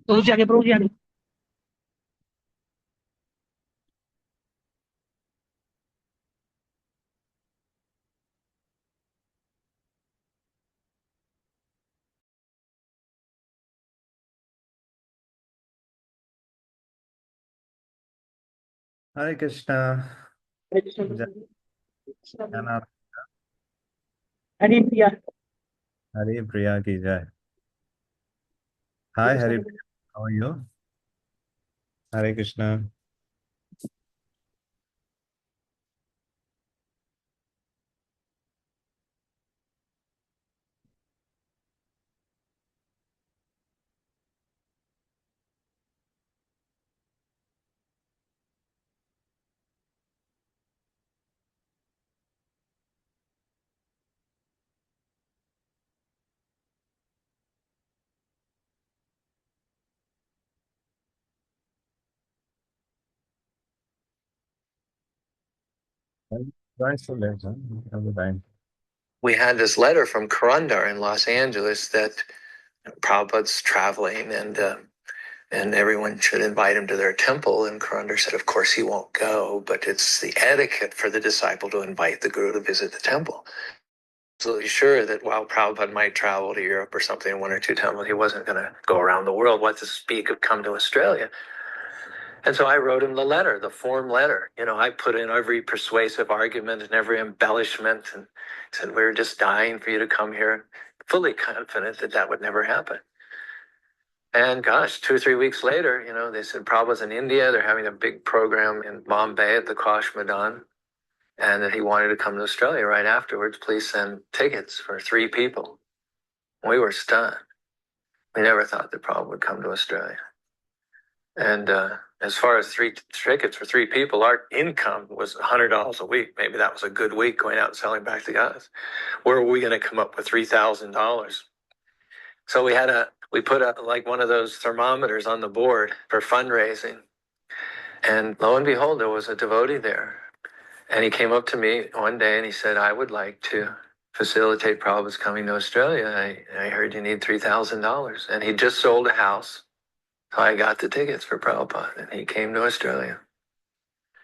तो जी आगे प्रभु जी आगे। हरे कृष्णा। हरे कृष्ण जय। प्रभु जी। क्या नाम? हरे प्रिया। हरे प्रिया की जय। Hare hi Krishna Hare Prabhu ji. Priya, how are you? Hare Krishna. We had this letter from Karandar in Los Angeles that Prabhupada's traveling and everyone should invite him to their temple. And Karandar said, of course he won't go, but it's the etiquette for the disciple to invite the guru to visit the temple. Absolutely sure that while Prabhupada might travel to Europe or something in one or two temples, he wasn't going to go around the world. What to speak of come to Australia? And so I wrote him the letter, the form letter. You know, I put in every persuasive argument and every embellishment and said, we're just dying for you to come here, fully confident that that would never happen. And gosh, 2 or 3 weeks later, you know, they said Prabhupada's in India. They're having a big program in Bombay at the Kosh Madan, and that he wanted to come to Australia right afterwards. Please send tickets for 3 people. We were stunned. We never thought that Prabhupada would come to Australia. And as far as 3 tickets for 3 people, our income was $100 a week. Maybe that was a good week going out and selling back to guys. Where were we going to come up with $3,000? So we put like one of those thermometers on the board for fundraising. And lo and behold, there was a devotee there. And he came up to me one day and he said, I would like to facilitate Prabhupada's coming to Australia. I heard you need $3,000. And he just sold a house. So I got the tickets for Prabhupada and he came to Australia.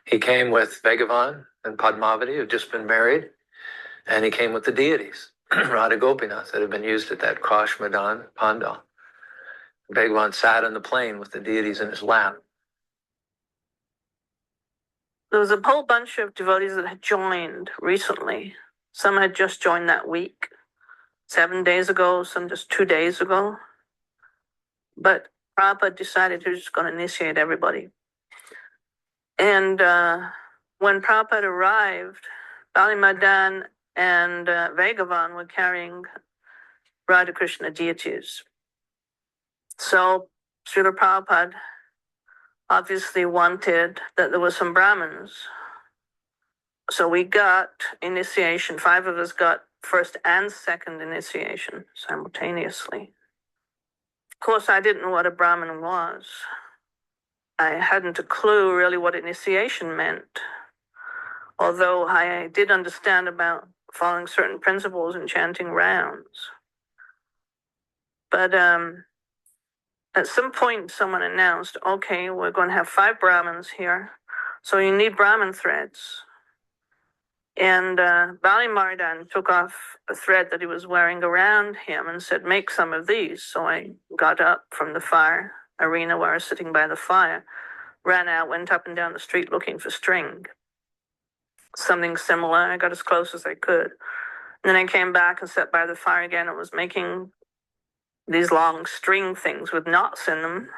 He came with Bhagavan and Padmavati, who'd just been married, and he came with the deities, Radha Gopinath, that had been used at that Kosh Madan Pandal. Bhagavan sat on the plane with the deities in his lap. There was a whole bunch of devotees that had joined recently. Some had just joined that week, 7 days ago, some just 2 days ago. But Prabhupada decided he was just going to initiate everybody. And when Prabhupada arrived, Bali Madan and Bhagavan were carrying Radha Krishna deities. So Srila Prabhupada obviously wanted that there were some Brahmins. So we got initiation. 5 of us got first and second initiation simultaneously. Of course, I didn't know what a Brahmin was. I hadn't a clue really what initiation meant, although I did understand about following certain principles and chanting rounds. But at some point, someone announced, okay, we're going to have 5 Brahmins here, so you need Brahmin threads. And Bali Mardan took off a thread that he was wearing around him and said, make some of these. So I got up from the fire arena where I was sitting by the fire, ran out, went up and down the street looking for string. Something similar. I got as close as I could. And then I came back and sat by the fire again and was making these long string things with knots in them.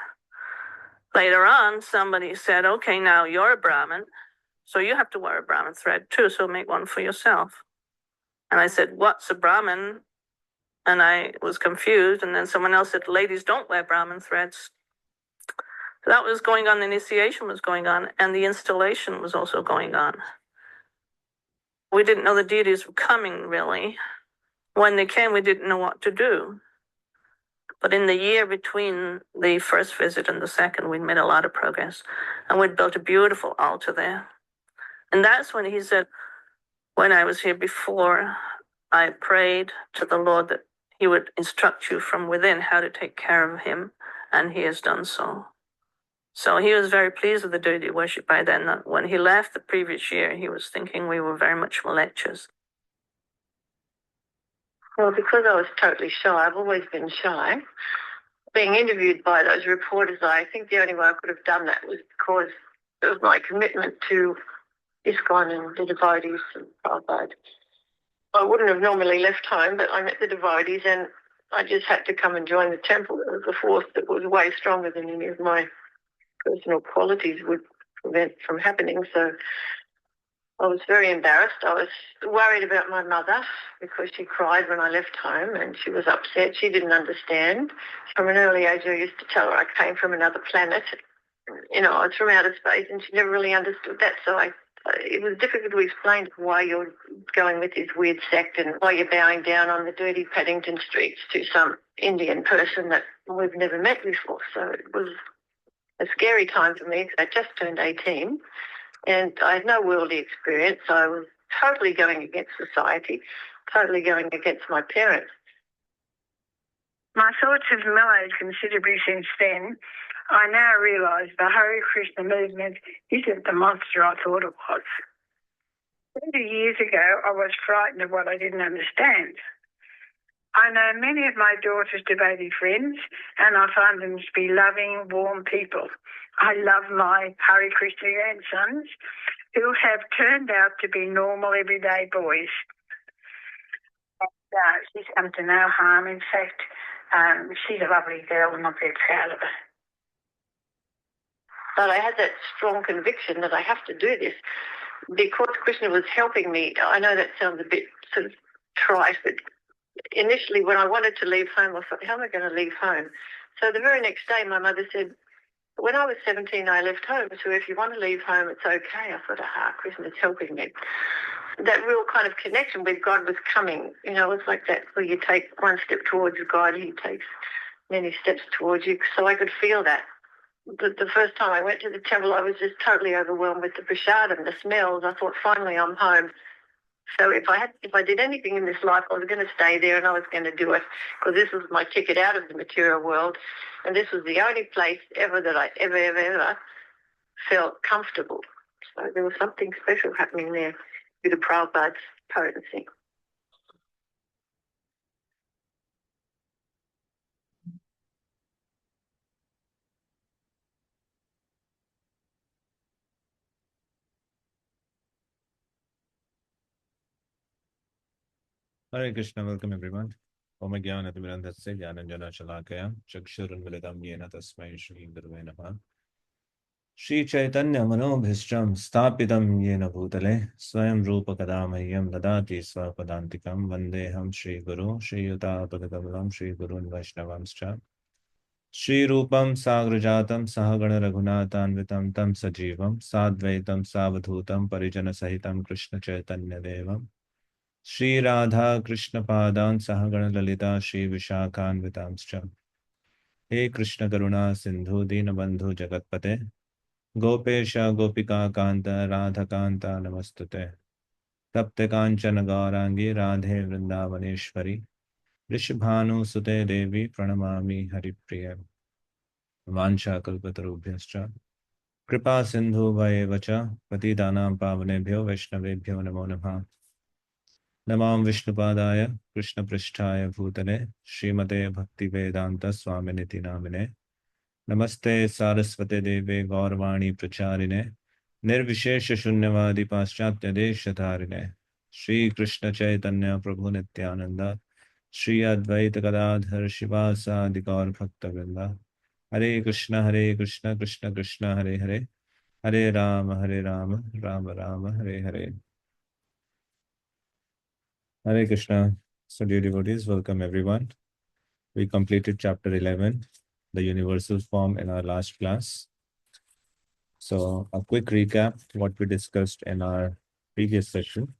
Later on, somebody said, okay, now you're a Brahmin, so you have to wear a Brahmin thread too, so make one for yourself. And I said, what's a Brahmin? And I was confused. And then someone else said, ladies don't wear Brahmin threads. So that was going on, the initiation was going on, and the installation was also going on. We didn't know the deities were coming, really. When they came, we didn't know what to do. But in the year between the first visit and the second, we'd made a lot of progress. And we'd built a beautiful altar there. And that's when he said, when I was here before, I prayed to the Lord that he would instruct you from within how to take care of him and he has done so. So he was very pleased with the deity worship by then. That when he left the previous year, he was thinking we were very much malechas. Well, because I was totally shy, I've always been shy. Being interviewed by those reporters, I think the only way I could have done that was because it was my commitment to ISKCON and the devotees and Prabhupada. I wouldn't have normally left home, but I met the devotees and I just had to come and join the temple. It was a force that was way stronger than any of my personal qualities would prevent from happening. So I was very embarrassed. I was worried about my mother because she cried when I left home and she was upset. She didn't understand. From an early age, I used to tell her I came from another planet. You know, I was from outer space and she never really understood that. So it was difficult to explain why you're going with this weird sect and why you're bowing down on the dirty Paddington streets to some Indian person that we've never met before. So it was a scary time for me because I just turned 18 and I had no worldly experience. So I was totally going against society, totally going against my parents. My thoughts have mellowed considerably since then. I now realise the Hare Krishna movement isn't the monster I thought it was. 30 years ago, I was frightened of what I didn't understand. I know many of my daughter's devotee friends, and I find them to be loving, warm people. I love my Hare Krishna grandsons, who have turned out to be normal, everyday boys. She's come to no harm. In fact, she's a lovely girl, and I'm very proud of her. But I had that strong conviction that I have to do this because Krishna was helping me. I know that sounds a bit sort of trite, but initially when I wanted to leave home, I thought, how am I going to leave home? So the very next day, my mother said, when I was 17, I left home. So if you want to leave home, it's okay. I thought, Krishna's helping me. That real kind of connection with God was coming. You know, it's like that where you take one step towards God, he takes many steps towards you. So I could feel that. The first time I went to the temple, I was just totally overwhelmed with the prasadam, the smells. I thought, finally, I'm home. So if I did anything in this life, I was going to stay there and I was going to do it because this was my ticket out of the material world. And this was the only place ever that I ever felt comfortable. So there was something special happening there due to Prabhupada's potency. Hare Krishna, welcome everyone. Om Jnanatimirandhasya Jnananjana Shalakaya Chakshurunmilitam Yena Tasmai Shri Gurave Namah. Shri Chaitanya Manobhishtam Sthapitam Yena Bhutale Swayam Rupa Kadamahyam Dadati Swapadantikam Vandeham Shri Guru Shri Yuta Padakamalam Shri Gurun Vaishnavamscha Shri Rupam Sagrajatam Sahagana Raghunathanvitam Tam Sajivam Sadvaitam Savadhutam Parijana Sahitam Krishna Chaitanya Devam Shri Radha Krishna Padan Sahagana Lalita Shri Vishakhan Vitamscha He Krishna Karuna Sindhu Dinabandhu Jagatpate Gopesha Gopika Kanta Radha Kanta Namastute Tapte Kanchana Gaurangi Radhe Vrindavaneshwari Rishabhanu Sute Devi Pranamami Haripriya Vansha Kalpatarubhyascha Kripa Sindhu Vayevacha Patidanam Pavanebhyo Vaishnavebhyo Namo Namah Namam Vishnupadaya Krishna Prishtaya Bhutale Srimate Bhaktivedanta Swaminiti Namine Namaste Saraswate Deve Gaurvani Pracharine Nirvishesha Shunyavadi Paschatya Deshatharine Shri Krishna Chaitanya Prabhu Nityananda Shri Advaita Gadadhar Shivasa Gaur Bhakta Vrinda Hare Krishna Krishna Krishna Hare Hare Hare Rama Rama Rama Hare Hare Hare Krishna. So dear devotees, welcome everyone. We completed chapter 11, the universal form, in our last class. So a quick recap, what we discussed in our previous session.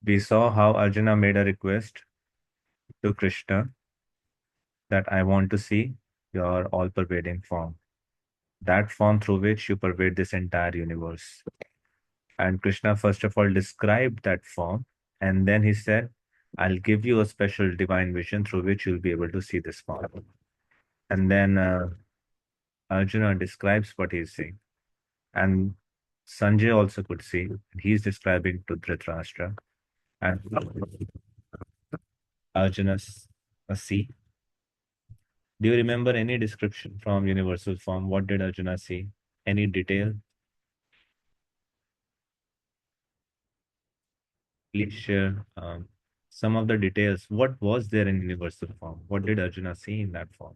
We saw how Arjuna made a request to Krishna that I want to see your all-pervading form. That form through which you pervade this entire universe. And Krishna first of all described that form, and then he said, I'll give you a special divine vision through which you'll be able to see this form. And then Arjuna describes what he's seeing. And Sanjay also could see. He's describing to Dhritarashtra. And Arjuna's see. Do you remember any description from universal form? What did Arjuna see? Any detail? Please share some of the details. What was there in universal form? What did Arjuna see in that form?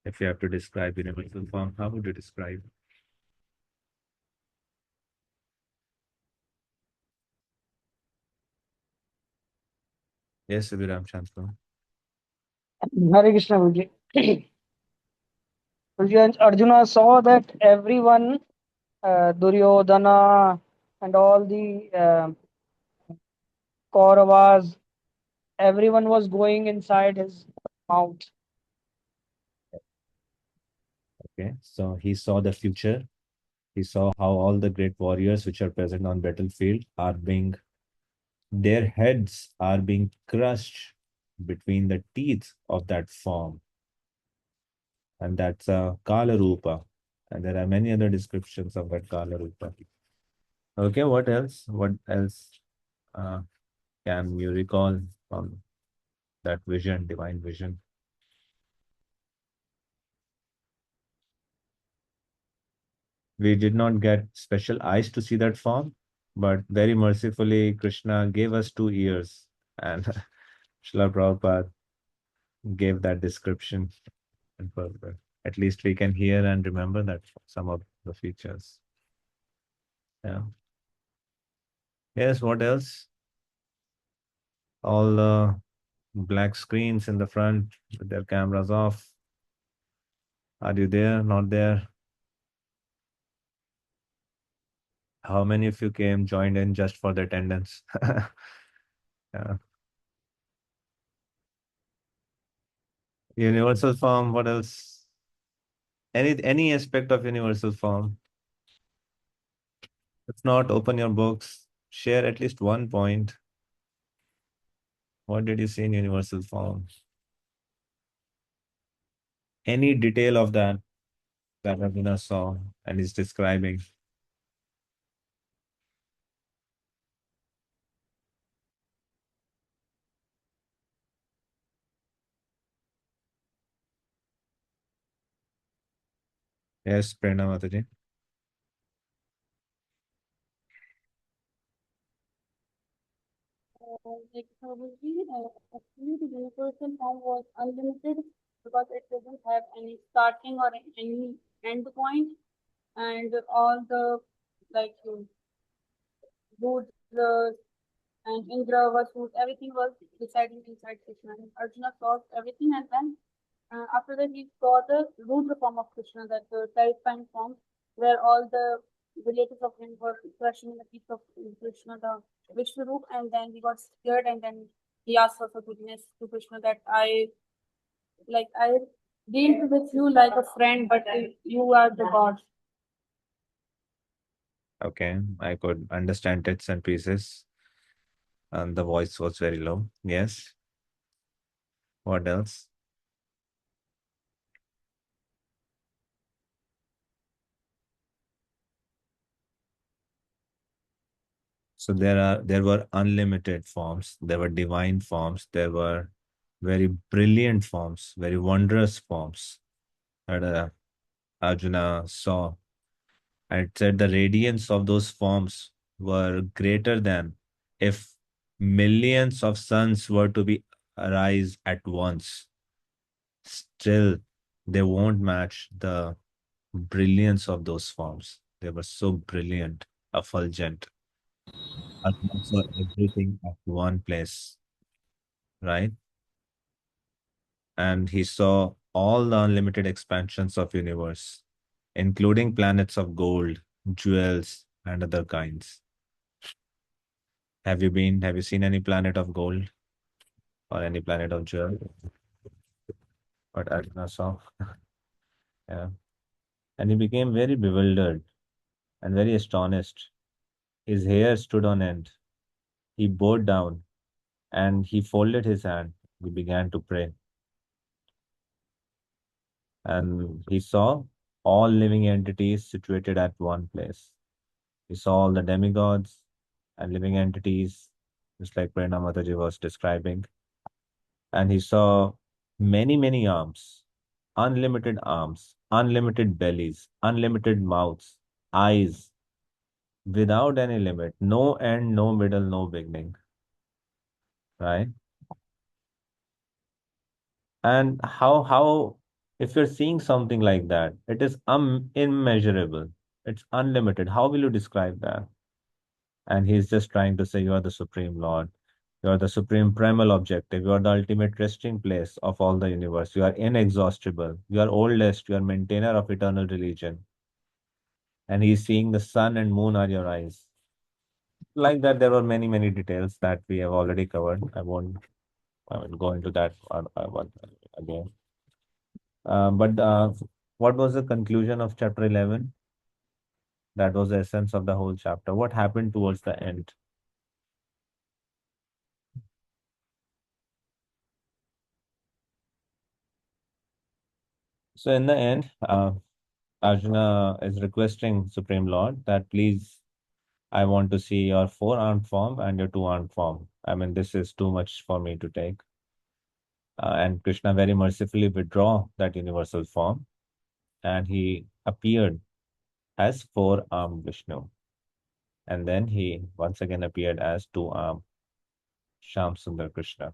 If you have to describe universal form, how would you describe? Yes, Abhiram Shantanu. Hare Krishna, Guruji. Guruji, and Arjuna saw that everyone, Duryodhana and all the Kauravas, everyone was going inside his mouth. Okay, so he saw the future. He saw how all the great warriors which are present on battlefield are being, their heads are being crushed between the teeth of that form. And that's a Kala Rupa. And there are many other descriptions of that Kala Rupa. Okay, what else? What else can you recall from that vision, divine vision? We did not get special eyes to see that form, but very mercifully, Krishna gave us 2 ears, and Srila Prabhupada gave that description. And further, at least we can hear and remember that some of the features. Yeah. Yes, what else? All the black screens in the front with their cameras off. Are you there? Not there? How many of you came, joined in just for the attendance? Yeah. Universal form, what else? Any aspect of universal form? If not, open your books, share at least one point. What did you see in universal form? Any detail of that Ravina saw and is describing? Yes, Prerna Mataji. Like probably, actually the universal form was unlimited because it doesn't have any starting or any end point, and all the like Rudras and Indra, Vasu, everything was deciding inside Krishna. And Arjuna solved everything, and then after that he saw the Rudra form of Krishna, that the terrifying form, where all the relatives of him were crushing the feet of Krishna, the Vishnu Roop, and then he got scared, and then he asked for forgiveness to Krishna that I dealt with you like a friend, but you are the God. Okay, I could understand bits and pieces. And the voice was very low. Yes. What else? So there were unlimited forms, there were divine forms, there were very brilliant forms, very wondrous forms that Arjuna saw. And it said the radiance of those forms were greater than if millions of suns were to be arise at once. Still, they won't match the brilliance of those forms. They were so brilliant, effulgent. Arjuna saw everything at one place, right? And he saw all the unlimited expansions of universe, including planets of gold, jewels, and other kinds. Have you seen any planet of gold or any planet of jewel? What Arjuna saw. Yeah. And he became very bewildered and very astonished. His hair stood on end. he bowed down and he folded his hand. He began to pray. And he saw all living entities situated at one place. He saw all the demigods and living entities, just like Prerna Mataji was describing. And he saw many, many arms, unlimited bellies, unlimited mouths, eyes, without any limit, no end, no middle, no beginning, right? And how if you're seeing something like that, it is immeasurable, it's unlimited. How will you describe that? And he's just trying to say, you are the Supreme Lord. You are the supreme primal objective. You are the ultimate resting place of all the universe. You are inexhaustible. You are oldest. You are maintainer of eternal religion. And he's seeing the sun and moon are your eyes. Like that, there were many, many details that we have already covered. I won't go into that one again. But what was the conclusion of chapter 11? That was the essence of the whole chapter. What happened towards the end? So in the end, Arjuna is requesting Supreme Lord that please, I want to see your four-armed form and your two-armed form. I mean, this is too much for me to take. And Krishna very mercifully withdraw that universal form, and he appeared as four-armed Vishnu. And then he once again appeared as two-armed Sham Sundar Krishna.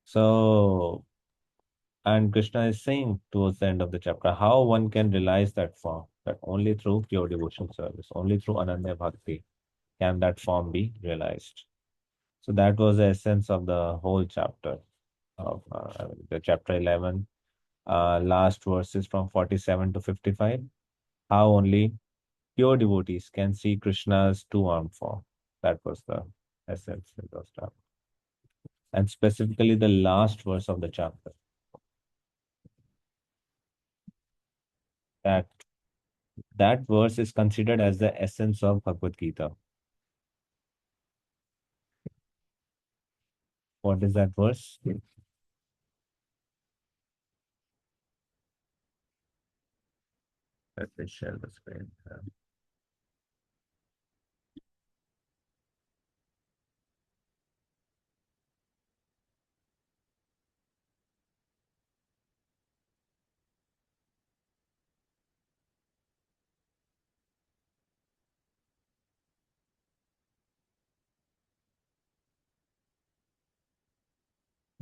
So, and Krishna is saying towards the end of the chapter how one can realize that form, that only through pure devotional service, only through Ananya Bhakti can that form be realized. So that was the essence of the whole chapter of the chapter 11, last verses from 47 to 55, how only pure devotees can see Krishna's two-armed form. That was the essence of the chapter. And specifically the last verse of the chapter. That verse is considered as the essence of Bhagavad Gita. What is that verse? Let me share the screen.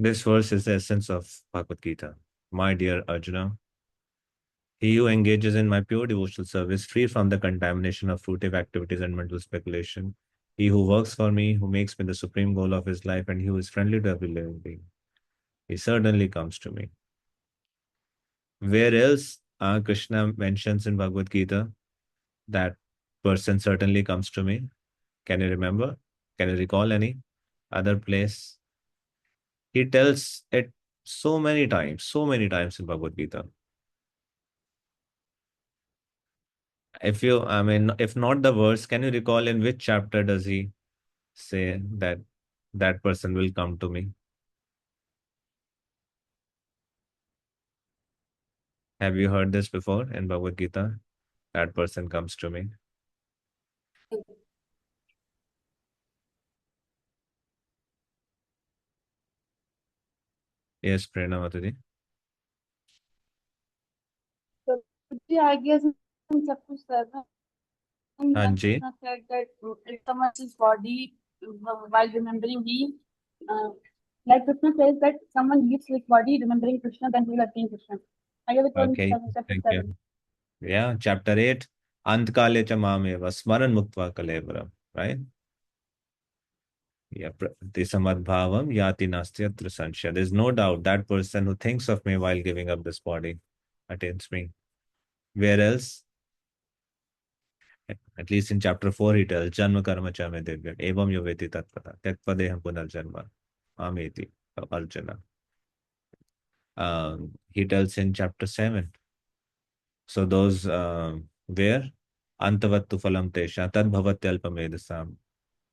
This verse is the essence of Bhagavad Gita. My dear Arjuna, he who engages in my pure devotional service, free from the contamination of fruitive activities and mental speculation, he who works for me, who makes me the supreme goal of his life, and he who is friendly to every living being, he certainly comes to me. Where else Krishna mentions in Bhagavad Gita that person certainly comes to me? Can you remember? Can you recall any other place? He tells it so many times in Bhagavad Gita. If not the verse, can you recall in which chapter does he say that that person will come to me? Have you heard this before in Bhagavad Gita? That person comes to me. Yes, Prerna Mataji. So, I guess in chapter 7, when Hanji. Krishna said that if someone sees body while remembering me, like Krishna says that someone leaves his body remembering Krishna, then he will attain Krishna. I guess it was Okay, in chapter thank 7. you. Yeah, chapter 8. Antkale cha mameva smaran muktva kalevaram. Right? Yeah, Tisamadbhavam yati nastyatra sanshya. There's no doubt that person who thinks of me while giving up this body attains me. Where else? At least in chapter 4, he tells, Janma karma cha me divya, evam yoveti tatpata, tyakpadeham punarjanma, ameti, Arjuna. He tells in chapter 7. So those, where? Antavattu phalam tesha, tad bhavatyalpamedasam.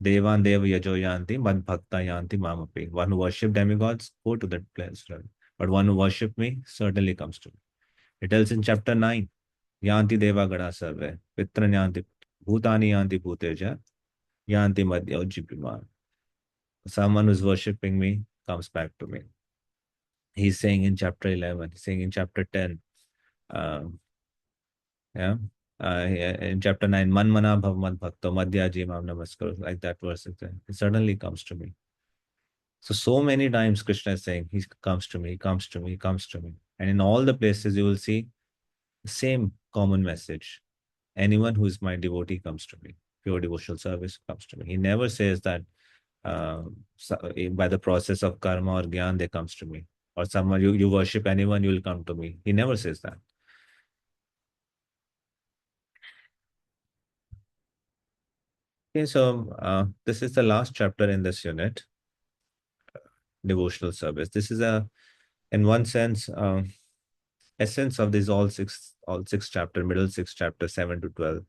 Devan Deva Yajo Yanti, Mad Bhakta Yanti Mamapi. One who worship demigods, go to that place. But one who worship me certainly comes to me. It tells in chapter 9, Yanti Deva Gada Sarve, Pitra Yanti, Bhutani Yanti Bhuteja, Yanti Madhya Ujjipima. Someone who's worshipping me comes back to me. He's saying in chapter 11, he's saying in chapter 10, um, yeah, in chapter 9, Man Mana Bhav Mad Bhakto Madhyaji Mam Namaskar, like that verse. It certainly comes to me. So many times Krishna is saying, he comes to me, he comes to me, he comes to me. And in all the places, you will see the same common message. Anyone who is my devotee comes to me. Pure devotional service comes to me. He never says that by the process of karma or gyan, they comes to me. Or someone, you worship anyone, you will come to me. He never says that. Okay, so this is the last chapter in this unit, devotional service. This is in one sense, essence of these all six chapter, middle six chapter, 7 to 12.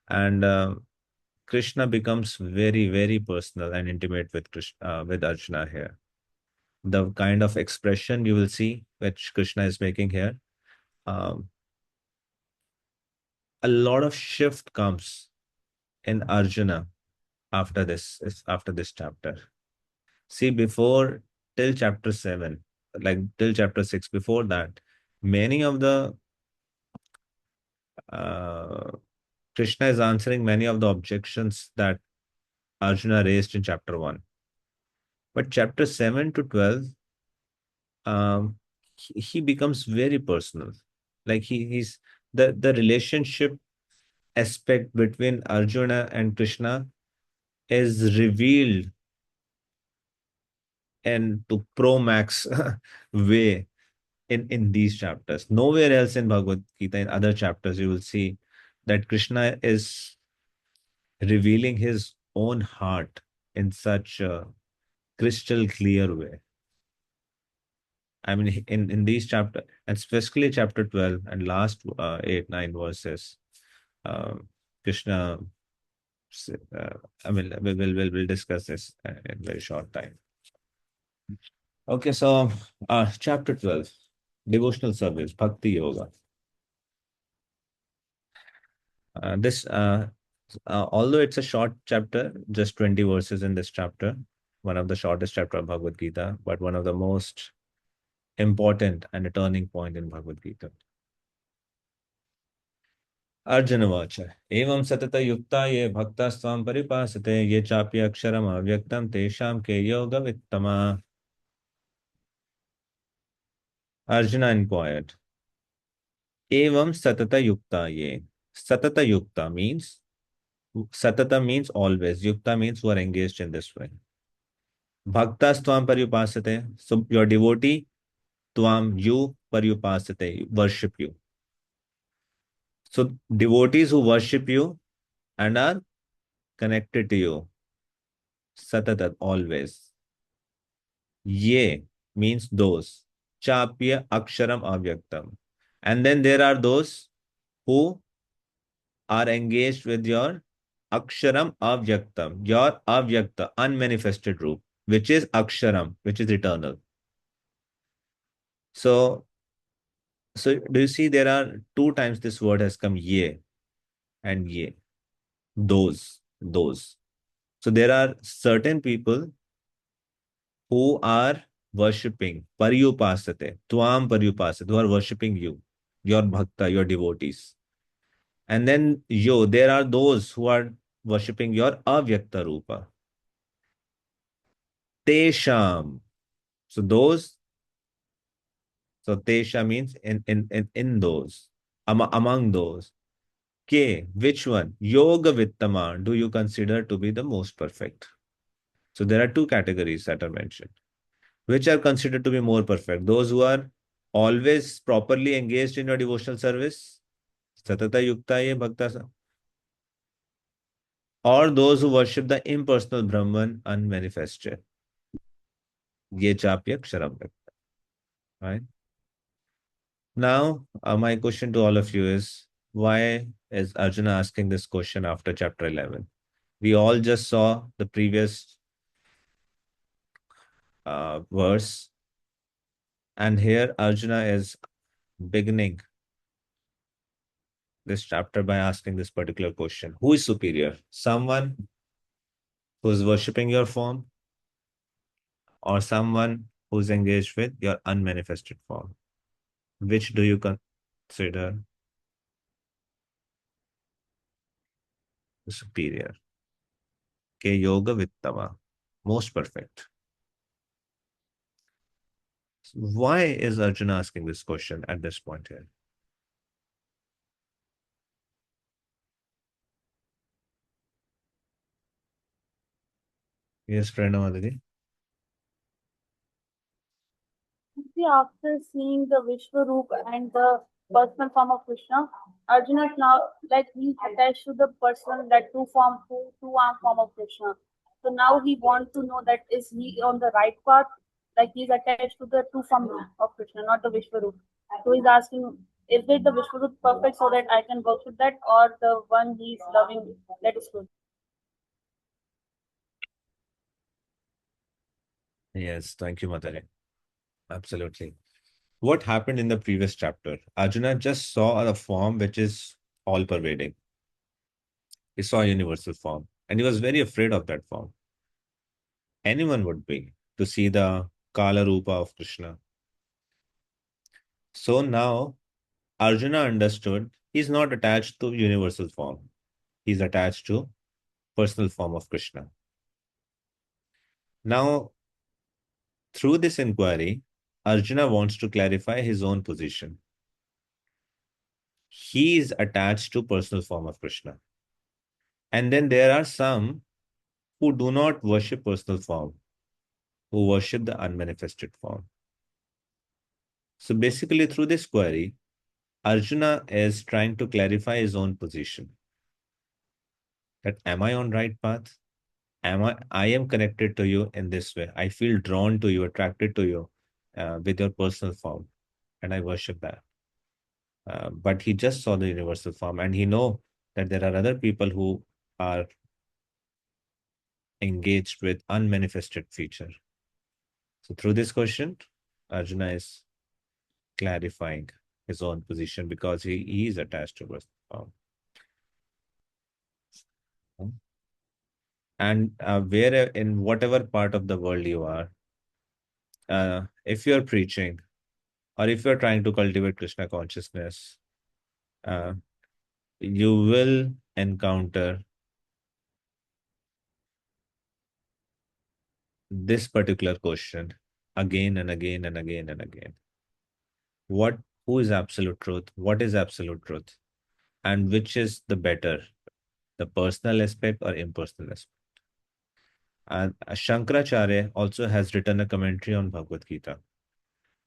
And Krishna becomes very, very personal and intimate with with Arjuna here. The kind of expression you will see which Krishna is making here, um, a lot of shift comes in Arjuna after this chapter. See, before till chapter 7, like till chapter 6, before that, many of the Krishna is answering many of the objections that Arjuna raised in chapter 1. But chapter 7 to 12, he becomes very personal. Like he's the relationship aspect between Arjuna and Krishna is revealed and to pro max way in these chapters. Nowhere else in Bhagavad Gita, in other chapters, you will see that Krishna is revealing his own heart in such a crystal clear way. I mean, in these chapters, and especially chapter 12 and last 8, 9 verses, Krishna, I mean, we'll discuss this in very short time. Okay, so chapter 12, devotional service, Bhakti Yoga. Although it's a short chapter, just 20 verses in this chapter, one of the shortest chapter of Bhagavad Gita, but one of the most important and a turning point in Bhagavad Gita. अर्जुनवाच एवं सतत युक्ता ये भक्तास्त्वां परिपासते ये चापि अक्षरम अव्यक्तं तेषां के योगवित्तमा. Arjuna inquired, evam satata yukta ye. Satata yukta means, satata means always, yukta means who are engaged in this way. Bhaktas tvam paryupasate, so your devotee, tvam, you, paryupasate, worship you. So devotees who worship you and are connected to you, satata, always. Ye means those. Chapya aksharam avyaktam. And then there are those who are engaged with your aksharam avyaktam, your avyakta, unmanifested root, which is aksharam, which is eternal. So do you see there are two times this word has come, ye and ye, those. So there are certain people who are worshipping, paryupasate, tuam paryupasate, who are worshipping you, your bhakta, your devotees. And then there are those who are worshipping your avyakta rupa. Tesham. So Tesha means in those, among those. K, which one? Yoga Vittama do you consider to be the most perfect? So there are two categories that are mentioned. Which are considered to be more perfect? Those who are always properly engaged in your devotional service, Satata Yukta Ye Bhakta, or those who worship the impersonal Brahman unmanifested. Ye Chapyak Sharam. Right? Now, my question to all of you is, why is Arjuna asking this question after chapter 11? We all just saw the previous verse, and here Arjuna is beginning this chapter by asking this particular question: who is superior? Someone who is worshipping your form, or someone who is engaged with your unmanifested form? Which do you consider the superior? Ke yoga vittama, most perfect. Why is Arjuna asking this question at this point here? Yes, Pranavadidi. See, after seeing the Vishwaroop and the personal form of Krishna, Arjuna is now like he's attached to the person, that two arm form of Krishna. So now he wants to know that is he on the right path, like he's attached to the two form of Krishna, not the Vishwaroop. So he's asking, is it the Vishwaroop perfect so that I can worship that, or the one he's loving that is good? Yes, thank you, Madare. Absolutely. What happened in the previous chapter? Arjuna just saw a form which is all pervading. He saw a universal form, and he was very afraid of that form. Anyone would be to see the Kala Rupa of Krishna. So now Arjuna understood he's not attached to universal form. He's attached to personal form of Krishna. Now, through this inquiry, Arjuna wants to clarify his own position. He is attached to personal form of Krishna. And then there are some who do not worship personal form, who worship the unmanifested form. So basically, through this query, Arjuna is trying to clarify his own position. That am I on right path? I am connected to you in this way. I feel drawn to you, attracted to you with your personal form, and I worship that. But he just saw the universal form, and he know that there are other people who are engaged with unmanifested feature. So through this question, Arjuna is clarifying his own position because he is attached to personal form. And where in whatever part of the world you are, if you're preaching or if you're trying to cultivate Krishna consciousness, uh, you will encounter this particular question again and again and again and again. Who is absolute truth? What is absolute truth? And which is the better, the personal aspect or impersonal aspect? And Shankaracharya also has written a commentary on Bhagavad Gita.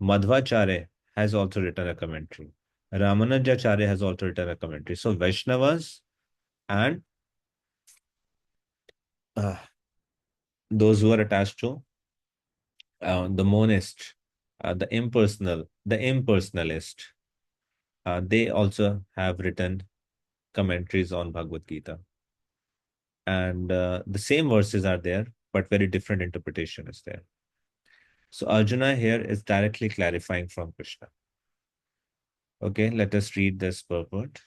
Madhvacharya has also written a commentary. Ramanujacharya has also written a commentary. So Vaishnavas and uh, those who are attached to the monist, the impersonalist, they also have written commentaries on Bhagavad Gita. And the same verses are there, but very different interpretation is there. So Arjuna here is directly clarifying from Krishna. Okay, let us read this purport.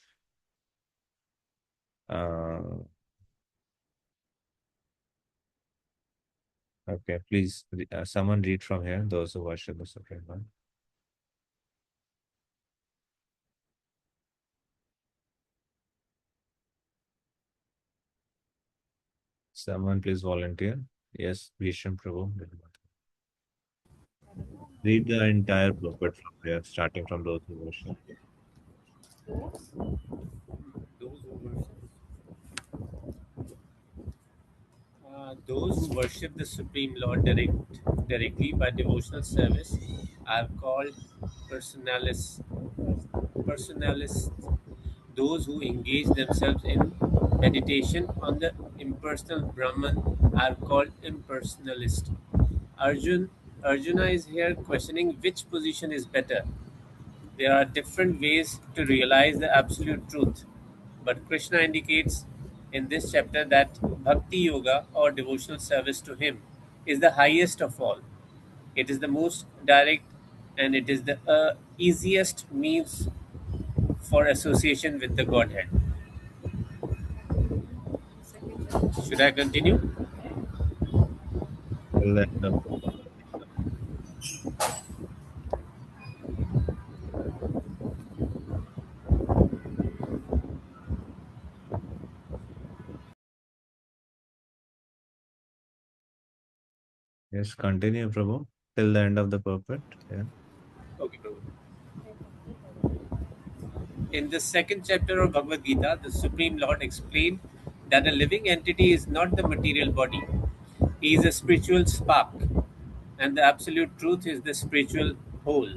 Okay, please, someone read from here, those who worship the Supreme One. Someone please volunteer. Yes, Bhisham Prabhu. Read the entire purport from there, starting from those who worship. Those who worship the Supreme Lord directly by devotional service are called personalists. Those who engage themselves in meditation on the impersonal Brahman are called impersonalists. Arjuna is here questioning which position is better. There are different ways to realize the absolute truth, but Krishna indicates in this chapter that Bhakti Yoga or devotional service to Him is the highest of all. It is the most direct and it is the easiest means for association with the Godhead. Should I continue? Till the end of Yes, continue, Prabhu. Till the end of the purport. Yeah. Okay, Prabhu. In the second chapter of Bhagavad Gita, the Supreme Lord explained that a living entity is not the material body. He is a spiritual spark, and the absolute truth is the spiritual whole.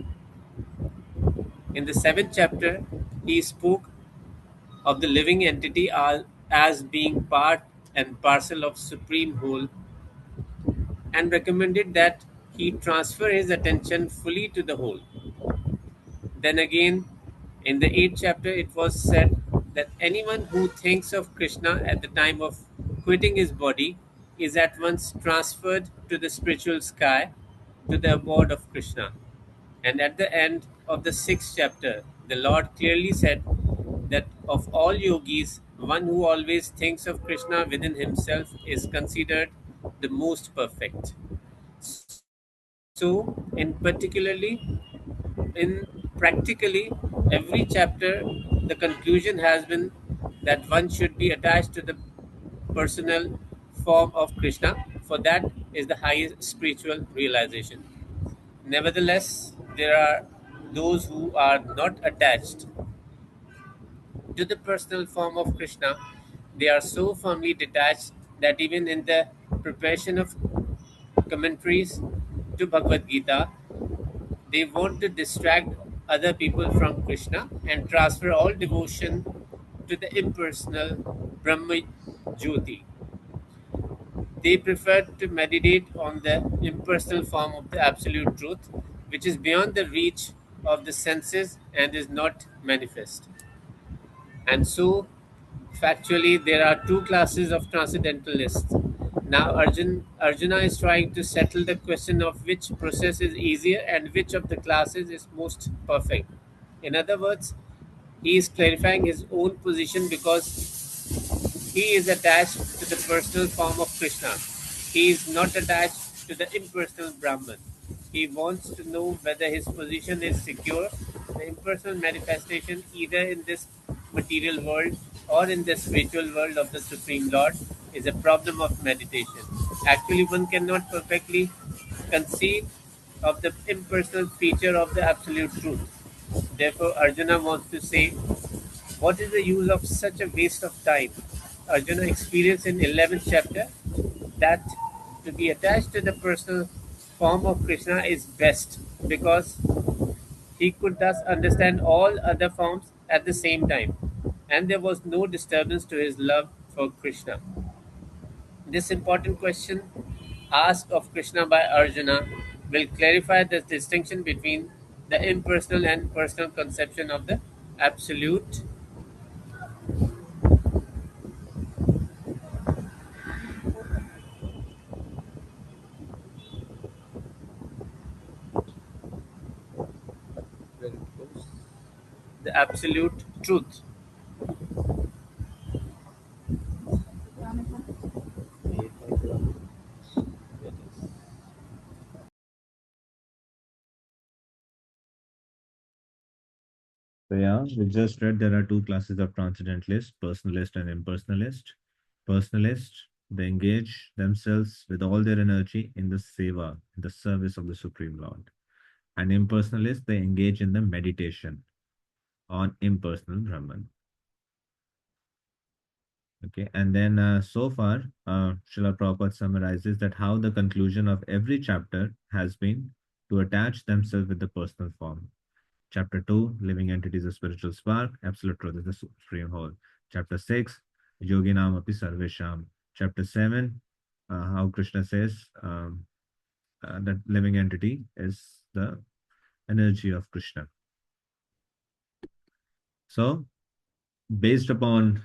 In the seventh chapter, he spoke of the living entity as being part and parcel of supreme whole and recommended that he transfer his attention fully to the whole. Then again, in the eighth chapter, it was said that anyone who thinks of Krishna at the time of quitting his body is at once transferred to the spiritual sky, to the abode of Krishna. And at the end of the sixth chapter, the Lord clearly said that of all yogis, one who always thinks of Krishna within himself is considered the most perfect. So, in practically every chapter, the conclusion has been that one should be attached to the personal form of Krishna, for that is the highest spiritual realization. Nevertheless, there are those who are not attached to the personal form of Krishna. They are so firmly detached that even in the preparation of commentaries to Bhagavad Gita, they want to distract other people from Krishna and transfer all devotion to the impersonal Brahma Jyoti. They prefer to meditate on the impersonal form of the absolute truth, which is beyond the reach of the senses and is not manifest. And so, factually, there are two classes of transcendentalists. Now, Arjuna is trying to settle the question of which process is easier and which of the classes is most perfect. In other words, he is clarifying his own position because he is attached to the personal form of Krishna. He is not attached to the impersonal Brahman. He wants to know whether his position is secure. The impersonal manifestation, either in this material world or in the spiritual world of the Supreme Lord, is a problem of meditation. Actually, one cannot perfectly conceive of the impersonal feature of the absolute truth. Therefore, Arjuna wants to say, what is the use of such a waste of time? Arjuna experienced in 11th chapter that to be attached to the personal form of Krishna is best because he could thus understand all other forms at the same time, and there was no disturbance to his love for Krishna. This important question asked of Krishna by Arjuna will clarify the distinction between the impersonal and personal conception of the absolute. The absolute truth. So yeah, we just read there are two classes of transcendentalists, personalist and impersonalist. Personalist, they engage themselves with all their energy in the seva, in the service of the Supreme Lord. And impersonalist, they engage in the meditation on impersonal Brahman. Okay, and then so far, Srila Prabhupada summarizes that how the conclusion of every chapter has been to attach themselves with the personal form. Chapter 2, living entities of spiritual spark, absolute truth is the supreme whole. Chapter 6, yoginam api sarvesham. Chapter 7, how Krishna says that living entity is the energy of Krishna. So, based upon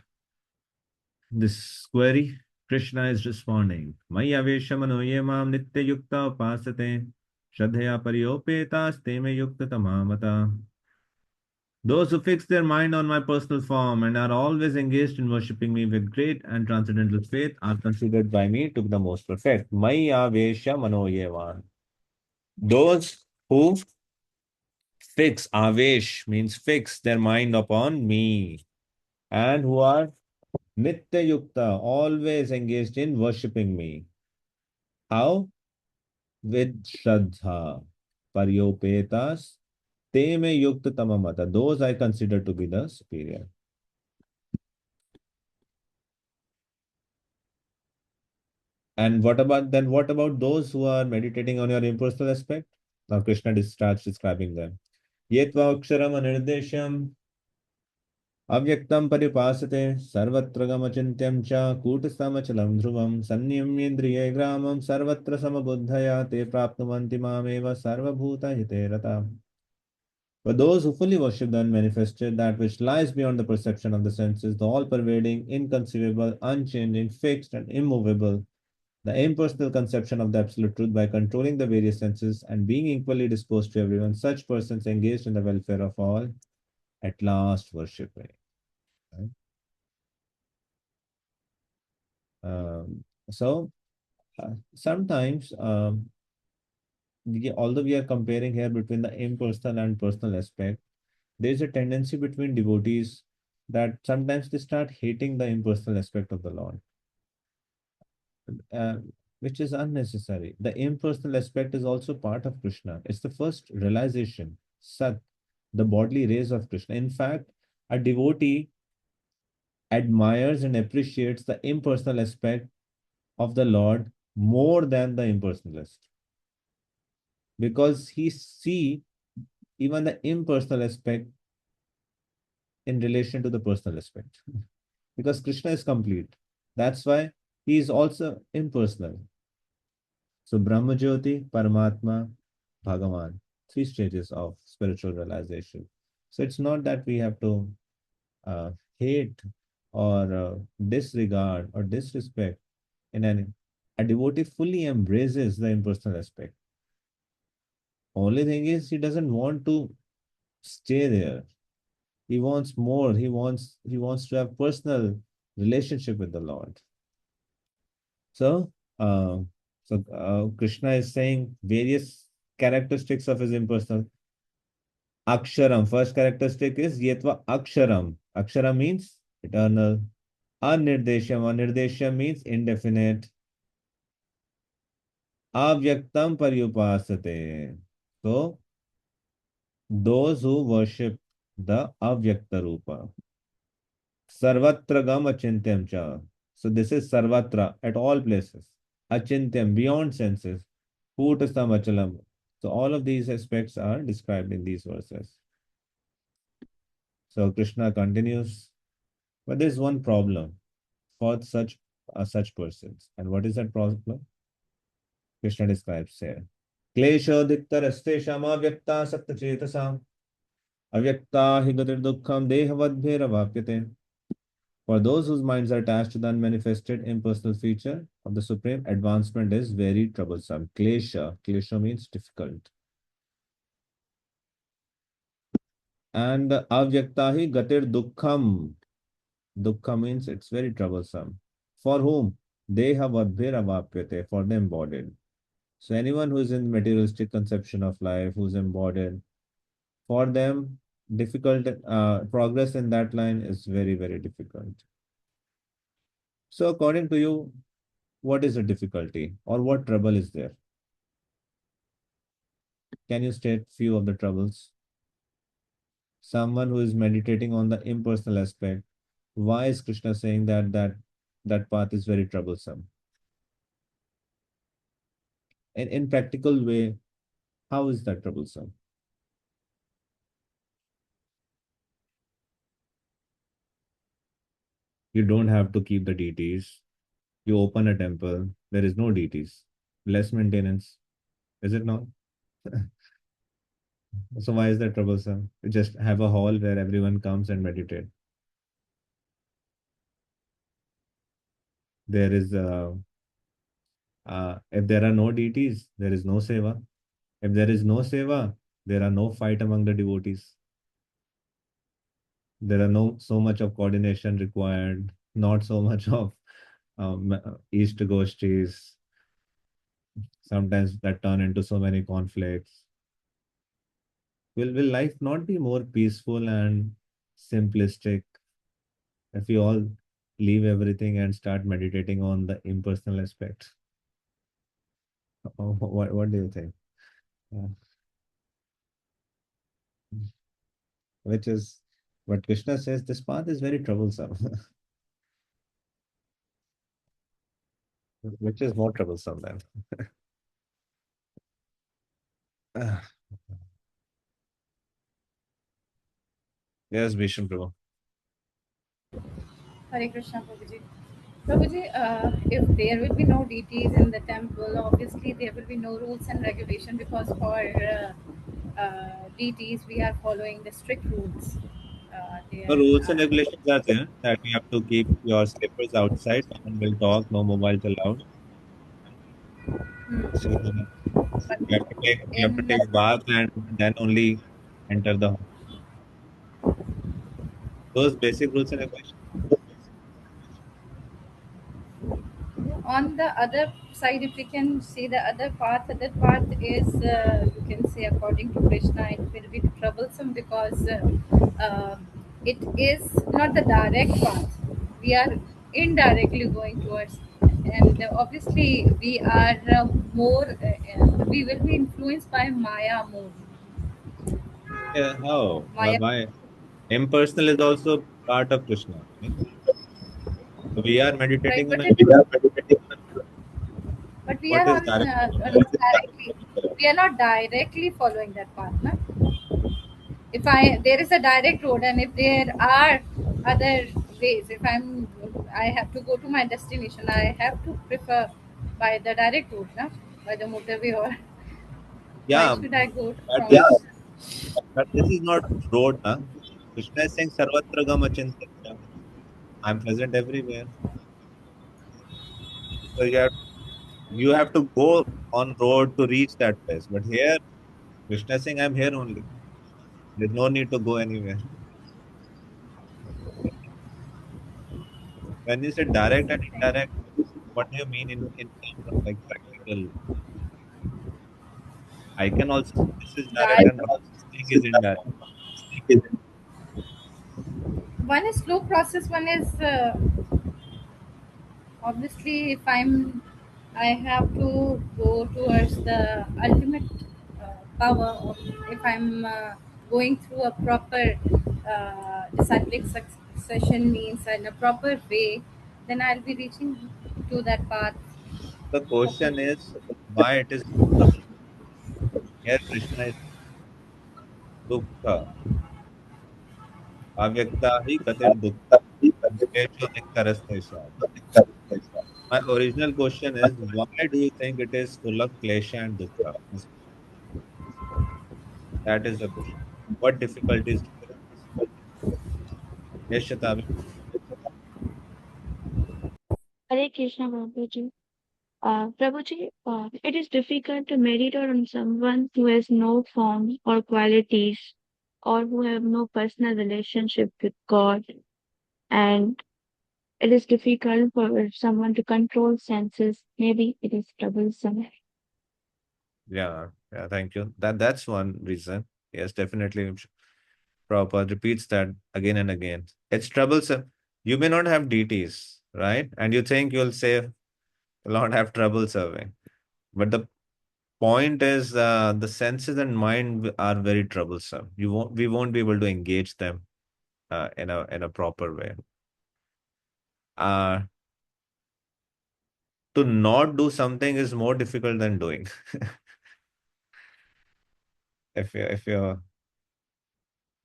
this query, Krishna is responding. Maya veshamano ye mam nitya yukta upasate shraddhaya paryopetas te me yukta tamamata. Those who fix their mind on my personal form and are always engaged in worshipping me with great and transcendental faith are considered by me to be the most perfect. Maya veshamano ye vam. Those who fix, avesh means fix their mind upon me, and who are nitya yukta, always engaged in worshipping me. How? With shraddha, paryopetas, te me yukta tamamata. Those I consider to be the superior. And what about those who are meditating on your impersonal aspect? Now Krishna starts describing them. Yetva aksharam anirdesham अव्यक्तं परिपासते सर्वत्र गमचिन्त्यं च कूटस्थमचलं ध्रुवं संयम्येन्द्रियग्रामं सर्वत्र समबुद्धया ते प्राप्नुवन्ति मामेव सर्वभूतहिते रताः. For those who fully worship the unmanifested, that which lies beyond the perception of the senses, the all-pervading, inconceivable, unchanging, fixed, and immovable, the impersonal conception of the absolute truth by controlling the various senses and being equally disposed to everyone, such persons engaged in the welfare of all, at last worship me. Right? So sometimes, although we are comparing here between the impersonal and personal aspect, there is a tendency between devotees that sometimes they start hating the impersonal aspect of the Lord, uh, which is unnecessary. The impersonal aspect is also part of Krishna. It's the first realization, Sat, the bodily rays of Krishna. In fact, a devotee admires and appreciates the impersonal aspect of the Lord more than the impersonalist, because he see even the impersonal aspect in relation to the personal aspect. Because Krishna is complete. That's why he is also impersonal. So Brahma Jyoti, Paramatma, Bhagavan, three stages of spiritual realization. So it's not that we have to uh, hate or disregard or disrespect in any. A devotee fully embraces the impersonal aspect. Only thing is he doesn't want to stay there. He wants more. He wants to have personal relationship with the Lord. So, Krishna is saying various characteristics of his impersonal. Aksharam, first characteristic is Yetva Aksharam. Akshara means eternal. Anirdesham, Anirdesham means indefinite. Avyaktam Paryupasate. So, those who worship the Avyakta Rupa. Sarvatra Gam Achintyam Cha. So, this is Sarvatra, at all places. Achintyam, beyond senses. Kutasam Achalam. So, all of these aspects are described in these verses. So, Krishna continues. But there is one problem for such persons. And what is that problem? Krishna describes here. Kleshodiktarastesham avyakta sattachetasam avyakta hi gatir dukkham dehavadbhairavapyate. For those whose minds are attached to the unmanifested impersonal feature of the Supreme, advancement is very troublesome. Klesha. Klesha means difficult. And avyaktahi gatir dukkham. Dukkha means it's very troublesome. For whom? Dehavadbhairavapyate. For the embodied. So anyone who is in materialistic conception of life, who's embodied, for them, difficult progress in that line is very, very difficult. So according to you, what is the difficulty or what trouble is there? Can you state few of the troubles? Someone who is meditating on the impersonal aspect, why is Krishna saying that path is very troublesome? And in practical way, how is that troublesome? You don't have to keep the deities. You open a temple, there is no deities. Less maintenance, is it not? So why is that troublesome? You just have a hall where everyone comes and meditate. There is if there are no deities, there is no seva. If there is no seva, there are no fight among the devotees. There are no so much of coordination required, not so much of east goshtis, sometimes that turn into so many conflicts. Will life not be more peaceful and simplistic if we all leave everything and start meditating on the impersonal aspects? What do you think? Uh, which is what Krishna says, this path is very troublesome. Which is more troublesome than? Yes, Bhisham Prabhu. Hare Krishna, Prabhuji. Prabhuji, if there will be no deities in the temple, obviously there will be no rules and regulation because for deities we are following the strict rules. The There rules and are regulations are there that you have to keep your slippers outside. No one will talk, no mobiles allowed. So but you have to take in bath and then only enter the home. Those basic rules and regulations. on the other side, if we can see the other path is you can say according to Krishna, it will be troublesome because it is not the direct path. We are indirectly going towards, and obviously we are we will be influenced by Maya more. Yeah, how? Maya, Why? Impersonal is also part of Krishna, right? So we are right? meditating on But a it, but we what are is on direct. not directly. We are not directly following that path, na? If I there is a direct road and if there are other ways, if I have to go to my destination, I have to prefer by the direct route, na? By the motorway, or why Yeah, should I go but from this is not road, na? Krishna is saying Sarvatra Gam Achintya. I'm present everywhere. So you have to go on road to reach that place. But here, Krishna is saying, I'm here only. There's no need to go anywhere. When you say direct and indirect, what do you mean in terms of like practical? I can also say this is direct and direct? what I'm saying is indirect. One is slow process, one is obviously if I have to go towards the ultimate power of, if I'm going through a proper disciplic succession means in a proper way, then I'll be reaching to that path The of the question truth. is why it is more trouble. Here Krishna is dukkha, avyakta hi katir dukkha, kesho niktarastesha. My original question is why do you think it is full of klesha and dukkha? That is the question. What difficulties do you have? Yes, Shatabi. Hare Krishna Prabhuji. Prabhuji, it is difficult to meditate on someone who has no form or qualities or who have no personal relationship with God. And it is difficult for someone to control senses. Maybe it is troublesome. Yeah, thank you. That's one reason. Yes, definitely. Prabhupada repeats that again and again. It's troublesome. You may not have deities, right? And you think you'll say, you'll not have trouble serving. But the point is, the senses and mind are very troublesome. We won't be able to engage them in a proper way. Uh, to not do something is more difficult than doing. If you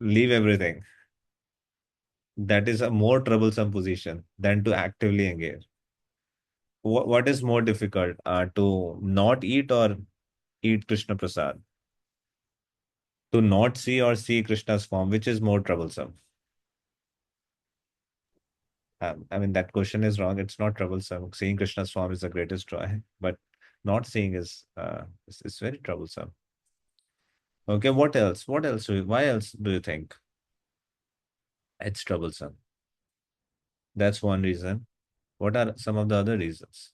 leave everything, that is a more troublesome position than to actively engage. What is more difficult, to not eat or eat Krishna Prasad? To not see or see Krishna's form, which is more troublesome? I mean, that question is wrong. It's not troublesome. Seeing Krishna's form is the greatest joy, but not seeing is very troublesome. Okay, what else? What else? Why else do you think it's troublesome? That's one reason. What are some of the other reasons?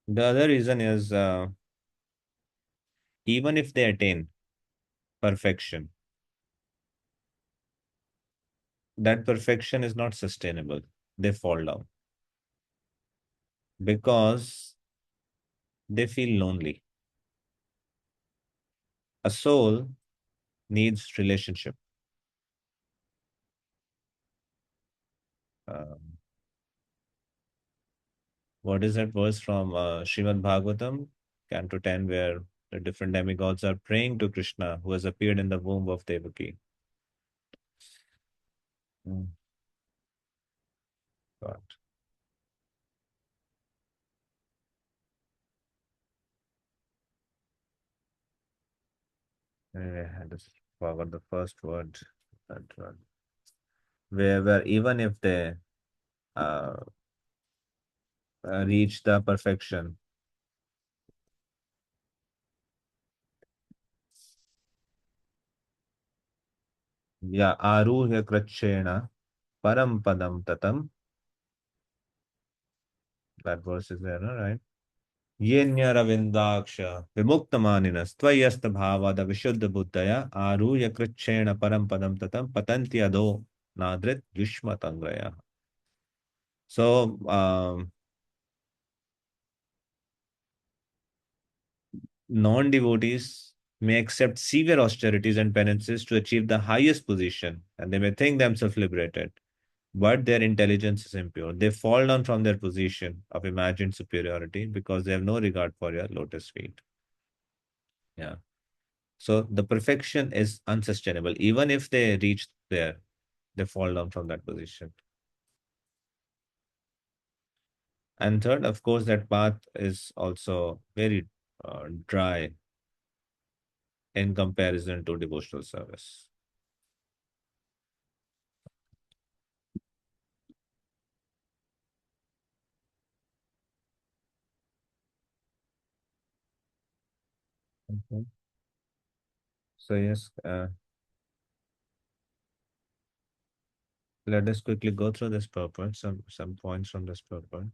The other reason is even if they attain perfection, that perfection is not sustainable. They fall down because they feel lonely. A soul needs relationship. Um, what is that verse from Srimad Bhagavatam, Canto 10, where the different demigods are praying to Krishna, who has appeared in the womb of Devaki? Mm, God. I just forgot the first word. That one. Where even if they uh, reach the perfection, yeah, aruhya krachena param padam tatam. That verse is there, no? Right? येन्यरविन्दाक्ष विमुक्तमानिनस्त्वय्यस्तभावाद विशुद्धबुद्धया आरुह्य कृच्छ्रेण परम पदम ततम पतन्ति अधो नादृत युष्मतंग्रयः. So, non-devotees may accept severe austerities and penances to achieve the highest position, and they may think themselves liberated, but their intelligence is impure. They fall down from their position of imagined superiority because they have no regard for your lotus feet. Yeah. So the perfection is unsustainable. Even if they reach there, they fall down from that position. And third, of course, that path is also very dry in comparison to devotional service. Okay. So yes, let us quickly go through this purport, some points from this purport.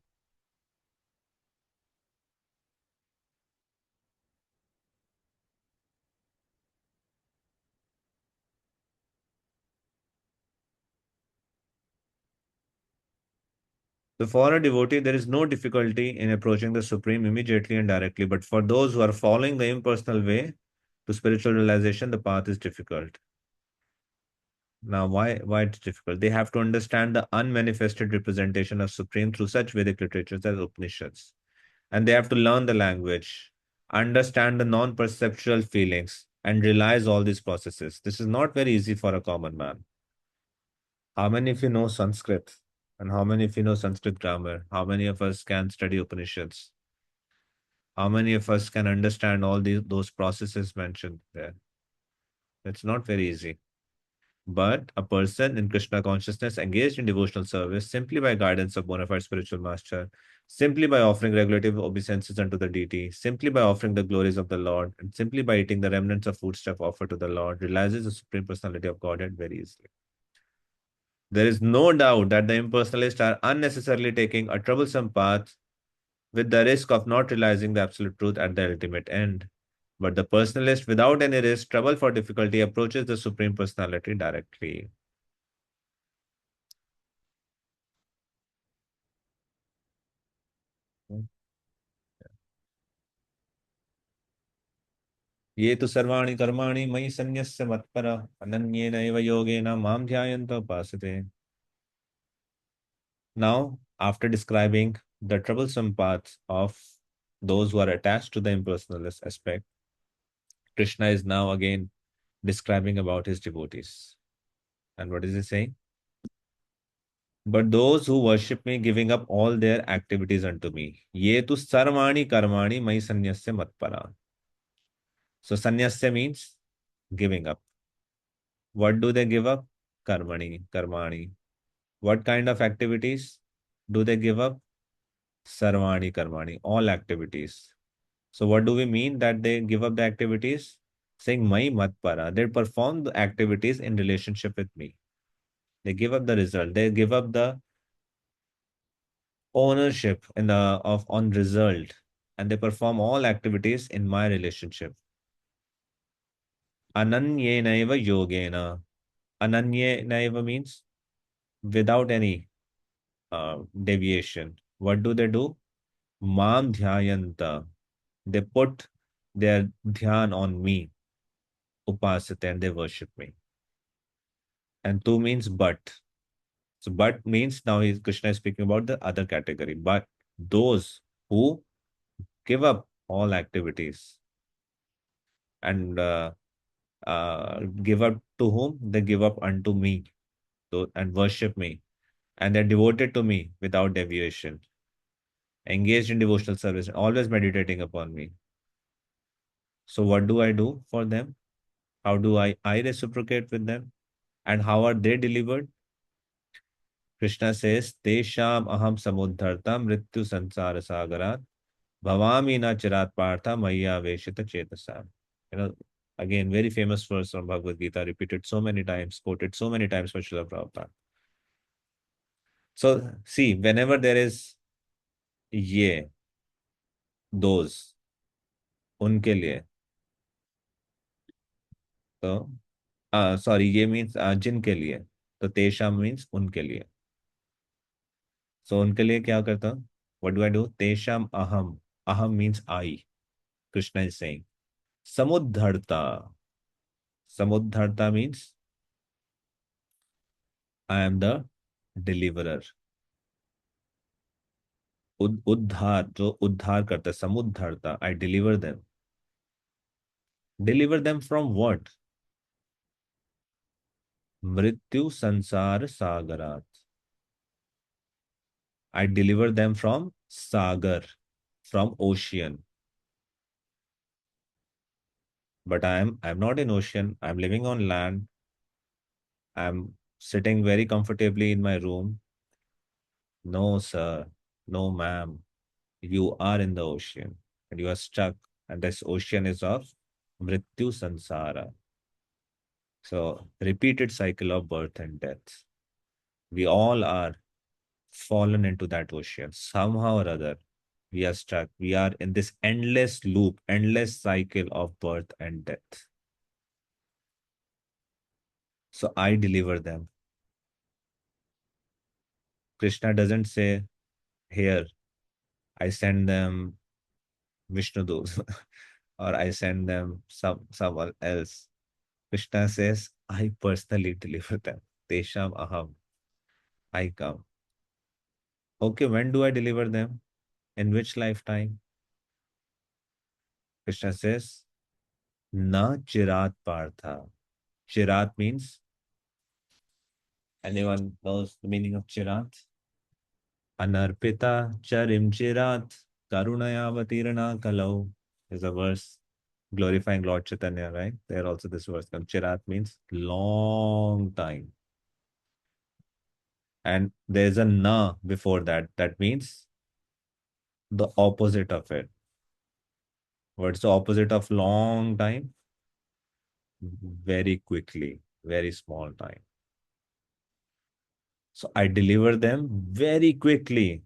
So for a devotee, there is no difficulty in approaching the Supreme immediately and directly. But for those who are following the impersonal way to spiritual realization, the path is difficult. Now, why it's difficult? They have to understand the unmanifested representation of Supreme through such Vedic literatures as Upanishads. And they have to learn the language, understand the non-perceptual feelings, and realize all these processes. This is not very easy for a common man. How many of you know Sanskrit? And how many of you know Sanskrit grammar? How many of us can study Upanishads? How many of us can understand all those processes mentioned there? It's not very easy. But a person in Krishna consciousness engaged in devotional service simply by guidance of bona fide spiritual master, simply by offering regulative obeisances unto the deity, simply by offering the glories of the Lord, and simply by eating the remnants of foodstuff offered to the Lord, realizes the supreme personality of Godhead very easily. There is no doubt that the impersonalists are unnecessarily taking a troublesome path with the risk of not realizing the absolute truth at the ultimate end. But the personalist, without any risk, trouble, for difficulty, approaches the Supreme Personality directly. ये तो सर्वाणि कर्माणि मयि सन्न्यस्य मत्पर अनन्येनैव योगेन मां ध्यायन्त उपासते. Now, after describing the troublesome path of those who are attached to the impersonalist aspect, Krishna is now again describing about his devotees. And what is he saying? But those who worship me, giving up all their activities unto me, ye tu sarvani karmani mai sanyasya matpara. So sannyasya means giving up. What do they give up? Karmani, karmani. What kind of activities do they give up? Sarvani, karmani, all activities. So what do we mean that they give up the activities? Saying mai mat para. They perform the activities in relationship with me. They give up the result. They give up the ownership in the of on result, and they perform all activities in my relationship. Ananyenaiva yogena. Ananyenaiva means without any deviation. What do they do? Mam dhyayanta. They put their dhyan on me, upasate, and they worship me. And tu means but. So but means now Krishna is speaking about the other category. But those who give up all activities and give up to whom? They give up unto me and worship me. And they're devoted to me without deviation, engaged in devotional service, always meditating upon me. So what do I do for them? How do I reciprocate with them? And how are they delivered? Krishna says, Tesham aham samudharta mrityu sansara sagarat bhavami na chirat partha maya veshita chetasam. You know, again, very famous verse from Bhagavad Gita, repeated so many times, quoted so many times by Srila Prabhupada. So, see, whenever there is ye, those, उनके लिए, तो sorry ये means जिनके लिए, तो तेषाम means उनके लिए. सो उनके लिए क्या करता हूँ? What do I do? तेषाम अहम. अहम means I. Krishna is saying समुद्धरता. समुद्धरता means I am the deliverer. उद्धार, जो उद्धार करता है, समुद्धरता. I deliver them. Deliver them from what? मृत्यु संसार सागरात. I deliver them from sagar, from ocean. But I'm not in ocean. I'm living on land. I'm sitting very comfortably in my room. No, sir. No, ma'am. You are in the ocean and you are stuck. And this ocean is of mrityu sansara. So repeated cycle of birth and death. We all are fallen into that ocean somehow or other. We are stuck. We are in this endless loop, endless cycle of birth and death. So I deliver them. Krishna doesn't say, here, I send them Vishnu Dut or I send them someone else. Krishna says, I personally deliver them. Tesham aham. I come. Okay, when do I deliver them? In which lifetime? Krishna says, Na chirat partha. Chirat means, anyone knows the meaning of chirat? Anarpita charim chirat karunayavatirana kalau is a verse glorifying Lord Chaitanya, right? There also this verse comes. Chirat means long time. And there's a na before that. That means the opposite of it. What's the opposite of long time? Very quickly, very small time. So I deliver them very quickly.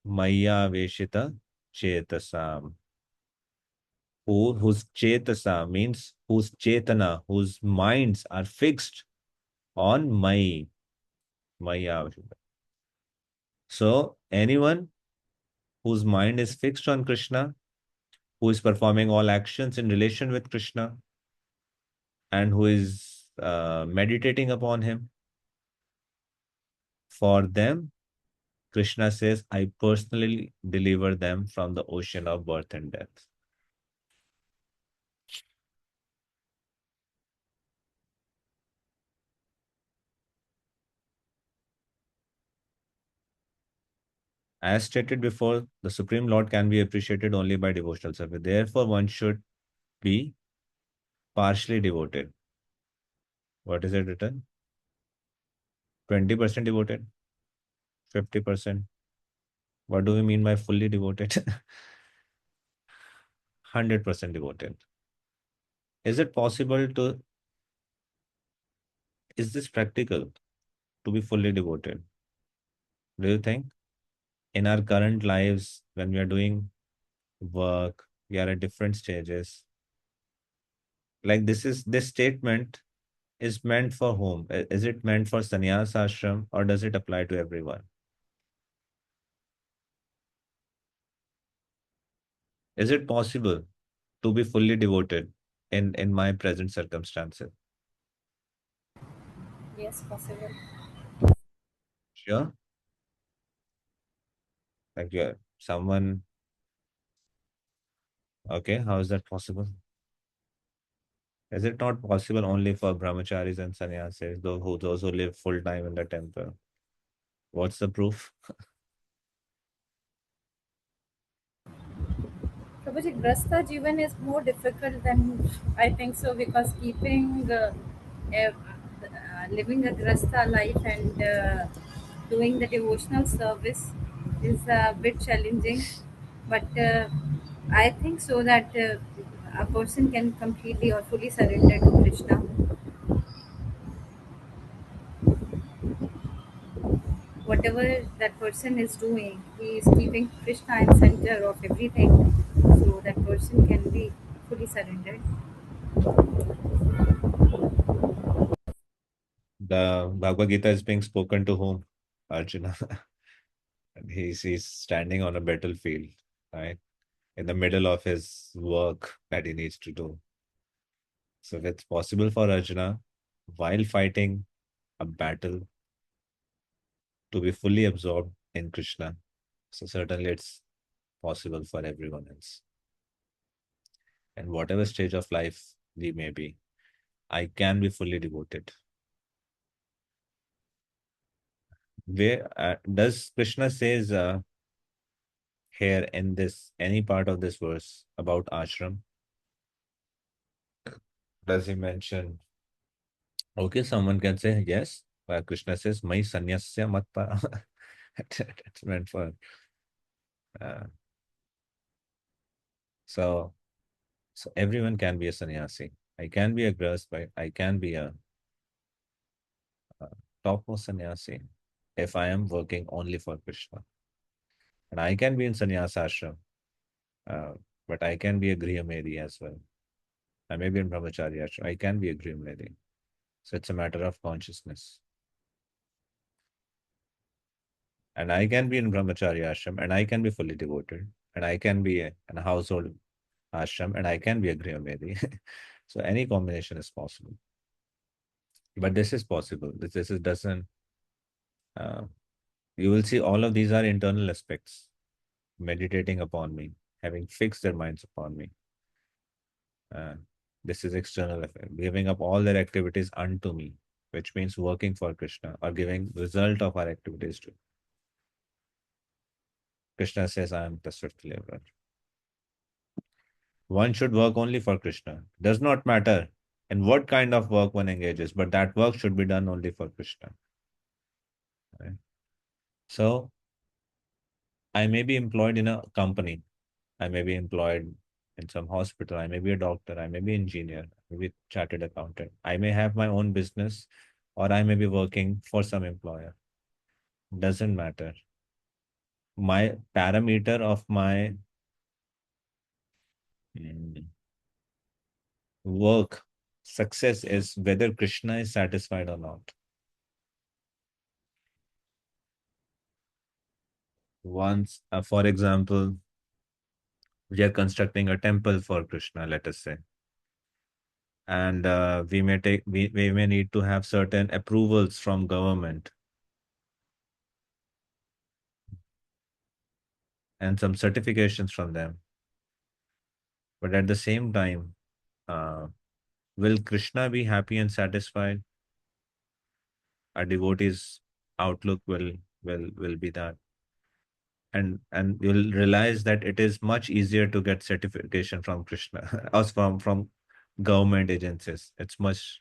Maya Veshita Chetasam. Whose Chetasa means whose Chetana, whose minds are fixed on Maya. So anyone whose mind is fixed on Krishna, who is performing all actions in relation with Krishna, and who is meditating upon him, for them, Krishna says, I personally deliver them from the ocean of birth and death. As stated before, the Supreme Lord can be appreciated only by devotional service. Therefore, one should be partially devoted. What is it written? 20% devoted? 50%? What do we mean by fully devoted? 100% devoted. Is it possible to, is this practical to be fully devoted? Do you think? In our current lives, when we are doing work, we are at different stages. Like this statement is meant for whom? Is it meant for sannyas ashram or does it apply to everyone? Is it possible to be fully devoted in my present circumstances? Yes, possible. Sure. Like you're someone. Okay, how is that possible? Is it not possible only for brahmacharis and sannyasis, those who live full time in the temple? What's the proof? Prabhuji, Grasta Jivan is more difficult than I think so, because keeping living a Grasta life and doing the devotional service is a bit challenging. But I think so that a person can completely or fully surrender to Krishna. Whatever that person is doing, he is keeping Krishna in center of everything. So that person can be fully surrendered. The Bhagavad Gita is being spoken to whom? Arjuna. And he's standing on a battlefield, right? In the middle of his work that he needs to do. So if it's possible for Arjuna, while fighting a battle, to be fully absorbed in Krishna, so certainly it's possible for everyone else. And whatever stage of life we may be, I can be fully devoted. Where does Krishna says here in this any part of this verse about ashram? Does he mention? Okay, someone can say yes. Krishna says, "Mai sanyasya mat para." It's meant for. Uh, so, so everyone can be a sannyasi. I can be a grahast, but I can be a topmost sannyasi if I am working only for Krishna. And I can be in sannyasa ashram, uh, but I can be a griham as well. I may be in brahmacharya ashram. I can be a griham. So it's a matter of consciousness. And I can be in brahmacharya ashram and I can be fully devoted. And I can be in a household ashram and I can be a griham. So any combination is possible. But this is possible. This is doesn't. You will see all of these are internal aspects. Meditating upon me, having fixed their minds upon me. This is external effect. Giving up all their activities unto me, which means working for Krishna or giving result of our activities to. Krishna says, I am the swift deliverer. One should work only for Krishna. Does not matter in what kind of work one engages, but that work should be done only for Krishna. Right? So, I may be employed in a company. I may be employed in some hospital. I may be a doctor. I may be engineer. I may be chartered accountant. I may have my own business or I may be working for some employer. Doesn't matter. My parameter of my work success is whether Krishna is satisfied or not. Once, for example, we are constructing a temple for Krishna, let us say, and we may need to have certain approvals from government and some certifications from them. But at the same time, uh, will Krishna be happy and satisfied? A devotee's outlook will be that. and you'll realize that it is much easier to get certification from Krishna or from government agencies. It's much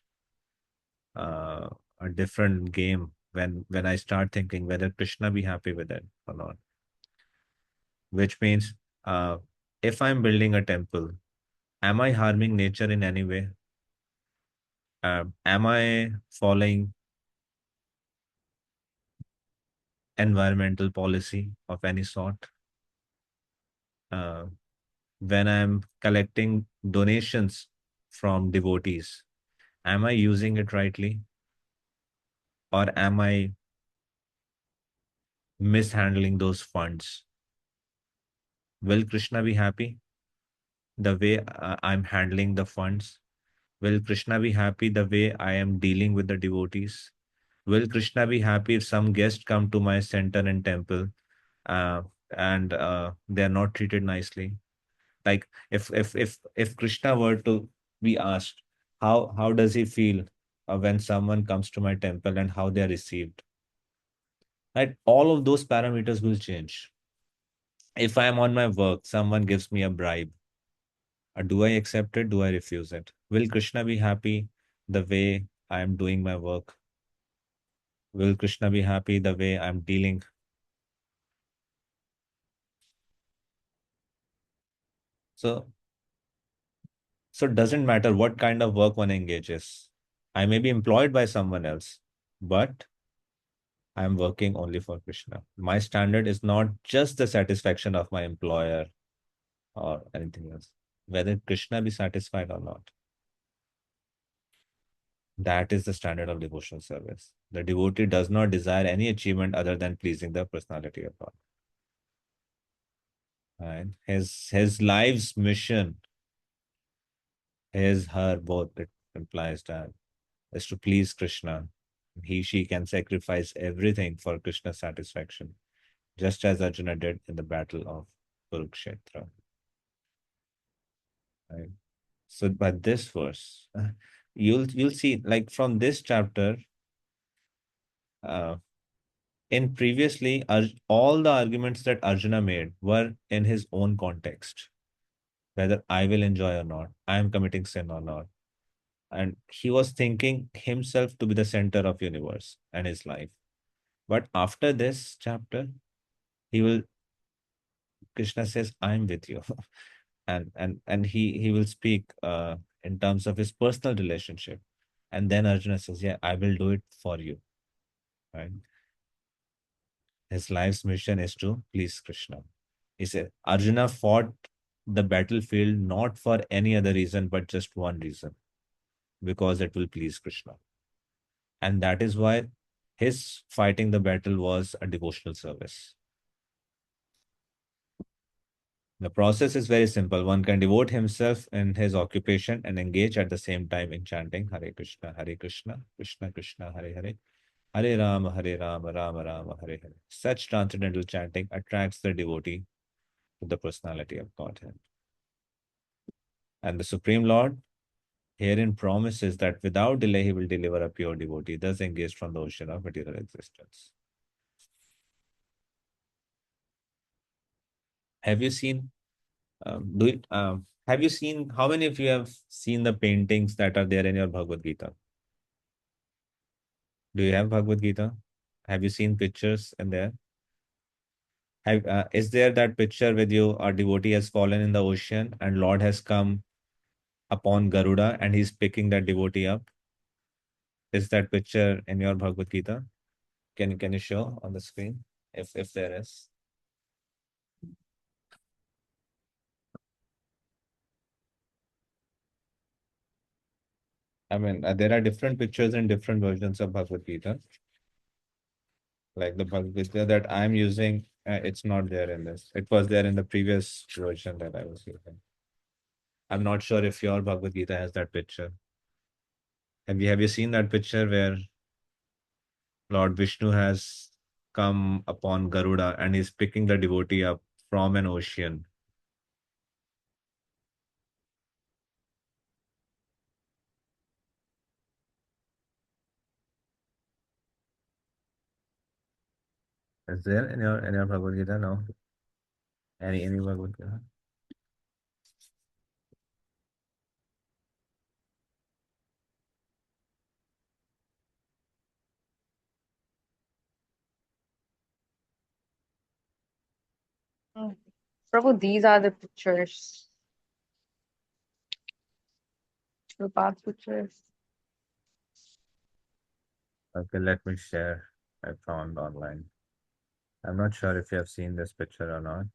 uh, a different game when I start thinking whether Krishna be happy with it or not. Which means, uh, if I'm building a temple, am I harming nature in any way? Am I following environmental policy of any sort? Uh, when I'm collecting donations from devotees, am I using it rightly? Or am I mishandling those funds? Will Krishna be happy the way I'm handling the funds? Will Krishna be happy the way I am dealing with the devotees? Will Krishna be happy if some guests come to my center and temple uh, and they are not treated nicely? Like if Krishna were to be asked, how does he feel when someone comes to my temple and how they are received? Right, all of those parameters will change. If I am on my work, someone gives me a bribe. Do I accept it? Do I refuse it? Will Krishna be happy the way I am doing my work? Will Krishna be happy the way I'm dealing? So, so it doesn't matter what kind of work one engages. I may be employed by someone else, but I'm working only for Krishna. My standard is not just the satisfaction of my employer or anything else, whether Krishna be satisfied or not. That is the standard of devotional service. The devotee does not desire any achievement other than pleasing the personality of God. Right? His life's mission, his, her, both, it implies that, is to please Krishna. He, she can sacrifice everything for Krishna's satisfaction, just as Arjuna did in the battle of Kurukshetra. Right? So, by this verse, you'll see, like from this chapter, uh, in previously, all the arguments that Arjuna made were in his own context, whether I will enjoy or not, I am committing sin or not. And he was thinking himself to be the center of universe and his life. But after this chapter, he will Krishna says, I'm with you. And he will speak in terms of his personal relationship. And then Arjuna says, yeah, I will do it for you. Right? His life's mission is to please Krishna. He said, Arjuna fought the battlefield not for any other reason, but just one reason, because it will please Krishna. And that is why his fighting the battle was a devotional service. The process is very simple. One can devote himself in his occupation and engage at the same time in chanting Hare Krishna, Krishna Krishna, Hare Hare, Hare Rama, Rama Rama, Hare Hare. Such transcendental chanting attracts the devotee to the personality of Godhead. And the Supreme Lord herein promises that without delay he will deliver a pure devotee, thus engaged from the ocean of material existence. Have you seen have you seen, how many of you have seen the paintings that are there in your Bhagavad Gita? Do you have Bhagavad Gita? Have you seen pictures in there? Is there that picture with you? A devotee has fallen in the ocean and Lord has come upon Garuda and he's picking that devotee up. Is that picture in your Bhagavad Gita? Can you show on the screen if there is? I mean, there are different pictures in different versions of Bhagavad Gita. Like the Bhagavad Gita that I'm using, it's not there in this. It was there in the previous version that I was using. I'm not sure if your Bhagavad Gita has that picture. Have you seen that picture where Lord Vishnu has come upon Garuda and he's picking the devotee up from an ocean? Is there in your Bhagavad Gita? No. Any word would go? Prabhu, these are the pictures. The past pictures. Okay, let me share. I found online. I'm not sure if you have seen this picture or not.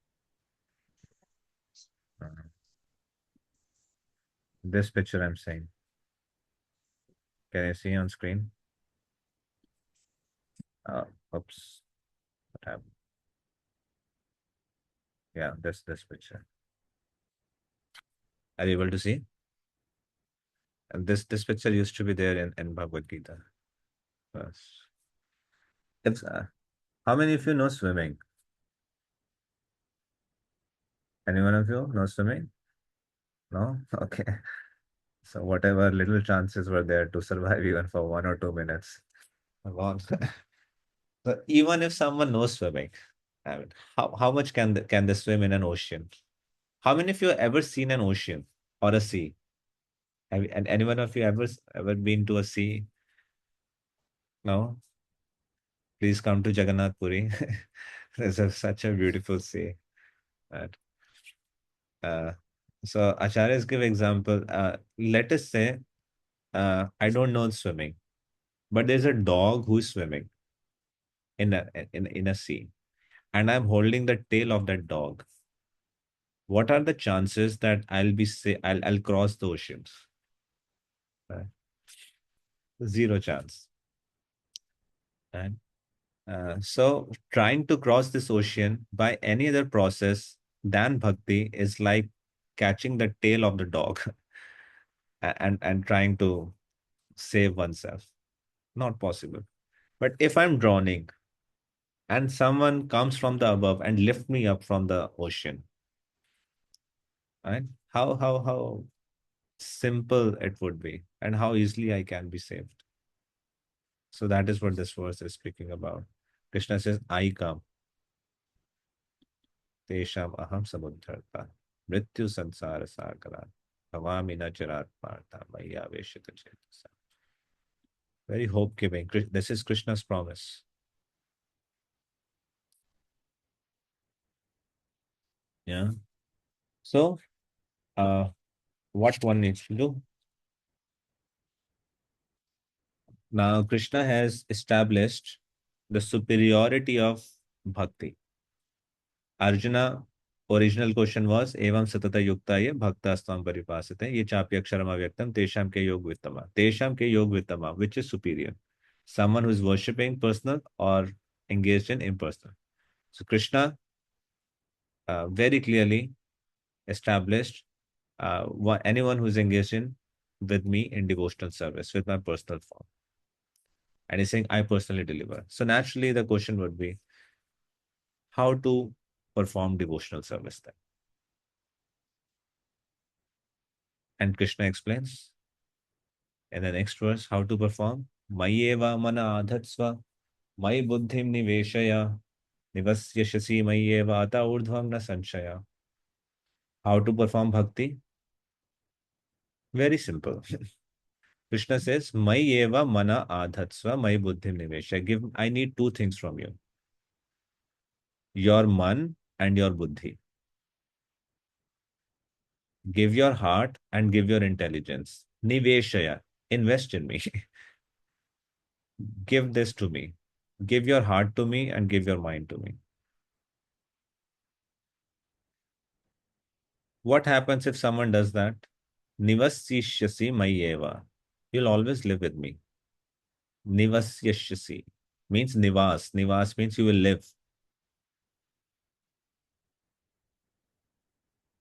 This picture I'm saying. Can you see on screen? Oops. What happened? Yeah, this picture. Are you able to see? And this picture used to be there in Bhagavad Gita. First. It's, how many of you know swimming? Anyone of you know swimming? No? Okay. So whatever little chances were there to survive even for 1 or 2 minutes. are gone. So even if someone knows swimming, I mean, how much can they swim in an ocean? How many of you have ever seen an ocean or a sea? And anyone of you ever been to a sea? No? Please come to Jagannath Puri. Such a beautiful sea. Right? Uh, so acharyas give example. Let us say I don't know swimming, but there's a dog who's swimming in a sea, and I'm holding the tail of that dog. What are the chances that I'll cross the oceans? Right? Zero chance. Right? So trying to cross this ocean by any other process than bhakti is like catching the tail of the dog and trying to save oneself. Not possible. But if I'm drowning and someone comes from the above and lift me up from the ocean, right? How simple it would be and how easily I can be saved. So that is what this verse is speaking about. Krishna says, I come. Tesham aham samudharta. Mrityu sansara sagara. Bhavami na charat partha. Maya veshita chetasa. Very hope giving. This is Krishna's promise. Yeah. So, what one needs to do? Now, Krishna has established the superiority of bhakti. Arjuna, original question was, Evam satata yukta ye bhakta astvam paripasite. Ye chapya aksharam avyaktam tesham ke yog vittama. Tesham ke yog vittama, which is superior? Someone who is worshipping personal or engaged in impersonal. So Krishna very clearly established anyone who is engaged in with me in devotional service with my personal form. And he's saying, I personally deliver. So naturally, the question would be, how to perform devotional service then? And Krishna explains in the next verse how to perform. Mayeva mana adhatsva, mai buddhim niveshaya, nivasyashasi mayeva ata urdhvam na sanshaya. How to perform bhakti? Very simple. Krishna says, Mayeva mana adhatsva, mai buddhim niveshaya. I need two things from you. Your man and your buddhi. Give your heart and give your intelligence. Niveshaya, invest in me. Give this to me. Give your heart to me and give your mind to me. What happens if someone does that? Nivasyashyasi mayeva. You'll always live with me. Nivasyashyasi means nivas. Nivas means you will live.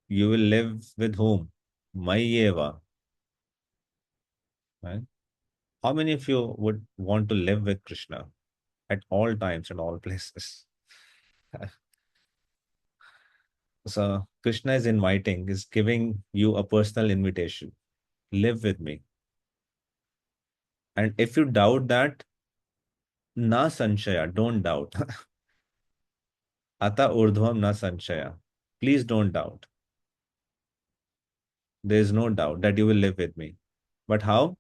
You will live with whom? Mayeva. Right? How many of you would want to live with Krishna at all times and all places? So Krishna is inviting, is giving you a personal invitation. Live with me. And if you doubt that, na sanshaya, don't doubt. Ata urdhvam na sanshaya. Please don't doubt. There is no doubt that you will live with me. But how?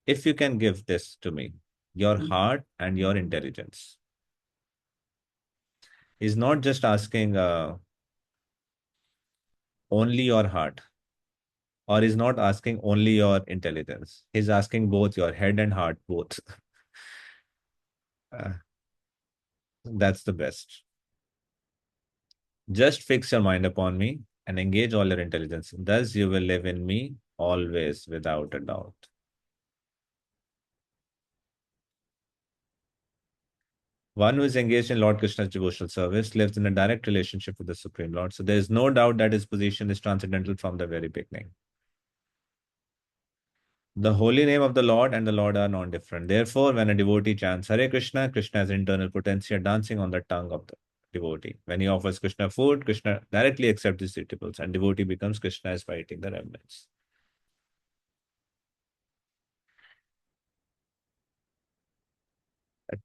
If you can give this to me, your heart and your intelligence. He's not just asking only your heart, or is not asking only your intelligence. He's asking both your head and heart, both. Uh, that's the best. Just fix your mind upon me and engage all your intelligence. Thus you will live in me always without a doubt. One who is engaged in Lord Krishna's devotional service lives in a direct relationship with the Supreme Lord. So there is no doubt that his position is transcendental from the very beginning. The holy name of the Lord and the Lord are non-different. Therefore, when a devotee chants Hare Krishna, Krishna has internal potentia dancing on the tongue of the devotee. When he offers Krishna food, Krishna directly accepts his eatables, and devotee becomes Krishna by eating the remnants.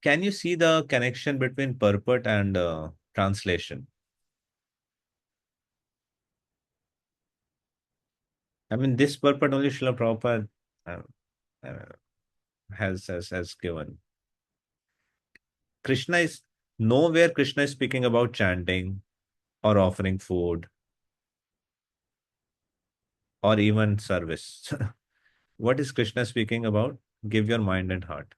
Can you see the connection between purport and translation? I mean, this purport only Srila Prabhupada uh, uh, has given. Krishna is nowhere Krishna is speaking about chanting or offering food or even service. What is Krishna speaking about? Give your mind and heart.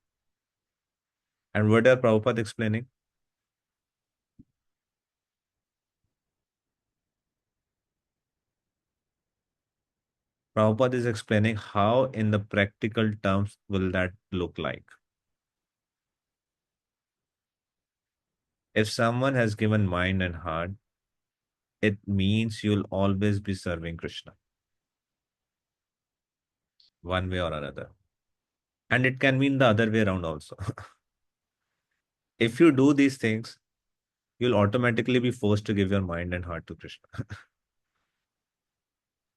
And what are Prabhupada explaining? Prabhupada is explaining how in the practical terms will that look like. If someone has given mind and heart, it means you'll always be serving Krishna, one way or another. And it can mean the other way around also. If you do these things, you'll automatically be forced to give your mind and heart to Krishna.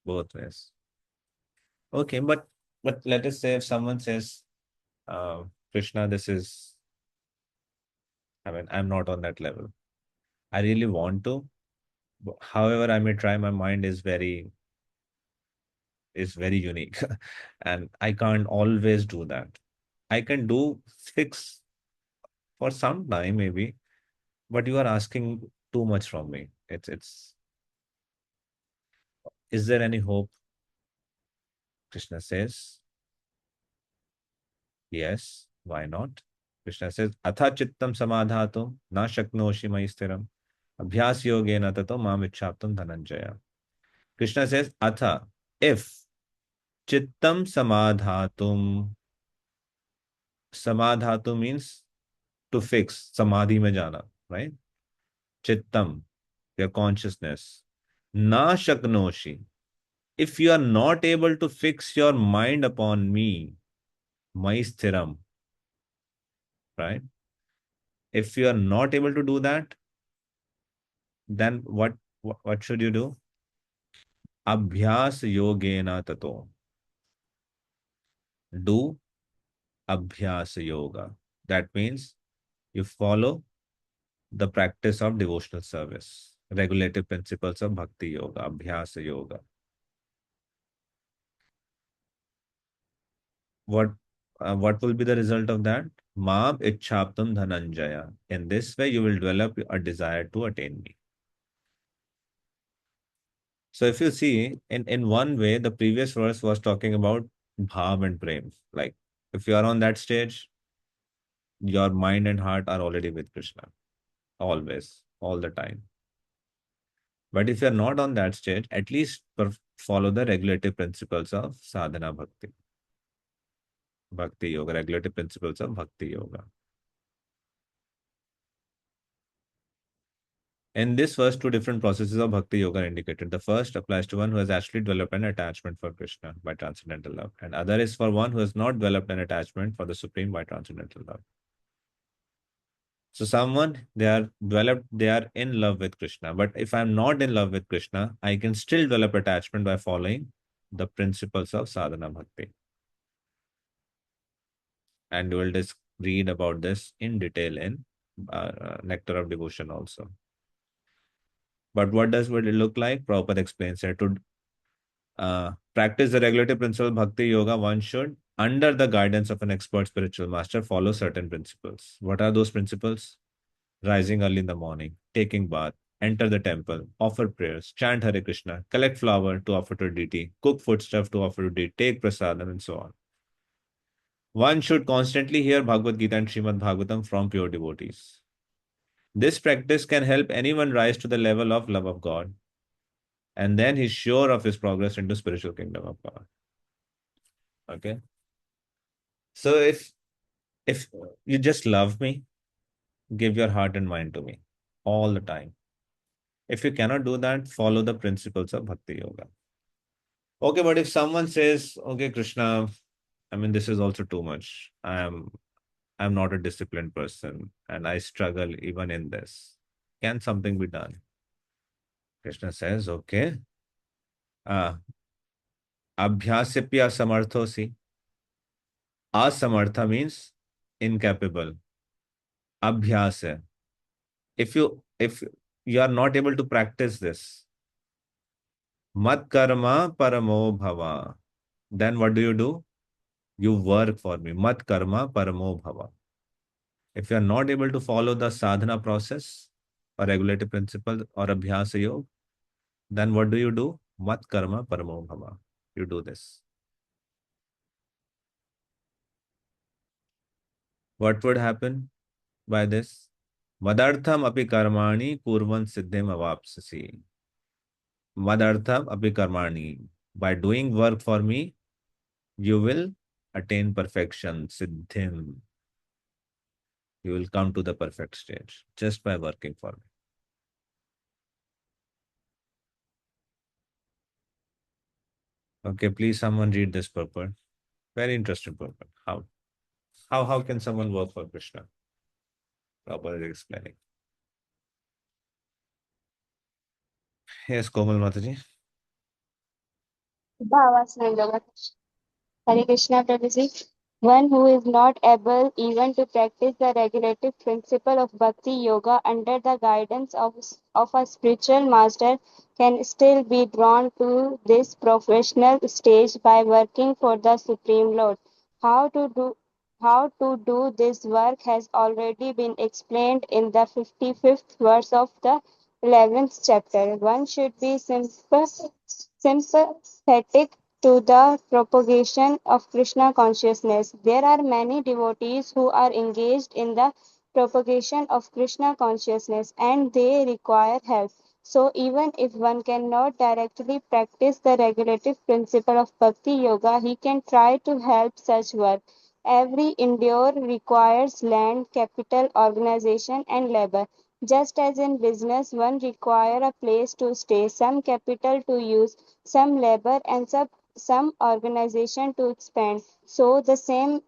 Both ways. Okay, but let us say if someone says, Krishna, I'm not on that level. I really want to. However, I may try, my mind is very unique. And I can't always do that. I can do 6 for some time, maybe, but you are asking too much from me. Is there any hope? Krishna says, yes, why not? Krishna says, Atha chittam samadhatum na shaknoshi maistiram abhyas yogena tato mam ichhaptum dhananjaya. Krishna says, Atha, if chittam samadhatum, samadhatu means to fix, samadhi mein jana, right? Chittam, your consciousness. Na shaknoshi, if you are not able to fix your mind upon me, maistiram, right? If you are not able to do that, then what should you do? Abhyas yogena tato. Do abhyas yoga. That means you follow the practice of devotional service, regulative principles of bhakti yoga, abhyas yoga. What will be the result of that? Mam ichhaptam dhananjaya. In this way, you will develop a desire to attain me. So if you see, in one way, the previous verse was talking about bhav and prem. Like if you are on that stage, your mind and heart are already with Krishna, always, all the time. But if you're not on that stage, at least follow the regulative principles of sadhana bhakti, bhakti yoga, regulative principles of bhakti yoga. In this verse, 2 different processes of bhakti yoga are indicated. The first applies to one who has actually developed an attachment for Krishna by transcendental love, and other is for one who has not developed an attachment for the Supreme by transcendental love. So someone, they are in love with Krishna. But if I'm not in love with Krishna, I can still develop attachment by following the principles of sadhana bhakti. And we will just read about this in detail in Nectar of Devotion also. But what does it look like? Prabhupada explains here. To practice the regulative principle of bhakti yoga, one should, under the guidance of an expert spiritual master, follow certain principles. What are those principles? Rising early in the morning, taking bath, enter the temple, offer prayers, chant Hare Krishna, collect flower to offer to deity, cook foodstuff to offer to deity, take prasadam, and so on. One should constantly hear Bhagavad Gita and Srimad Bhagavatam from pure devotees. This practice can help anyone rise to the level of love of God, and then he's sure of his progress into spiritual kingdom of God. Okay. So if you just love me, give your heart and mind to me all the time. If you cannot do that, follow the principles of Bhakti Yoga. Okay, but if someone says, okay, Krishna, I mean, this is also too much. I'm not a disciplined person and I struggle even in this. Can something be done? Krishna says, okay. Abhyasipya samarthosi. Asamartha means incapable. Abhyasa. If you are not able to practice this, mat karma paramo bhava. Then what do? You work for me. Mat karma paramo bhava. If you are not able to follow the sadhana process or regulative principle or abhyasa yoga, then what do? Mat karma paramo bhava. You do this. What would happen by this? Madartham api karmani kurvan siddhim avapsasi. Madartham api karmani. By doing work for me, you will attain perfection, siddhim. You will come to the perfect stage just by working for me. Okay, please someone read this purport. Very interesting purport. How can someone work for Krishna? Prabhupada is explaining. Yes, Komal Mataji. Hare Krishna, Prabhuji. One who is not able even to practice the regulative principle of Bhakti Yoga under the guidance of a spiritual master can still be drawn to this professional stage by working for the Supreme Lord. How to do how to do this work has already been explained in the 55th verse of the 11th chapter. One should be sympathetic to the propagation of Krishna consciousness. There are many devotees who are engaged in the propagation of Krishna consciousness and they require help. So, even if one cannot directly practice the regulative principle of Bhakti Yoga, he can try to help such work. Every endeavor requires land, capital, organization, and labor. Just as in business, one requires a place to stay, some capital to use, some labor, and some organization to expand. So the same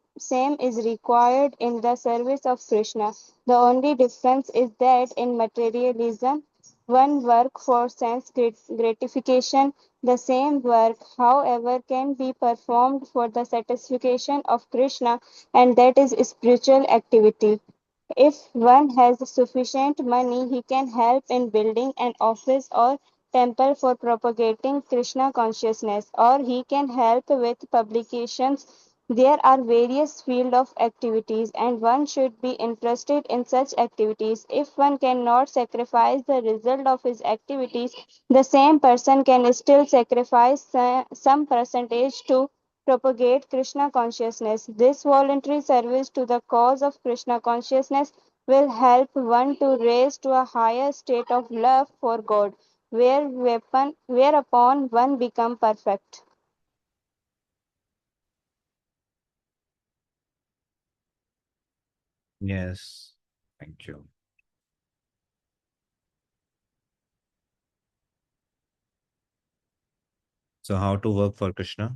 is required in the service of Krishna. The only difference is that in materialism, one work for sense gratification. The same work, however, can be performed for the satisfaction of Krishna, and that is spiritual activity. If one has sufficient money, he can help in building an office or temple for propagating Krishna consciousness, or he can help with publications. There are various fields of activities, and one should be interested in such activities. If one cannot sacrifice the result of his activities, the same person can still sacrifice some percentage to propagate Krishna consciousness. This voluntary service to the cause of Krishna consciousness will help one to raise to a higher state of love for God, whereupon one become perfect. Yes. Thank you. So how to work for Krishna?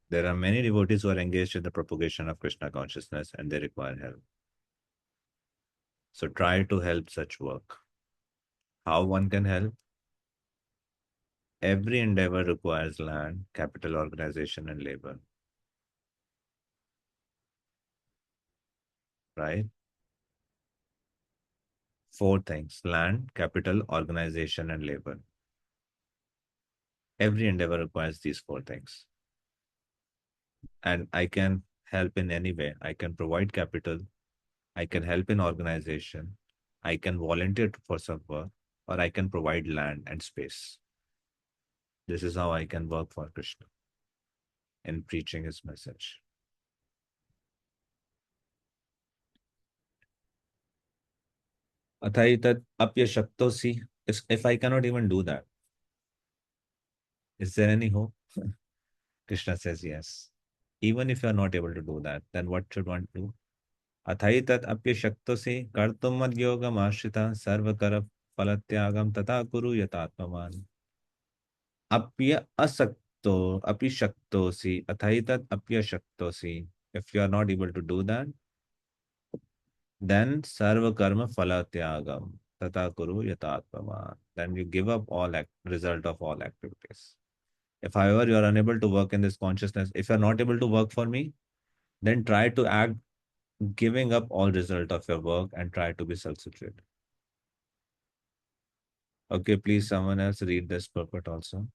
There are many devotees who are engaged in the propagation of Krishna consciousness and they require help. So try to help such work. How one can help? Every endeavor requires land, capital, organization, and labor. Right? 4 things: land, capital, organization, and labor. Every endeavor requires these 4 things. And I can help in any way. I can provide capital, I can help in organization, I can volunteer for some work, or I can provide land and space. This is how I can work for Krishna in preaching his message. Athaitat apya shaktosi. If I cannot even do that, is there any hope? Krishna says yes. Even if you are not able to do that, then what should one do? Athaitat apya shaktosi kartum mad yogam ashrita sarvakara falatyagam tata kuru yatatmavan. Apya asakto api shaktosi athaitat apya shaktosi. If you are not able to do that, then sarva karma falatyagam tata kuru yatatmavan. Then you give up all result of all activities. If, however, you are unable to work in this consciousness, if you are not able to work for me, then try to act giving up all result of your work and try to be self-situated. Okay, please, someone else read this purport also.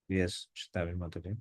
Yes, Shtavi Mataji.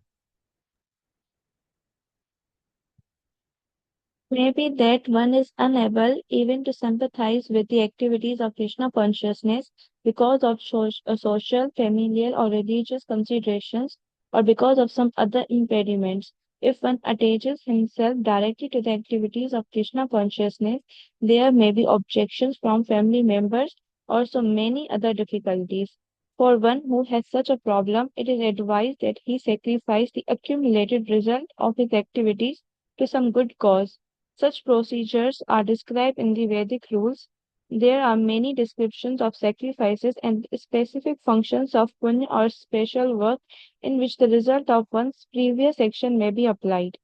Maybe that one is unable even to sympathize with the activities of Krishna consciousness because of social, familial, or religious considerations, or because of some other impediments. If one attaches himself directly to the activities of Krishna consciousness, there may be objections from family members or so many other difficulties. For one who has such a problem, it is advised that he sacrifice the accumulated result of his activities to some good cause. Such procedures are described in the Vedic rules. There are many descriptions of sacrifices and specific functions of punya or special work in which the result of one's previous action may be applied.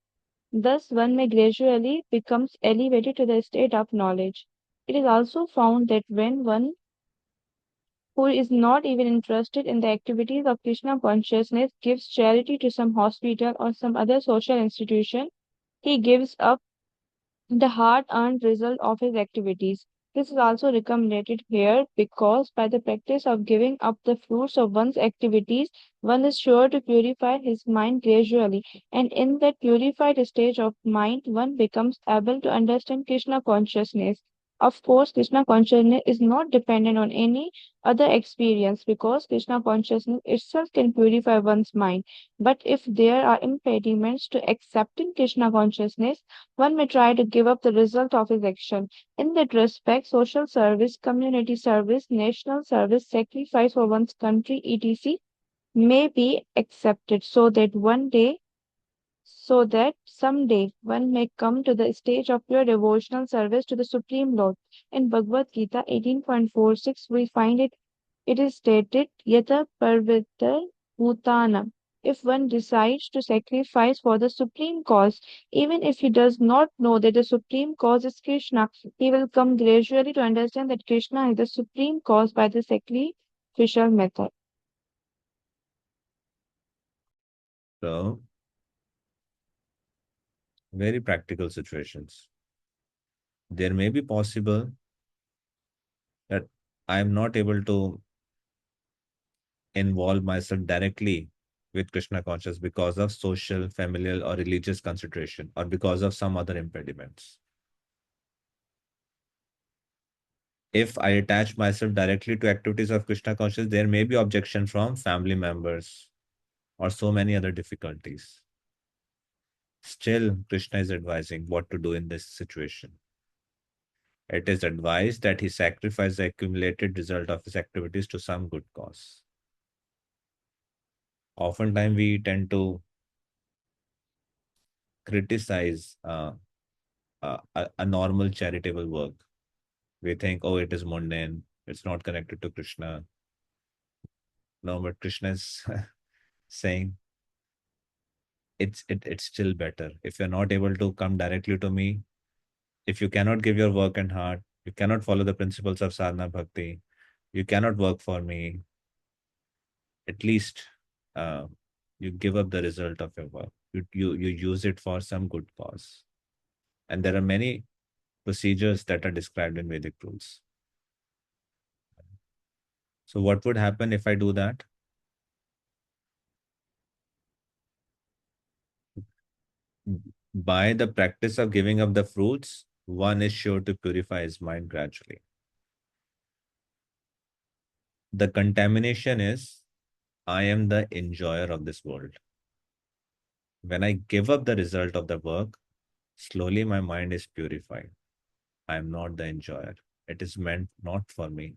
Thus, one may gradually becomes elevated to the state of knowledge. It is also found that when one who is not even interested in the activities of Krishna consciousness gives charity to some hospital or some other social institution, he gives up the hard-earned result of his activities. This is also recommended here because by the practice of giving up the fruits of one's activities, one is sure to purify his mind gradually, and in that purified stage of mind, one becomes able to understand Krishna consciousness. Of course, Krishna consciousness is not dependent on any other experience because Krishna consciousness itself can purify one's mind. But if there are impediments to accepting Krishna consciousness, one may try to give up the result of his action. In that respect, social service, community service, national service, sacrifice for one's country, etc., may be accepted so that someday one may come to the stage of pure devotional service to the Supreme Lord. In Bhagavad Gita 18.46, we find it is stated, Yata Parvita Bhutanam. If one decides to sacrifice for the supreme cause, even if he does not know that the supreme cause is Krishna, he will come gradually to understand that Krishna is the supreme cause by the sacrificial method. So, very practical situations. There may be possible that I am not able to involve myself directly with Krishna consciousness because of social, familial, or religious consideration, or because of some other impediments. If I attach myself directly to activities of Krishna consciousness, there may be objection from family members or so many other difficulties. Still, Krishna is advising what to do in this situation. It is advised that he sacrifice the accumulated result of his activities to some good cause. Oftentimes, we tend to criticize a normal charitable work. We think, oh, it is mundane, it's not connected to Krishna. No, but Krishna is saying it's still better. If you're not able to come directly to me, if you cannot give your work and heart, you cannot follow the principles of sadhana bhakti, you cannot work for me, at least you give up the result of your work. You use it for some good cause. And there are many procedures that are described in Vedic rules. So what would happen if I do that? By the practice of giving up the fruits, one is sure to purify his mind gradually. The contamination is, I am the enjoyer of this world. When I give up the result of the work, slowly my mind is purified. I am not the enjoyer. It is meant not for me,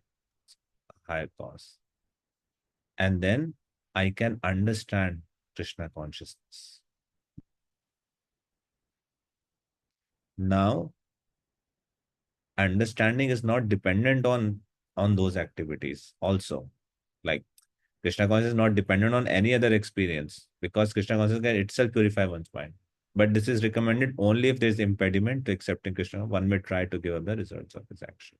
higher cause. And then I can understand Krishna consciousness. Now, understanding is not dependent on those activities also. Like Krishna consciousness is not dependent on any other experience because Krishna consciousness can itself purify one's mind. But this is recommended only if there is impediment to accepting Krishna. One may try to give up the results of his action.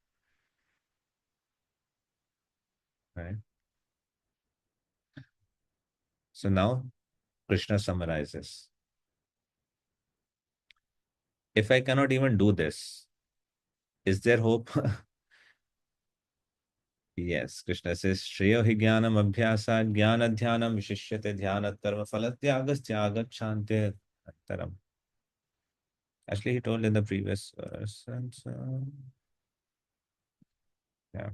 Right? So now Krishna summarizes. If I cannot even do this, is there hope? Yes, Krishna says, Shreyo hi jnanam abhyasa jnana dhyanam vishishyate dhyanat karma phalatyagas tyagat shante antaram. Actually, he told in the previous verse. Yeah.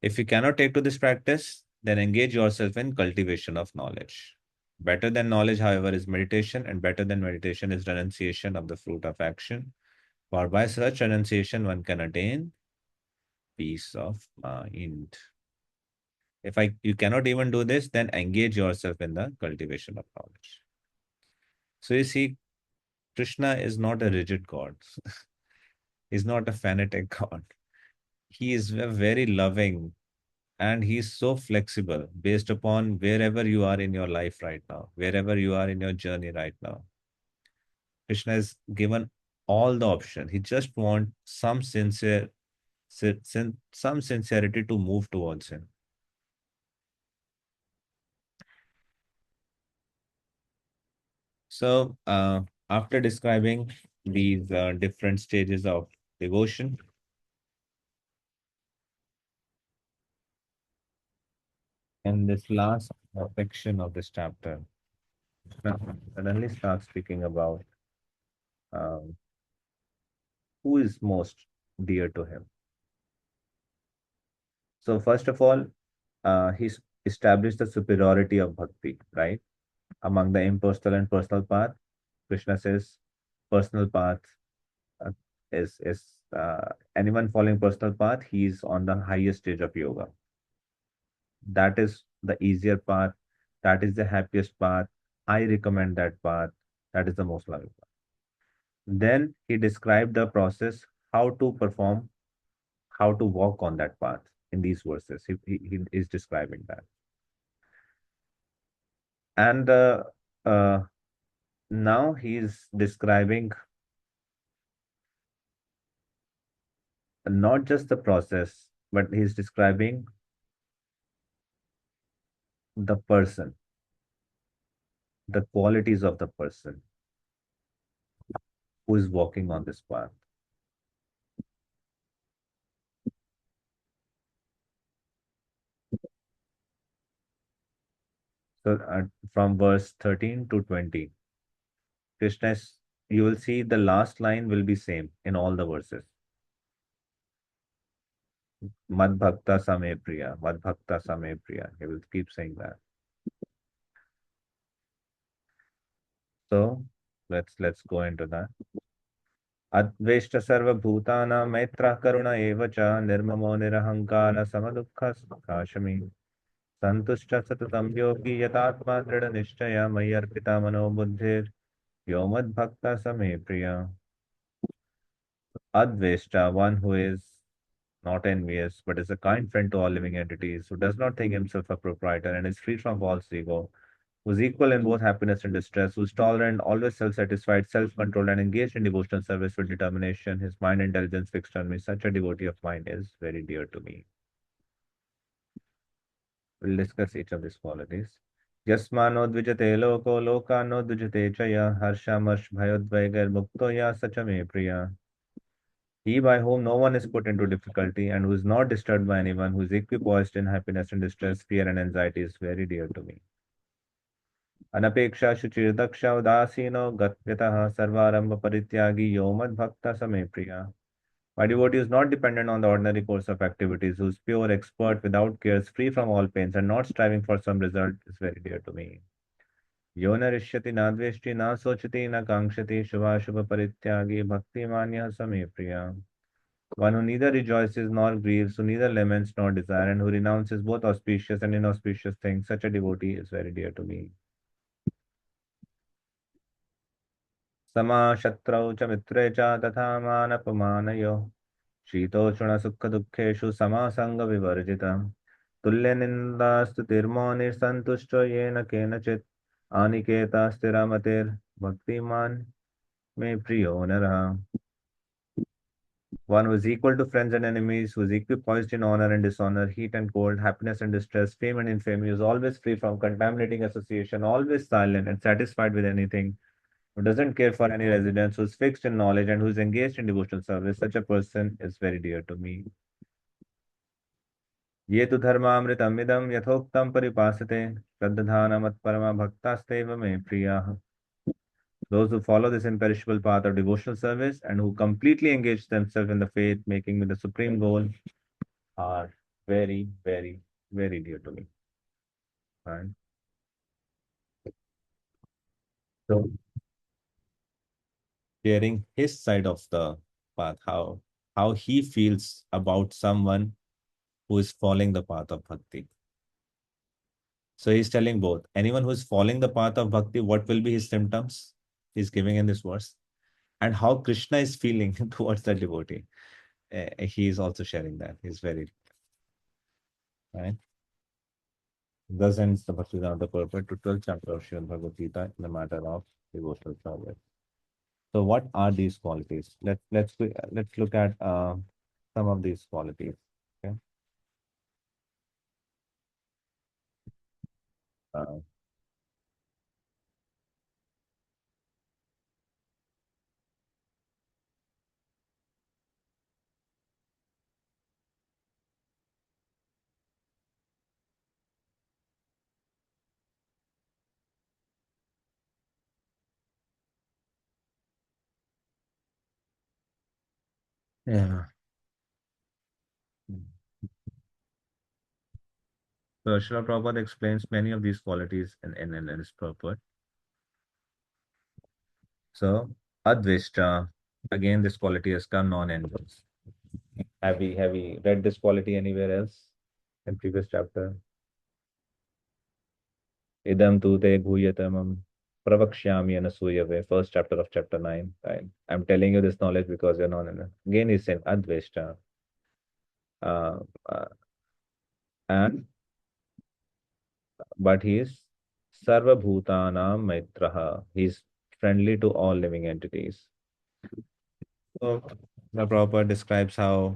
If you cannot take to this practice, then engage yourself in cultivation of knowledge. Better than knowledge, however, is meditation, and better than meditation is renunciation of the fruit of action. For by such renunciation, one can attain peace of mind. If you cannot even do this, then engage yourself in the cultivation of knowledge. So you see, Krishna is not a rigid God. He's not a fanatic God. He is a very loving and he's so flexible based upon wherever you are in your life right now, wherever you are in your journey right now. Krishna has given all the option. He just wants some some sincerity to move towards him. So after describing these different stages of devotion, in this last section of this chapter, suddenly starts speaking about um, who is most dear to him. So first of all, he's established the superiority of bhakti, right? Among the impersonal and personal path, Krishna says personal path uh, is anyone following personal path, he's on the highest stage of yoga. That is the easier path. That is the happiest path. I recommend that path. That is the most loving path. Then he described the process, how to perform, how to walk on that path in these verses. He is describing that. And now he is describing not just the process, but he's describing the person, the qualities of the person who is walking on this path. So from verse 13 to 20, Krishna is, you will see the last line will be same in all the verses. Mad bhakta same priya, mad bhakta same priya. He will keep saying that. So let's go into that. Adveshta sarva bhutana maitra karuna evacha nirmamo nirahankara samadukha sukhashami santushta satatam yogi yatatma drida nishchaya mayarpita mano buddhir yomad bhakta same priya. Adveshta, one who is not envious, but is a kind friend to all living entities, who does not think himself a proprietor and is free from false ego, who is equal in both happiness and distress, who is tolerant, always self-satisfied, self-controlled, and engaged in devotional service with determination, his mind and intelligence fixed on me. Such a devotee of mine is very dear to me. We'll discuss each of these qualities. यस्मानो द्विजते लोको लोकानो द्विजते च यः हर्षामर्ष भयोद्वेगैर्मुक्तो या स च मे प्रिया. He by whom no one is put into difficulty and who is not disturbed by anyone, who is equipoised in happiness and distress, fear and anxiety is very dear to me. अनपेक्षा शुचिर्दक्ष उदासीनो गत्यतः सर्वारंभ परित्यागी यो मद भक्त समे प्रिया. My devotee is not dependent on the ordinary course of activities, who is pure, expert, without cares, free from all pains, and not striving for some result, is very dear to me. यो न रिष्यति न द्वेष्टि न सोचति न कांक्षति शुभाशुभ परित्यागी भक्तिमान्यः समे प्रिया. One who neither rejoices nor grieves, who neither laments nor desires, and who renounces both auspicious and inauspicious things, such a devotee is very dear to me. समा शत्रौ च मित्रे च तथा मानपमानयोः शीतोष्णसुखदुःखेषु समासङ्गविवर्जितः तुल्यनिन्दास्तुतिर्मौनिर्सन्तुष्टो येन केनचित् आनिकेता स्थिरमतिर्भक्तिमान् मे प्रियो नरः. One who is equal to friends and enemies, who is equipoised in honor and dishonor, heat and cold, happiness and distress, fame and infamy, who is always free from contaminating association, always silent and satisfied with anything, who doesn't care for any residence, who is fixed in knowledge and who is engaged in devotional service, such a person is very dear to me. ये तु धर्मामृतमिदं यथोक्तं परिपासते श्रद्धानमत्परमा भक्तास्तेव मे प्रियाः. Those who follow this imperishable path of devotional service and who completely engage themselves in the faith, making me the supreme goal, are very, very, very dear to me. Right? So, sharing his side of the path, how he feels about someone who is following the path of bhakti. So he's telling both. Anyone who is following the path of bhakti, what will be his symptoms? He's giving in this verse. And how Krishna is feeling towards the devotee. He is also sharing that. He's very right. Thus ends the Bhaktivedanta purport to 12th chapter of Srimad Bhagavad Gita in the matter of devotional service. So, what are these qualities? Let's look at some of these qualities. Okay. Uh, yeah. So, Srila Prabhupada explains many of these qualities in his purport. So, Advishta, again, this quality has come non-envious. Have we read this quality anywhere else in previous chapter? Idam tu te bhuyatamam pravakshyami anasuyave, first chapter of chapter 9. Right? I'm telling you this knowledge because you're non-envious. Again, he's saying Advishta. Uh, uh, and but he is Sarva Bhutanam Maitraha. He's friendly to all living entities. So the Prabhupada describes uh,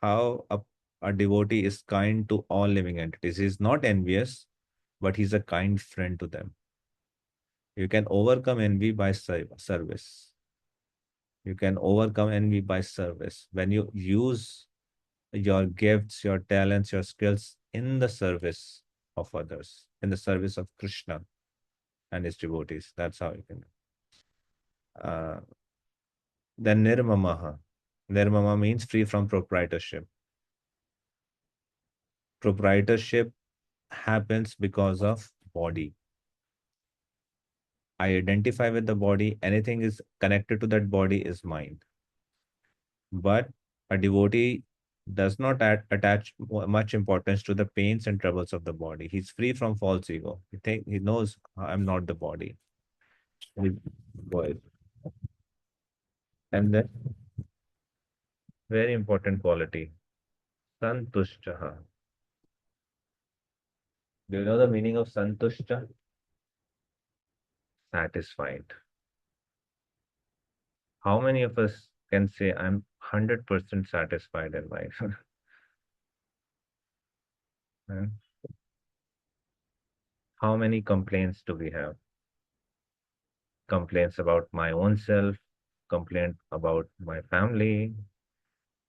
how a devotee is kind to all living entities. He's not envious, but he's a kind friend to them. You can overcome envy by service. You can overcome envy by service. When you use your gifts, your talents, your skills in the service of others, in the service of Krishna and his devotees. That's how you can. Then nirmamaha. Nirmama means free from proprietorship. Proprietorship happens because of body. I identify with the body. Anything is connected to that body is mine. But a devotee does not attach much importance to the pains and troubles of the body. He's free from false ego. He knows I'm not the body. Boy. And then very important quality, santushtaha. Do you know the meaning of santushta? Satisfied. How many of us can say I'm 100% satisfied in life? And how many complaints do we have? Complaints about my own self, complaint about my family,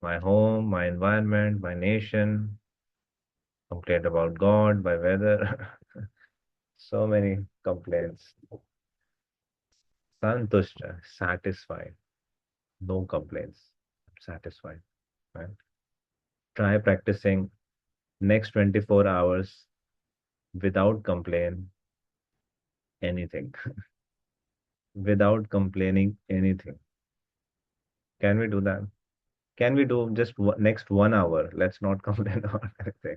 my home, my environment, my nation, complaint about God, my weather. So many complaints. Santushta, satisfied, no complaints, satisfied. Right? Try practicing next 24 hours without complain anything, without complaining anything. Can we do that? Can we do just next 1 hour? Let's not complain about anything.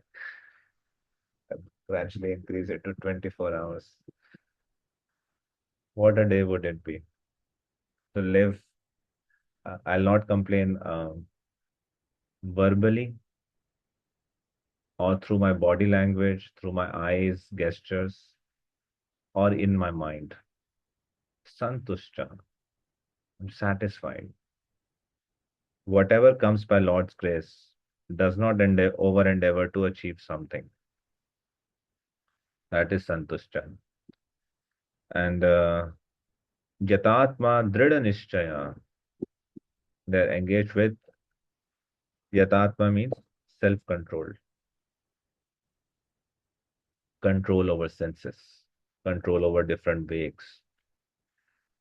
Gradually increase it to 24 hours. What a day would it be to live? I'll not complain verbally or through my body language, through my eyes, gestures, or in my mind. Santushta, I'm satisfied. Whatever comes by Lord's grace does not over endeavor to achieve something. That is Santushta. And Yatatma Drida Nishchaya, they're engaged with Yatatma means self-control, control over senses, control over different wakes.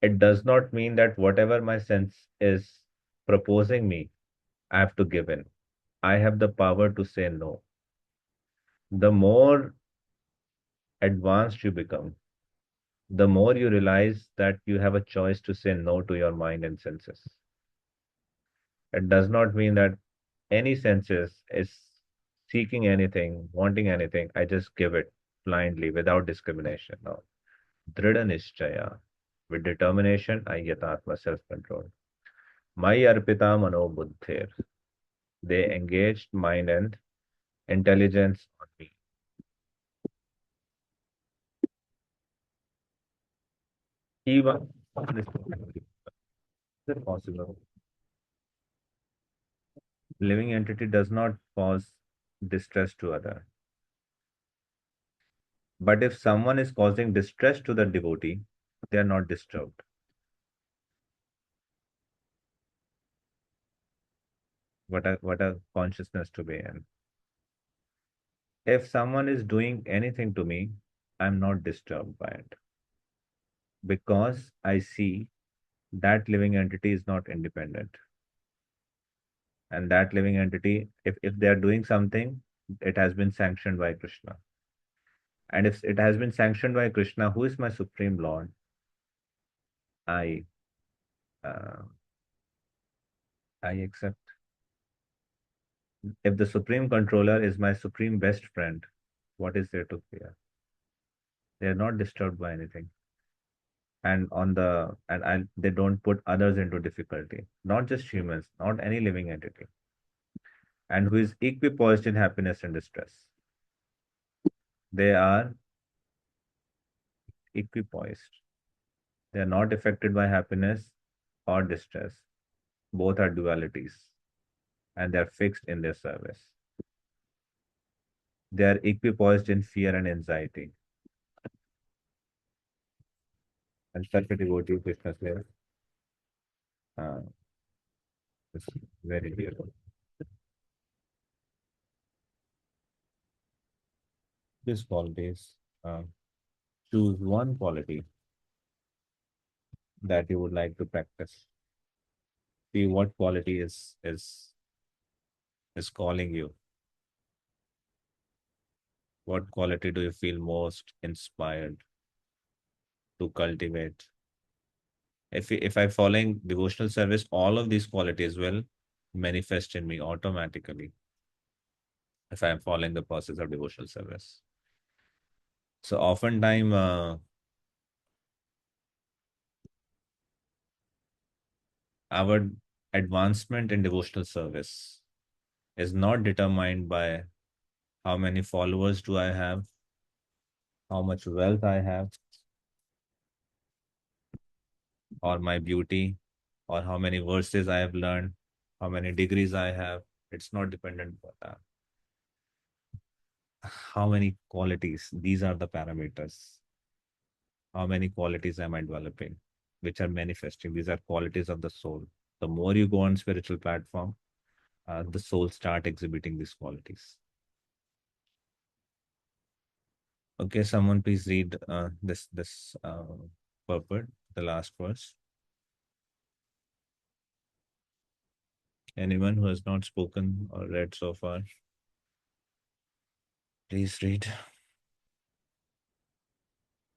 It does not mean that whatever my sense is proposing me, I have to give in. I have the power to say no. The more advanced you become, the more you realize that you have a choice to say no to your mind and senses. It does not mean that any senses is seeking anything, wanting anything. I just give it blindly without discrimination. No. Drida Nishchaya. With determination, I yatatma self-control. Mai arpita mano buddhir. They engaged mind and intelligence on me. Even is it possible? Living entity does not cause distress to other. But if someone is causing distress to the devotee, they are not disturbed. What a consciousness to be in. If someone is doing anything to me, I'm not disturbed by it. Because I see that living entity is not independent. And that living entity, if they are doing something, it has been sanctioned by Krishna. And if it has been sanctioned by Krishna, who is my Supreme Lord? I uh, I accept. If the Supreme Controller is my supreme best friend, what is there to fear? They are not disturbed by anything. And they don't put others into difficulty. Not just humans, not any living entity. And who is equipoised in happiness and distress. They are equipoised. They are not affected by happiness or distress. Both are dualities. And they are fixed in their service. They are equipoised in fear and anxiety. And such a devotee, Krishna says, is very dear. These qualities, choose one quality that you would like to practice. See what quality is calling you. What quality do you feel most inspired to cultivate? If I'm following devotional service, all of these qualities will manifest in me automatically if I'm following the process of devotional service. So oftentimes, our advancement in devotional service is not determined by how many followers do I have, how much wealth I have, or my beauty, or how many verses I have learned, how many degrees I have. It's not dependent on that. how many qualities? These are the parameters. How many qualities am I developing, which are manifesting? These are qualities of the soul. The more you go on spiritual platform, the soul start exhibiting these qualities. Okay, someone please read this purport, the last verse. Anyone who has not spoken or read so far, please read.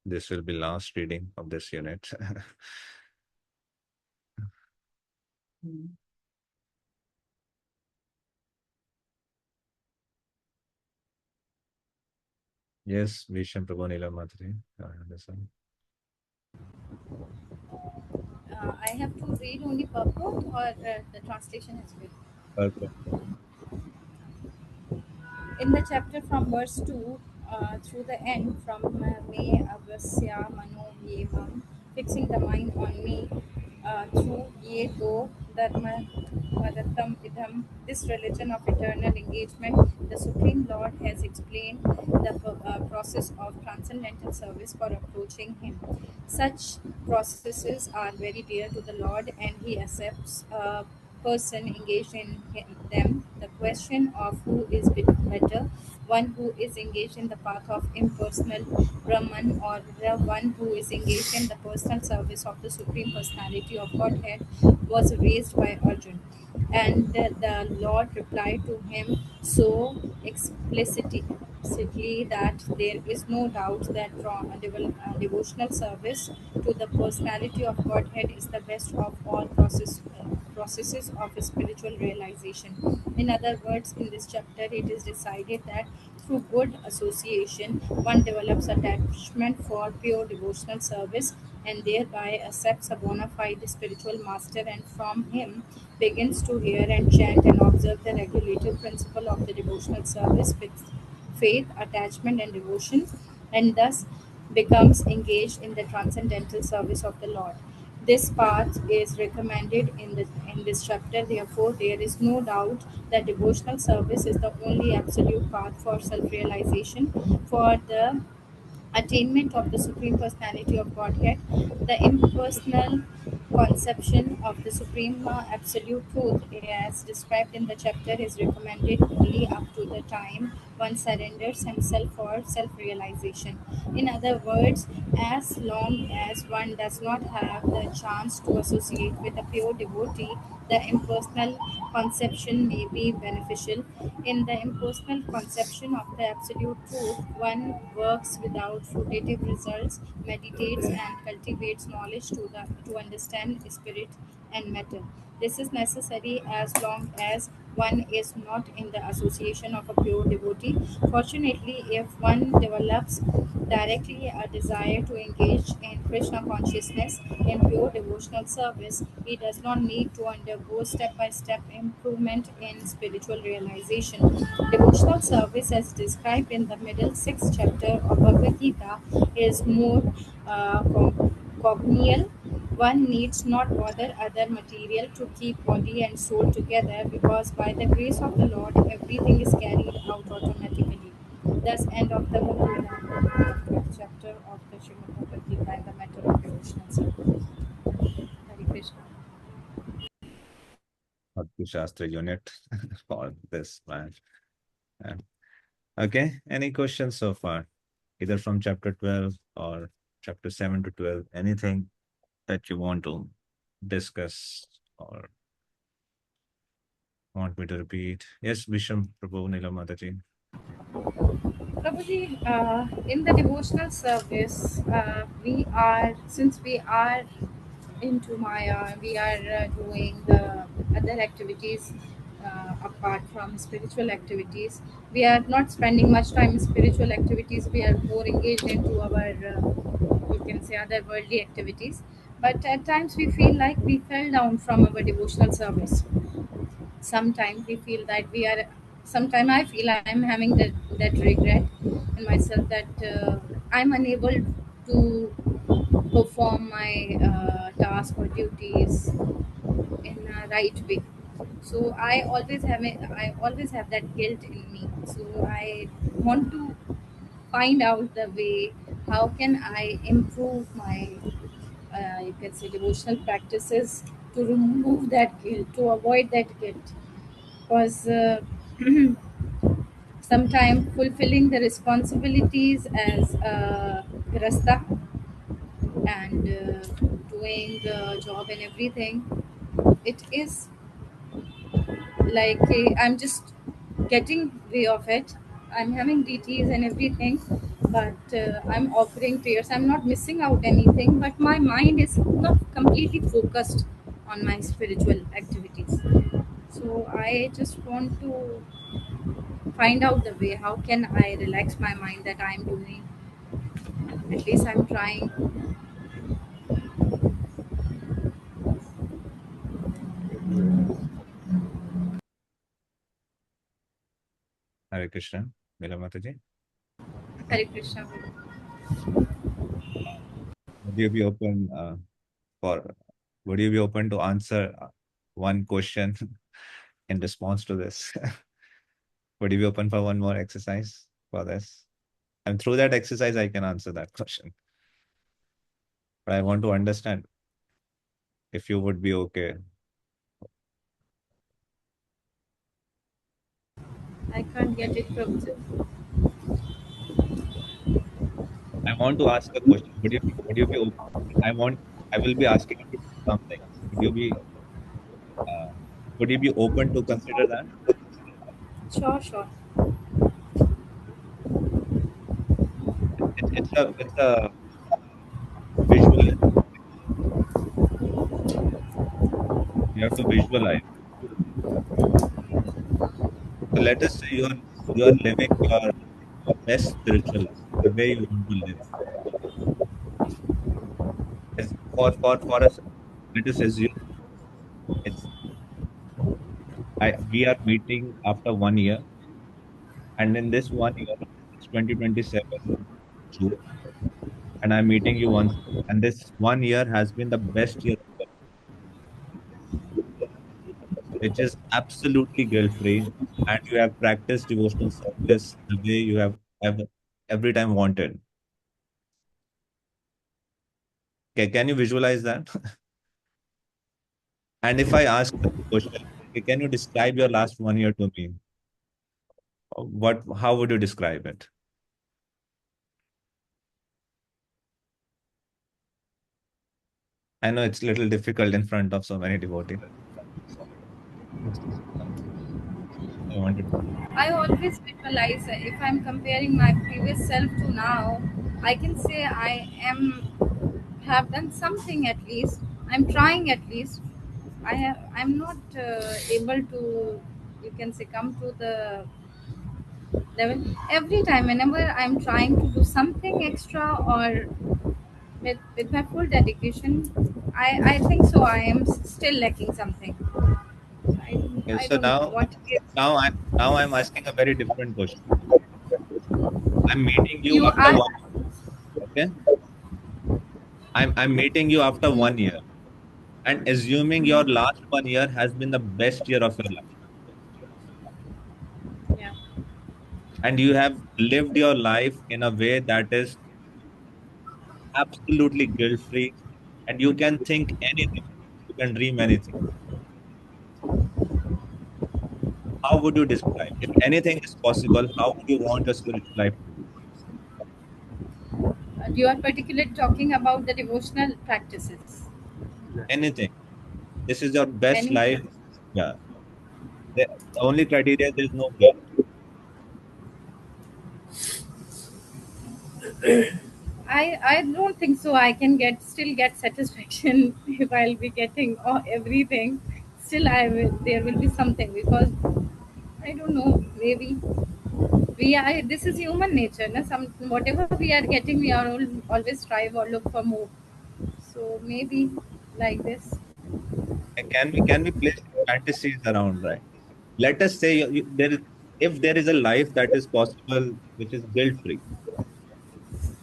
This will be last reading of this unit. Yes, Visham Prabhu Nila Matri. Listen. I have to read only purport or the translation as well. Purport. In the chapter from verse 2 through the end, from me avasya mano yevam, fixing the mind on me through ye do dharma vadatam idam, this religion of eternal engagement, the Supreme Lord has explained the process of transcendental service for approaching Him. Such processes are very dear to the Lord, and He accepts person engaged in them. The question of who is better, one who is engaged in the path of impersonal Brahman, or the one who is engaged in the personal service of the Supreme Personality of Godhead, was raised by Arjun. And the Lord replied to him so explicitly that there is no doubt that devotional service to the personality of Godhead is the best of all processes of spiritual realization. In other words, in this chapter, it is decided that through good association, one develops attachment for pure devotional service and thereby accepts a bona fide spiritual master, and from him begins to hear and chant and observe the regulative principle of the devotional service with faith, attachment, and devotion, and thus becomes engaged in the transcendental service of the Lord. This path is recommended in this chapter. Therefore, there is no doubt that devotional service is the only absolute path for self-realization, for the attainment of the Supreme Personality of Godhead. The impersonal conception of the Supreme Absolute Truth, as described in the chapter, is recommended only up to the time one surrenders himself for self realization. In other words, as long as one does not have the chance to associate with a pure devotee, the impersonal conception may be beneficial. In the impersonal conception of the absolute truth, one works without fruitive results, meditates and cultivates knowledge to understand spirit and matter. This is necessary as long as one is not in the association of a pure devotee. Fortunately, if one develops directly a desire to engage in Krishna consciousness in pure devotional service, he does not need to undergo step by step improvement in spiritual realization. Devotional service, as described in the middle sixth chapter of Bhagavad Gita, is more congenial. One needs not bother other material to keep body and soul together, because by the grace of the Lord everything is carried out automatically. Thus, end of the Bhagavad Gita chapter of the Srimad Bhagavad Gita in the matter of devotional service. Hare Krishna. Bhakti Shastra unit for this man. Yeah. Okay, any questions so far? Either from chapter 12 or chapter 7 to 12, anything that you want to discuss or want me to repeat? Yes, Visham Prabhu Nila Mataji. Prabhuji, in the devotional service, since we are into Maya, we are doing the other activities apart from spiritual activities. We are not spending much time in spiritual activities. We are more engaged into our, you can say, other worldly activities. But at times we feel like we fell down from our devotional service. Sometimes we feel that we are, sometimes I feel I'm having that regret in myself that I'm unable to perform my task or duties in a right way. So I always have that guilt in me. So I want to find out the way how can I improve my you can say devotional practices to remove that guilt, to avoid that guilt, because sometimes fulfilling the responsibilities as a grasta and doing the job and everything, it is like I'm just getting way of it. I'm having DTs and everything, but I'm offering prayers. I'm not missing out anything, but my mind is not completely focused on my spiritual activities. So I just want to find out the way how can I relax my mind, that I'm doing, at least I'm trying. Hare Krishna. Mela Mataji. Hare Krishna. Would you be open for? Would you be open to answer one question in response to this? Would you be open for one more exercise for this? And through that exercise, I can answer that question. But I want to understand if you would be okay. I can't get it from I want to ask a question. Would you be open? I will be asking you to do something. Would you be uh, would you be open to consider that? Sure, sure. It's a visual. You have to visualize. So let us say you are living your best spiritual life, the way you want to live. As for us, let us assume it's we are meeting after 1 year, and in this 1 year, it's 2027 June, and I'm meeting you once, and this 1 year has been the best year, which is absolutely guilt free, and you have practiced devotional service the way you have ever every time wanted. Okay, can you visualize that? And if I ask the question, okay, can you describe your last 1 year to me? How would you describe it? I know it's a little difficult in front of so many devotees. I wanted I always visualize if I'm comparing my previous self to now, I can say I have done something at least. I'm trying at least. I'm not able to, you can say, come to the level. Every time, whenever I'm trying to do something extra or with my full dedication, I think so. I am still lacking something. okay, I so don't know now what is. now I'm asking a very different question. I'm meeting you You after are. 1 year. Okay? I'm meeting you after 1 year and assuming your last 1 year has been the best year of your life. Yeah. And you have lived your life in a way that is absolutely guilt free, and you can think anything, you can dream anything. How would you describe? If anything is possible, how would you want your spiritual life to be? You are particularly talking about the devotional practices. Anything. This is your best life. Anything. Yeah. The only criteria there is no guilt. I don't think so. I can get satisfaction if I'll be getting everything. Still, I will. There will be something because I don't know. Maybe we are. This is human nature. Na? Some whatever we are getting, we are always strive or look for more. So maybe like this. And can we play some fantasies around, right? Let us say if there is a life that is possible, which is guilt free,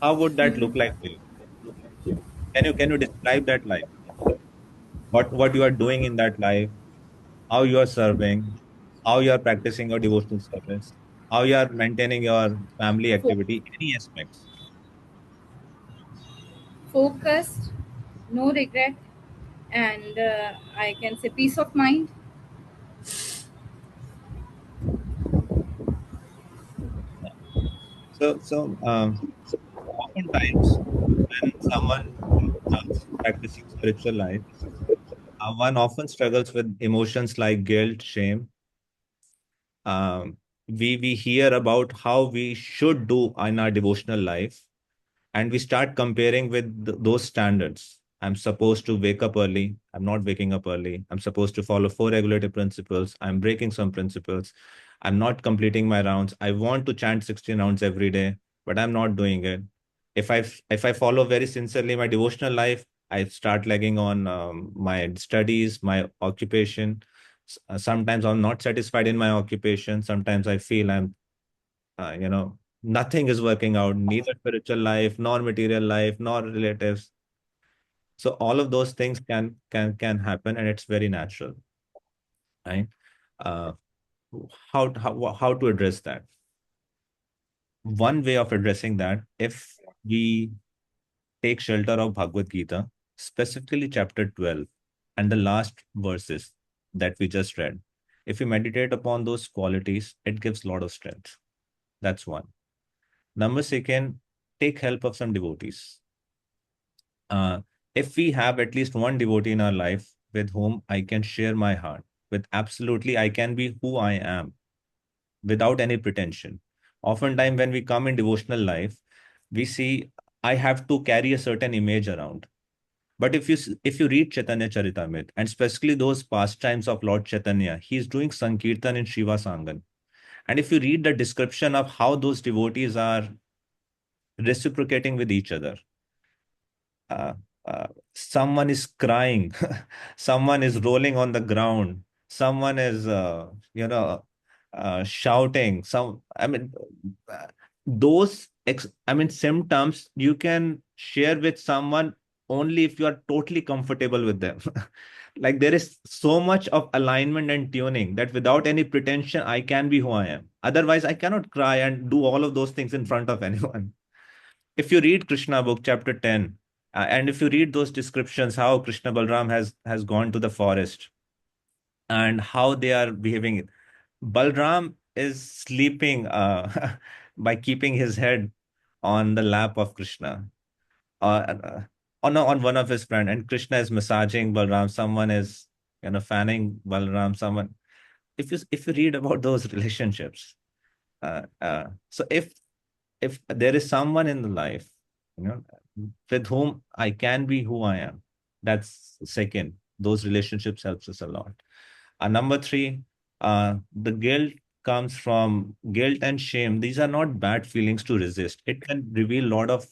how would that look like to you? Can you describe that life? What you are doing in that life? how you are serving, how you are practicing your devotional service, how you are maintaining your family activity, any aspects. Focused, no regret, and I can say peace of mind. So, oftentimes when someone starts practicing spiritual life, one often struggles with emotions like guilt, shame. Um, we hear about how we should do in our devotional life, and we start comparing with those standards. I'm supposed to wake up early. I'm not waking up early. I'm supposed to follow four regulative principles. I'm breaking some principles. I'm not completing my rounds. I want to chant 16 rounds every day, but I'm not doing it. If I follow very sincerely my devotional life, I start lagging on my studies, my occupation. Sometimes I'm not satisfied in my occupation. Sometimes I feel I'm nothing is working out, neither spiritual life, nor material life, nor relatives. So all of those things can happen, and it's very natural, right? Uh, how to address that? One way of addressing that, if we take shelter of Bhagavad Gita, specifically chapter 12 and the last verses that we just read, if we meditate upon those qualities, it gives a lot of strength. That's one. Number second, take help of some devotees. Uh, if we have at least one devotee in our life with whom I can share my heart, with absolutely I can be who I am without any pretension. Oftentimes, when we come in devotional life, we see I have to carry a certain image around. But if you read Chaitanya Charitamrita, and specifically those pastimes of Lord Chaitanya, he's doing Sankirtan in Shiva Sangan. And if you read the description of how those devotees are reciprocating with each other, uh, someone is crying, someone is rolling on the ground, someone is shouting. Uh, symptoms you can share with someone only if you are totally comfortable with them. Like there is so much of alignment and tuning that without any pretension I can be who I am. Otherwise I cannot cry and do all of those things in front of anyone. If you read Krishna book chapter 10, and if you read those descriptions how Krishna Balram has gone to the forest and how they are behaving, Balram is sleeping by keeping his head on the lap of Krishna, on one of his friend, and Krishna is massaging Balram, someone is fanning Balram, someone. If you read about those relationships, so if there is someone in the life, you know, with whom I can be who I am, that's second. Those relationships helps us a lot. Number three, the guilt comes from guilt and shame. These are not bad feelings to resist. It can reveal a lot of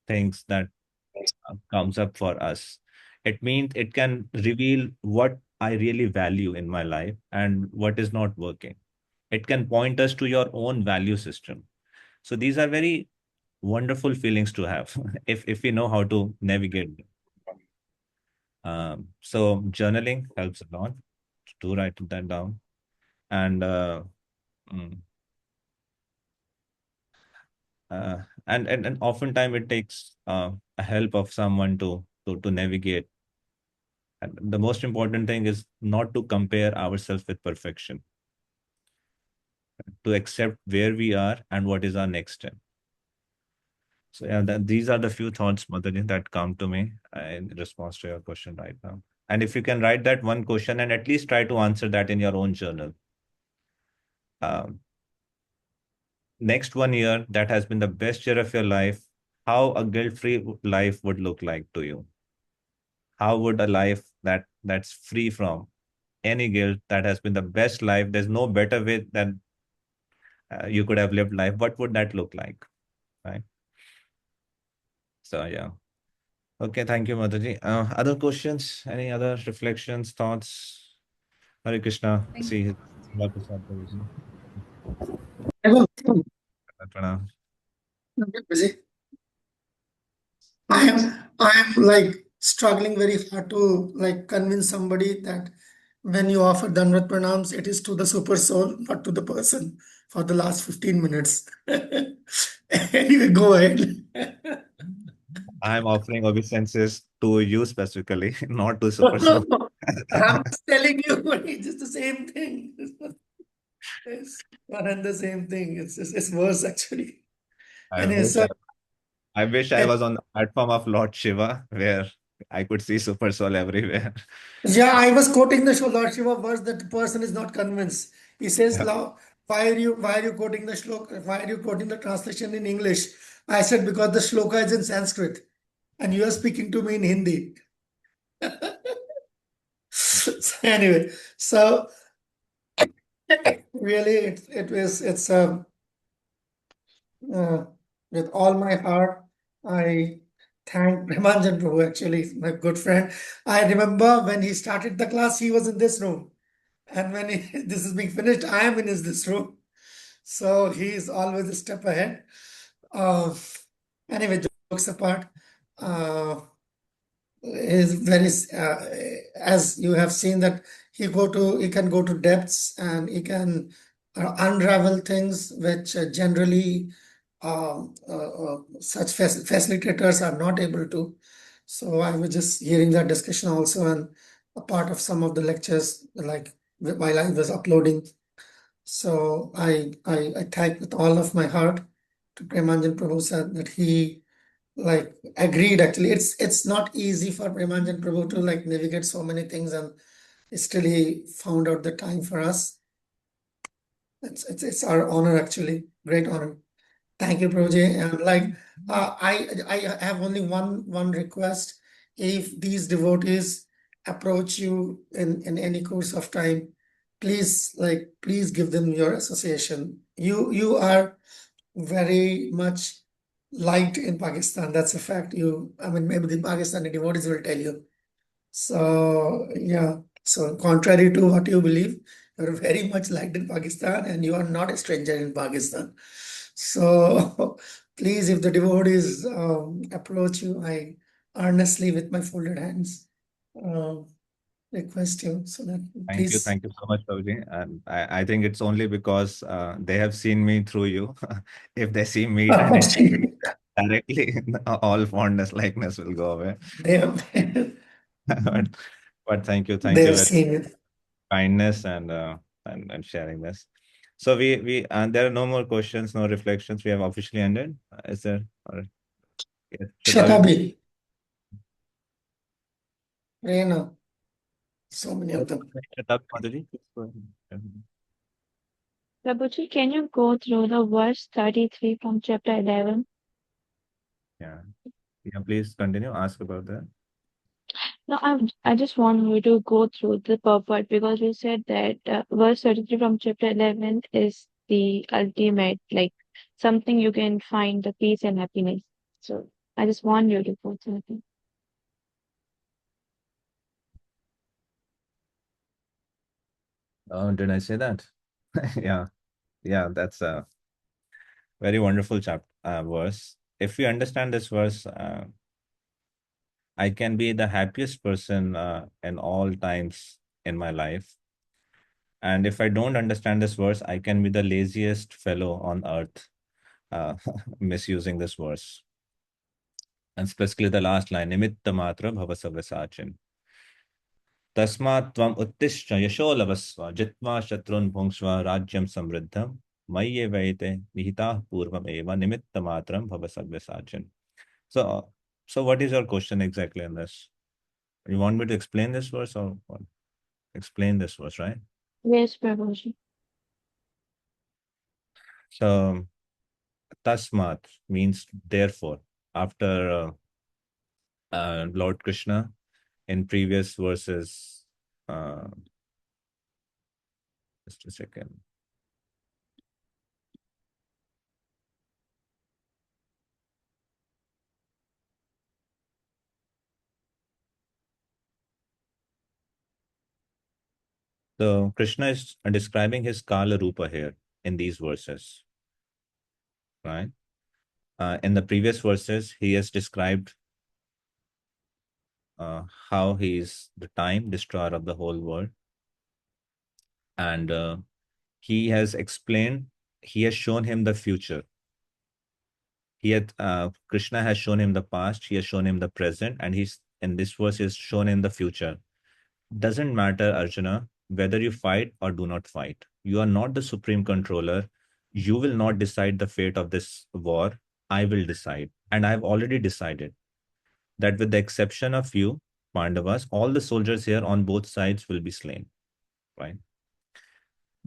things that comes up for us. It means it can reveal what I really value in my life and what is not working. It can point us to your own value system. So these are very wonderful feelings to have if we know how to navigate them. So journaling helps a lot to write that down, and mm, uh, and oftentimes it takes a help of someone to navigate. And the most important thing is not to compare ourselves with perfection, to accept where we are and what is our next step. So yeah, these are the few thoughts, Madhuri, that come to me in response to your question right now. And if you can write that one question and at least try to answer that in your own journal. Um, Next 1 year, that has been the best year of your life. How a guilt-free life would look like to you? How would a life that's free from any guilt, that has been the best life? There's no better way than you could have lived life. What would that look like? Right. So yeah. Okay, thank you, Madhuji. Other questions? Any other reflections, thoughts? Hare Krishna. Thank See, Bhakti Prasad Prabhuji. Pranam. I am like struggling very hard to like convince somebody that when you offer Danvat Pranams, it is to the super soul, not to the person for the last 15 minutes. Anyway, go ahead. I'm offering obeisances to you specifically, not to No, Super no, Soul. no. I'm just telling you, it's just the same thing. It's one and the same thing. It's worse actually. I Anyway, wish so I wish I was on the platform of Lord Shiva, where I could see Super Soul everywhere. yeah, I was quoting the Lord Shiva verse that the person is not convinced. He says, Yeah. why are you quoting the shloka? Why are you quoting the translation in English? I said, because the shloka is in Sanskrit and you are speaking to me in Hindi. So anyway, so really it's uh, with all my heart, I thank Premanjan Prabhu, actually, he's my good friend. I remember when he started the class, he was in this room. And when this is being finished, I am in this room. So he is always a step ahead. Uh, anyway, jokes apart, uh, is very as you have seen that he can go to depths and he can unravel things which generally such facilitators are not able to. So I was just hearing that discussion also and a part of some of the lectures like while I was uploading. So I thank with all of my heart to Premanjan Prabhu sir that he like agreed. Actually, it's not easy for Premanjan Prabhu to like navigate so many things, and still he found out the time for us. It's our honor, actually, great honor. Thank you, Prabhuji. And like I have only one request. If these devotees approach you in any course of time, please give them your association. You are very much liked in Pakistan. That's a fact. I mean, maybe the Pakistani devotees will tell you. So, yeah. So, contrary to what you believe, you're very much liked in Pakistan and you are not a stranger in Pakistan. So, please, if the devotees approach you, I earnestly, with my folded hands, uh, request you so that please. Thank you so much, Prabhuji. And I think it's only because they have seen me through you. If they see me and directly, all fondness, likeness will go away. They have, but, but thank they you have very seen it. kindness and sharing this. So we and there are no more questions, no reflections. We have officially ended. Is there? Or, yes, Shatavi? Shatabi, Reena, so many of them. Shatavi, Madhuji, please go ahead. Prabhuji, can you go through the verse 33 from chapter 11? Yeah. Yeah, please continue. Ask about that. No, I just want you to go through the purport because you said that verse 33 from chapter 11 is the ultimate, like something you can find the peace and happiness. So I just want you to go through it. Oh, did I say that? Yeah. Yeah, that's a very wonderful verse. If we understand this verse, I can be the happiest person in all times in my life. And if I don't understand this verse, I can be the laziest fellow on earth, misusing this verse. And specifically the last line, Nimitta matra bhavasavasachin. Tasmat tvam uttishcha yasho lavasva jitva shatrun bhungsva rajyam samriddham mayye vaite nihita purvam eva nimitta matram bhavasavasachin. So, so what is your question exactly on this? You want me to explain this verse or what? Explain this verse, right? Yes, Prabhuji. So, tasmat means therefore. After Lord Krishna in previous verses, uh, just a second. So Krishna is describing his Kala Rupa here in these verses, right? In the previous verses, he has described how he is the time destroyer of the whole world. And he has explained, he has shown him the future. Krishna has shown him the past, he has shown him the present, and he's in this verse is shown in the future. Doesn't matter, Arjuna, whether you fight or do not fight. You are not the supreme controller. You will not decide the fate of this war. I will decide. And I've already decided that with the exception of you, Pandavas, all the soldiers here on both sides will be slain. Right?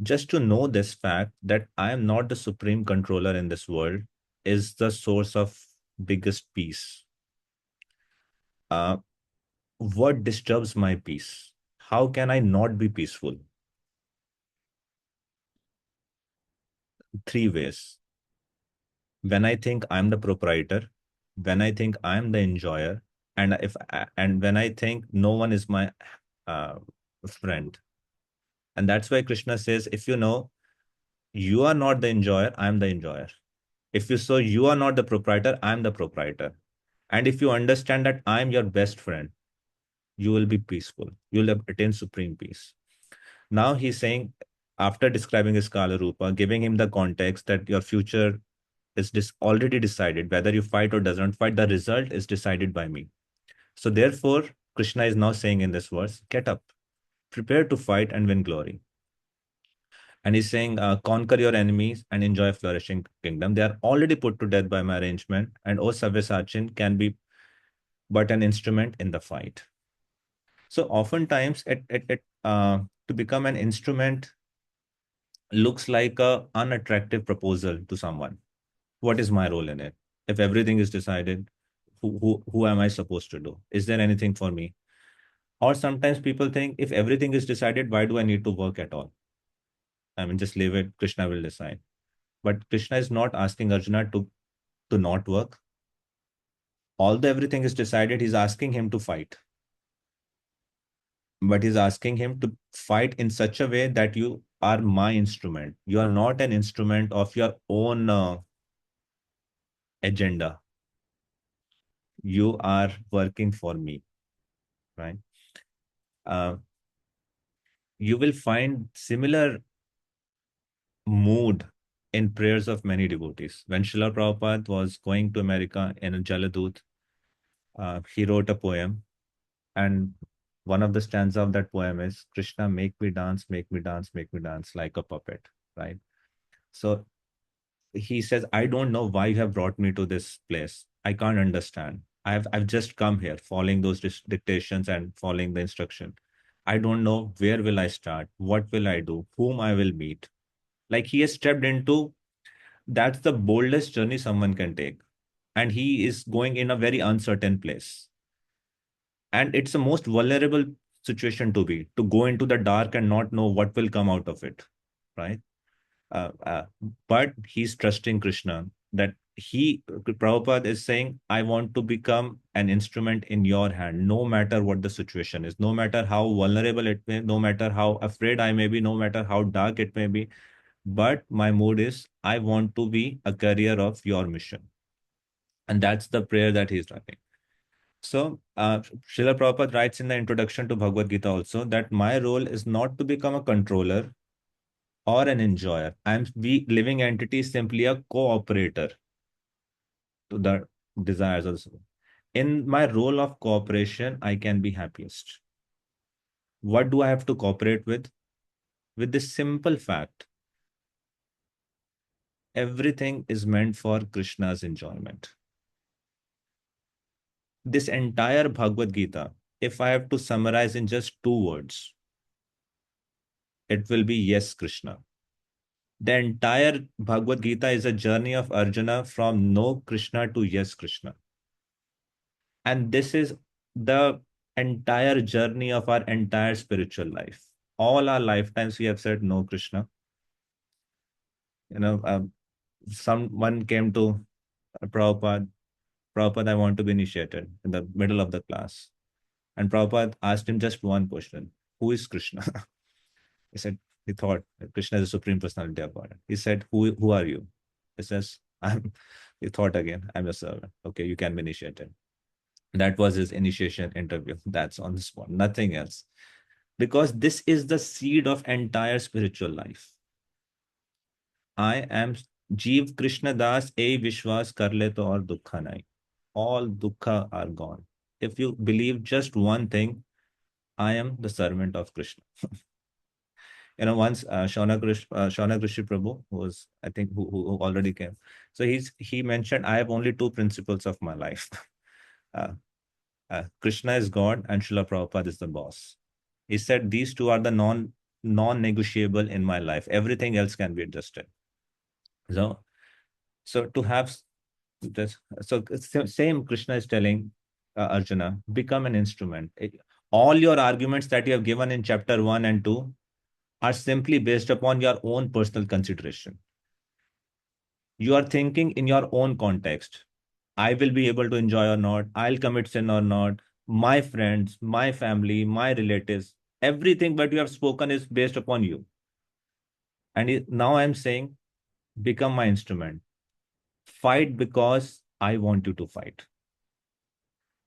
Just to know this fact that I am not the supreme controller in this world is the source of biggest peace. What disturbs my peace? How can I not be peaceful? 3 ways. When I think I'm the proprietor, when I think I'm the enjoyer, and when I think no one is my friend. And that's why Krishna says, if you know you are not the enjoyer, I'm the enjoyer. If you are not the proprietor, I'm the proprietor. And if you understand that I'm your best friend, you will be peaceful. You'll attain supreme peace. Now he's saying, after describing his Kala Rupa, giving him the context that your future is already decided, whether you fight or doesn't fight, the result is decided by me. So therefore, Krishna is now saying in this verse, get up, prepare to fight and win glory. And he's saying, conquer your enemies and enjoy a flourishing kingdom. They are already put to death by my arrangement, and O Savyasachin can be but an instrument in the fight. So oftentimes, to become an instrument looks like an unattractive proposal to someone. What is my role in it? If everything is decided, who am I supposed to do? Is there anything for me? Or sometimes people think, if everything is decided, why do I need to work at all? I mean, just leave it, Krishna will decide. But Krishna is not asking Arjuna to not work. Although everything is decided, he's asking him to fight. But he's asking him to fight in such a way that you are my instrument. You are not an instrument of your own agenda. You are working for me, right? You will find similar mood in prayers of many devotees. When Srila Prabhupada was going to America in a Jaladut, he wrote a poem, and one of the stanza of that poem is, Krishna, make me dance, make me dance, make me dance like a puppet, right? So he says, I don't know why you have brought me to this place. I can't understand. I've just come here following those dictations and following the instruction. I don't know where will I start, what will I do, whom I will meet. Like he has stepped into, that's the boldest journey someone can take. And he is going in a very uncertain place. And it's the most vulnerable situation to go into the dark and not know what will come out of it, right? But he's trusting Krishna that Prabhupada is saying, I want to become an instrument in your hand, no matter what the situation is, no matter how vulnerable it may, no matter how afraid I may be, no matter how dark it may be. But my mood is, I want to be a carrier of your mission. And that's the prayer that he's writing. So, Srila Prabhupada writes in the introduction to Bhagavad Gita also that my role is not to become a controller or an enjoyer. We living entity is simply a cooperator to the desires also. In my role of cooperation, I can be happiest. What do I have to cooperate with? With this simple fact. Everything is meant for Krishna's enjoyment. This entire Bhagavad Gita, if I have to summarize in just 2 words, it will be yes, Krishna. The entire Bhagavad Gita is a journey of Arjuna from no Krishna to yes, Krishna. And this is the entire journey of our entire spiritual life. All our lifetimes we have said no, Krishna. Someone came to Prabhupada, I want to be initiated in the middle of the class. And Prabhupada asked him just one question, who is Krishna? He said, he thought Krishna is the Supreme Personality of God. He said, who are you? He says, he thought again, I'm a servant. Okay, you can be initiated. That was his initiation interview. That's on the spot, nothing else. because this is the seed of entire spiritual life. I am Jeev Krishna Das, a Vishwas kar le to aur dukha nahi. All dukkha are gone. If you believe just one thing, I am the servant of Krishna. Once Shaunak Rishi Prabhu, who was, I think, who already came. So he mentioned, I have only two principles of my life. Krishna is God and Srila Prabhupada is the boss. He said these two are the non-negotiable in my life. Everything else can be adjusted. So to have this, so same Krishna is telling Arjuna, become an instrument. All your arguments that you have given in chapter 1 and 2 are simply based upon your own personal consideration. You are thinking in your own context. I will be able to enjoy or not. I'll commit sin or not. My friends, my family, my relatives, everything that you have spoken is based upon you. And now I'm saying, become my instrument. Fight because I want you to fight.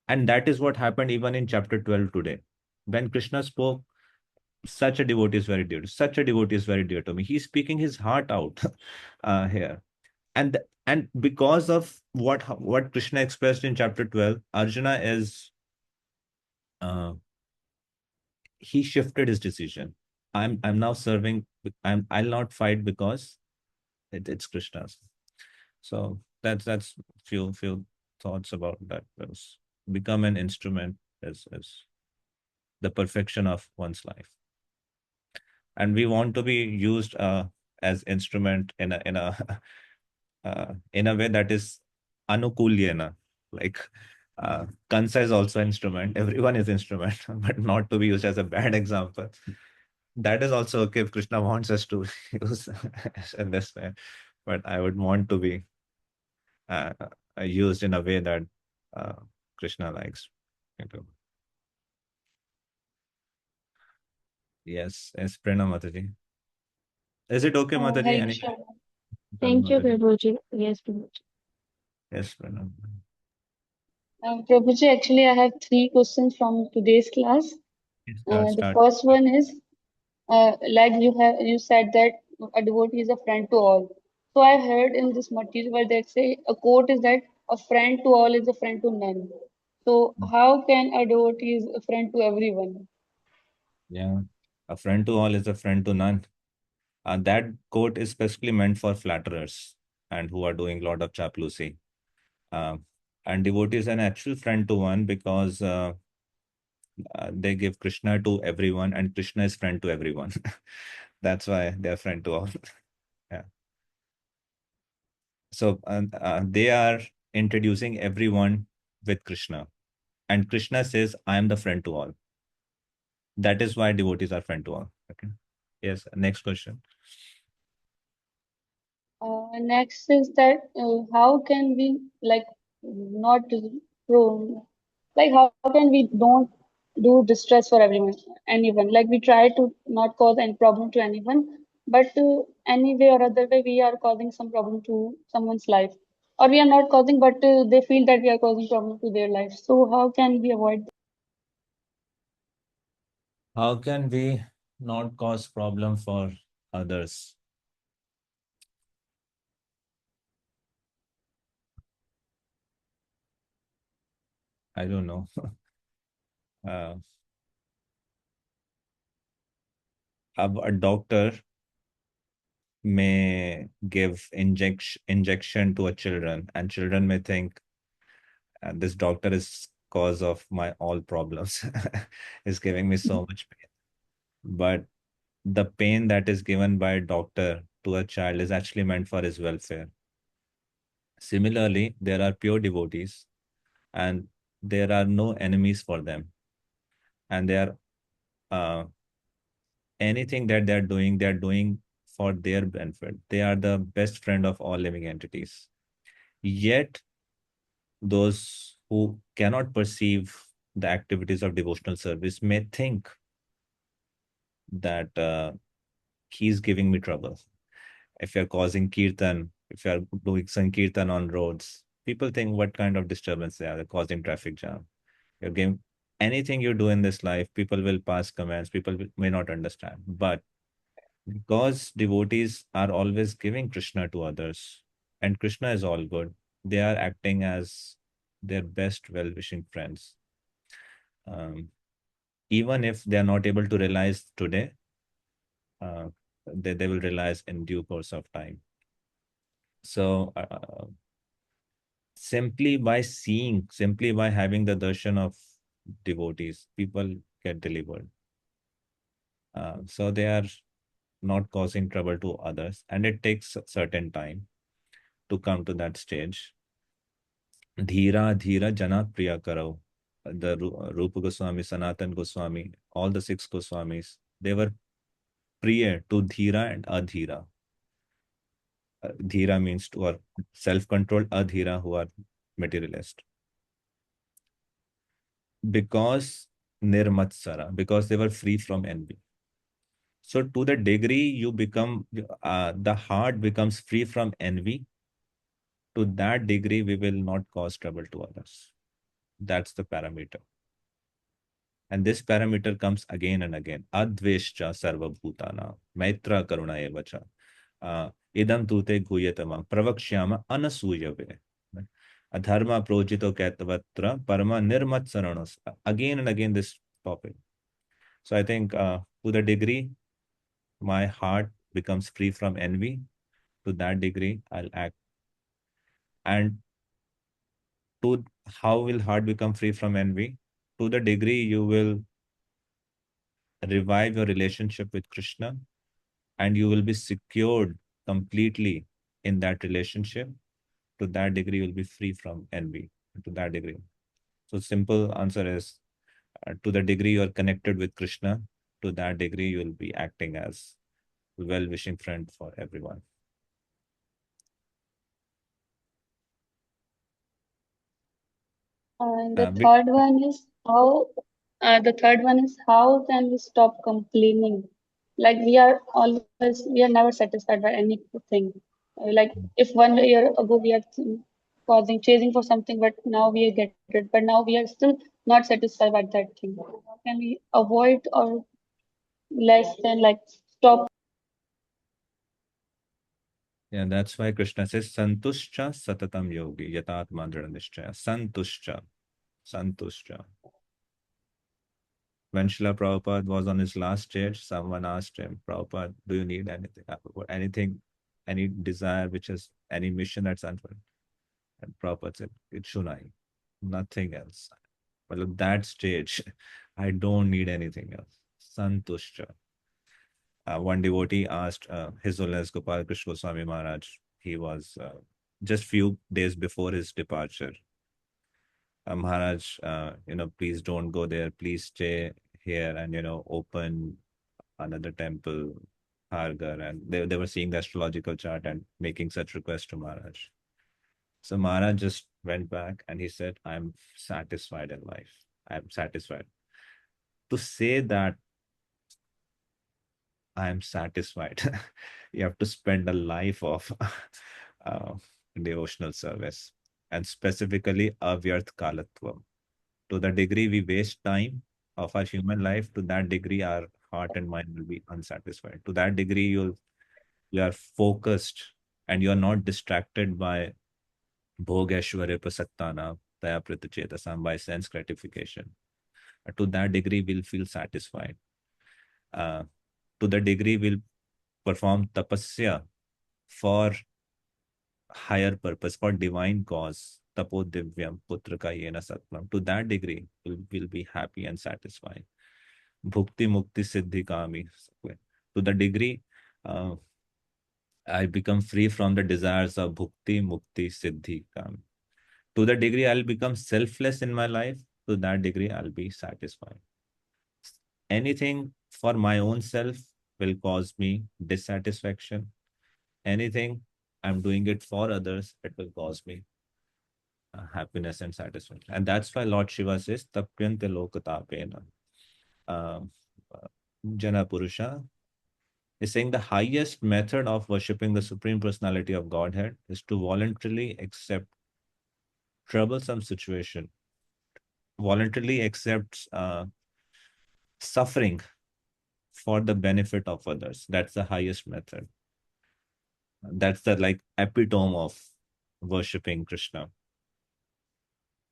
And that is what happened even in chapter 12 today. When Krishna spoke, such a devotee is very dear. Such a devotee is very dear to me. He's speaking his heart out here. And because of what Krishna expressed in chapter 12, Arjuna is he shifted his decision. I'm now serving. I'll not fight because it's Krishna's. So that's few thoughts about that. Become an instrument is the perfection of one's life, and we want to be used as instrument in a in a way that is anukulyena, like Kansa is also instrument. Everyone is instrument, but not to be used as a bad example. That is also okay if Krishna wants us to use in this way, but I would want to be uh, used in a way that uh, Krishna likes. Yes, Pranam Mataji. Is it okay, Mataji? Hare Any Krishna. Pranam Thank you, Mataji. Prabhuji. Yes, Prabhuji. Yes, Pranam. Prabhuji, actually, I have three questions from today's class. The Start. first one is, like you said that a devotee is a friend to all. So I've heard in this material where they say a quote is that a friend to all is a friend to none. So how can a devotee is a friend to everyone? Yeah, a friend to all is a friend to none. That quote is specifically meant for flatterers and who are doing a lot of chaplacy. And devotee is an actual friend to one because they give Krishna to everyone and Krishna is friend to everyone. That's why they're friend to all. Yeah. So they are introducing everyone with Krishna. And Krishna says, I am the friend to all. That is why devotees are friend to all. Okay. Yes. Next question. Next is that how can we like not pro like how can we don't do distress for anyone, like we try to not cause any problem to anyone, but any way or other way we are causing some problem to someone's life, or we are not causing but they feel that we are causing problem to their life. So how can we avoid How can we not cause problem for others? I don't know. uh, a doctor may give injection to a children, and children may think this doctor is cause of my all problems. Is giving me so much pain. But the pain that is given by a doctor to a child is actually meant for his welfare. Similarly, there are pure devotees and there are no enemies for them. And they are anything that they're doing for their benefit. They are the best friend of all living entities. Yet, those who cannot perceive the activities of devotional service may think that he's giving me trouble. If you're causing kirtan, if you're doing sankirtan on roads, people think what kind of disturbance they are causing traffic jam. You're giving anything you do in this life, people will pass comments, may not understand. But because devotees are always giving Krishna to others, and Krishna is all good, they are acting as their best well-wishing friends. Even if they are not able to realize today, they will realize in due course of time. So simply by seeing, simply by having the darshan of devotees, people get delivered. So they are not causing trouble to others, and it takes a certain time to come to that stage. Dhira Dhira Jana Priya Karo. The Rupa Goswami, Sanatan Goswami, all the 6 Goswamis, they were priya to Dhira and Adhira. Dhira means to are self-controlled, Adhira who are materialist. Because Nirmatsara, because they were free from envy. So to the degree you become, the heart becomes free from envy, to that degree we will not cause trouble to others. That's the parameter. And this parameter comes again and again. Adveshcha sarva bhutana, maitra karuna evacha, idam tute guyatama, pravakshyama anasuyave. Adharma projito katavatra, parama nirmatsaranas. Again and again this topic. So I think to the degree my heart becomes free from envy, to that degree I'll act. And to how will heart become free from envy? To the degree you will revive your relationship with Krishna, and you will be secured completely in that relationship, to that degree you will be free from envy, to that degree. So simple answer is, to the degree you are connected with Krishna, to that degree you will be acting as a well-wishing friend for everyone. And the third one is how can we stop complaining? Like we are never satisfied by anything. Like if 1 year ago we are chasing for something, but now we get it, but now we are still not satisfied by that thing. How can we avoid or less than like stop? Yeah, that's why Krishna says, Santuscha satatam yogi, yatatma dridhanishchaya. Santuscha, santuscha. When Srila Prabhupada was on his last stage, someone asked him, Prabhupada, do you need anything, any desire which is any mission that's unfulfilled? And Prabhupada said, Ichunai, nothing else. But at that stage, I don't need anything else. Santuscha. One devotee asked His Holiness Gopal Krishna Goswami Maharaj, he was just few days before his departure. Maharaj, please don't go there. Please stay here and, open another temple, Hargar. And they were seeing the astrological chart and making such requests to Maharaj. So Maharaj just went back and he said, I'm satisfied in life. I'm satisfied. To say that I am satisfied, you have to spend a life of devotional service, and specifically avyarth kalatvam. To the degree we waste time of our human life, to that degree our heart and mind will be unsatisfied. To that degree you are focused and you are not distracted by bhogeshwarya prasaktana taya pritichetasam, by sense gratification. To that degree we'll feel satisfied. To the degree we'll perform tapasya for higher purpose, for divine cause. Tapo divyam putraka yena satvam. To that degree we'll be happy and satisfied. Bhukti mukti siddhi kami. To the degree I become free from the desires of bhukti mukti siddhi kami. To the degree I'll become selfless in my life, to that degree I'll be satisfied. Anything for my own self will cause me dissatisfaction. Anything I'm doing it for others, it will cause me happiness and satisfaction. And that's why Lord Shiva says, Tapyante lokatapena. Jana Purusha is saying the highest method of worshipping the Supreme Personality of Godhead is to voluntarily accept troublesome situation voluntarily accepts suffering for the benefit of others. That's the highest method. That's the like epitome of worshipping Krishna.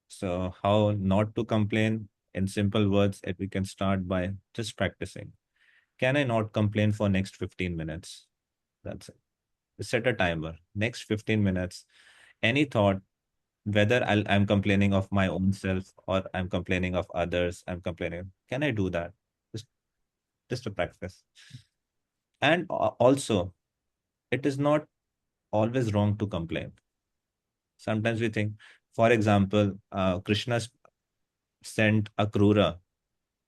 So how not to complain? In simple words, if we can start by just practicing. Can I not complain for next 15 minutes? That's it. Set a timer. Next 15 minutes, any thought, whether I'm complaining of my own self or I'm complaining of others, I'm complaining. Can I do that? Just to practice. And also, it is not always wrong to complain. Sometimes we think, for example, Krishna sent Akrura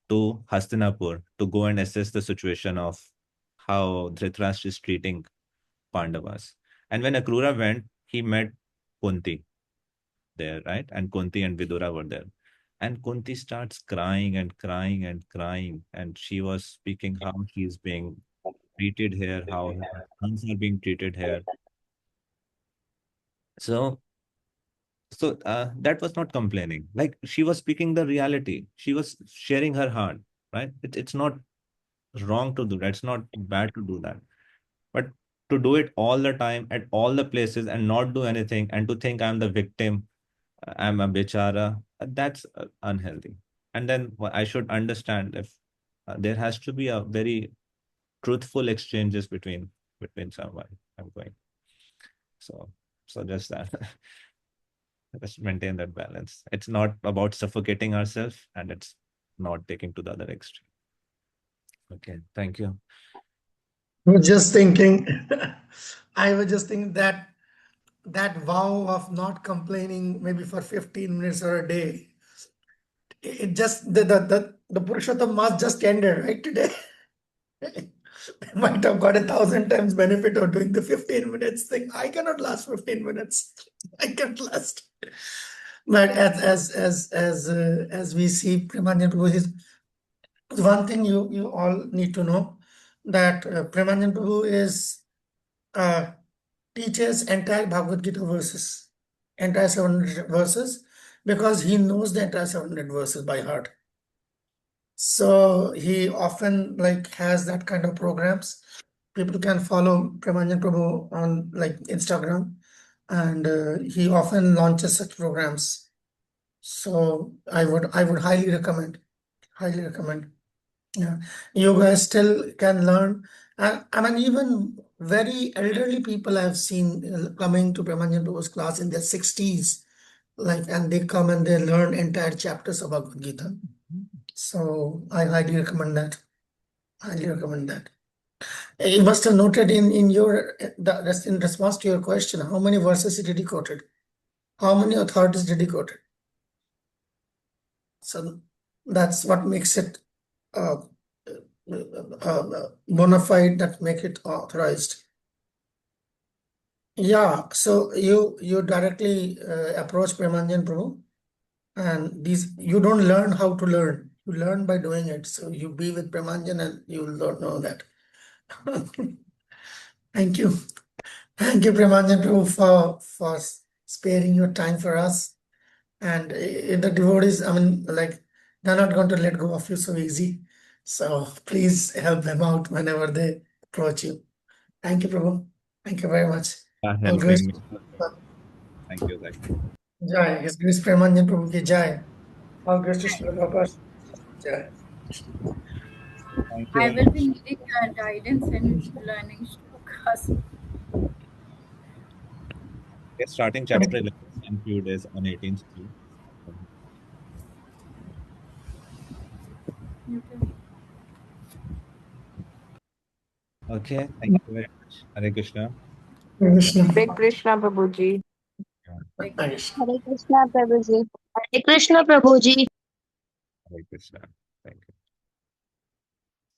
to Hastinapur to go and assess the situation of how Dhritarashtra is treating Pandavas. And when Akrura went, he met Kunti there, right? And Kunti and Vidura were there. And Kunti starts crying and crying and crying. And she was speaking how she's being treated here, how her sons are being treated here. So that was not complaining. Like she was speaking the reality. She was sharing her heart, right? It's not wrong to do that. It's not bad to do that. But to do it all the time at all the places and not do anything and to think I'm the victim, I'm a bichara, that's unhealthy. And then I should understand if there has to be a very truthful exchanges between someone. I'm going. So just that. Just maintain that balance. It's not about suffocating ourselves and it's not taking to the other extreme. Okay, thank you. I was just thinking, that vow of not complaining maybe for 15 minutes or a day, it just the Purushottam Mass just ended, right, today. They might have got 1,000 times benefit of doing the 15 minutes thing. I cannot last 15 minutes. I can't last. But as we see, Premanjana Prabhu is one thing you all need to know, that Premanjana Prabhu is teaches entire Bhagavad Gita verses, entire 700 verses, because he knows the entire 700 verses by heart. So he often has that kind of programs. People can follow Premanjana Prabhu on Instagram, and he often launches such programs. So I would highly recommend. Yeah, you guys still can learn. I mean, even very elderly people I've seen coming to Premanjana Prabhu's class in their 60s, and they come and they learn entire chapters of Bhagavad Gita. So I highly recommend that. You must have noted in your in response to your question, how many verses did he quoted? How many authorities did he quoted? So that's what makes it bona fide, that make it authorized. Yeah, so you directly approach Premanjana Prabhu, and you don't learn how to learn. You learn by doing it. So you be with Premanjana and you will know that. Thank you. Thank you, Premanjana Prabhu, for sparing your time for us. And the devotees, I mean, they're not going to let go of you so easy. So please help them out whenever they approach you. Thank you, Prabhu. Thank you very much. All grace. Helping me. Thank you, Zach. Jai. His Grace Premanjana Prabhu ki Jai. All grace to Srila Prabhupada. Jai. Thank I you. will be needing guidance in learning shlokas. We're starting chapter 11 in few days on 18th. Okay, thank you very much. Hare Krishna. Krishna. Hare Krishna, Prabhuji. Hare Krishna. Hare Krishna, Prabhuji. Hare Krishna, Prabhuji. Hare Krishna. Thank you.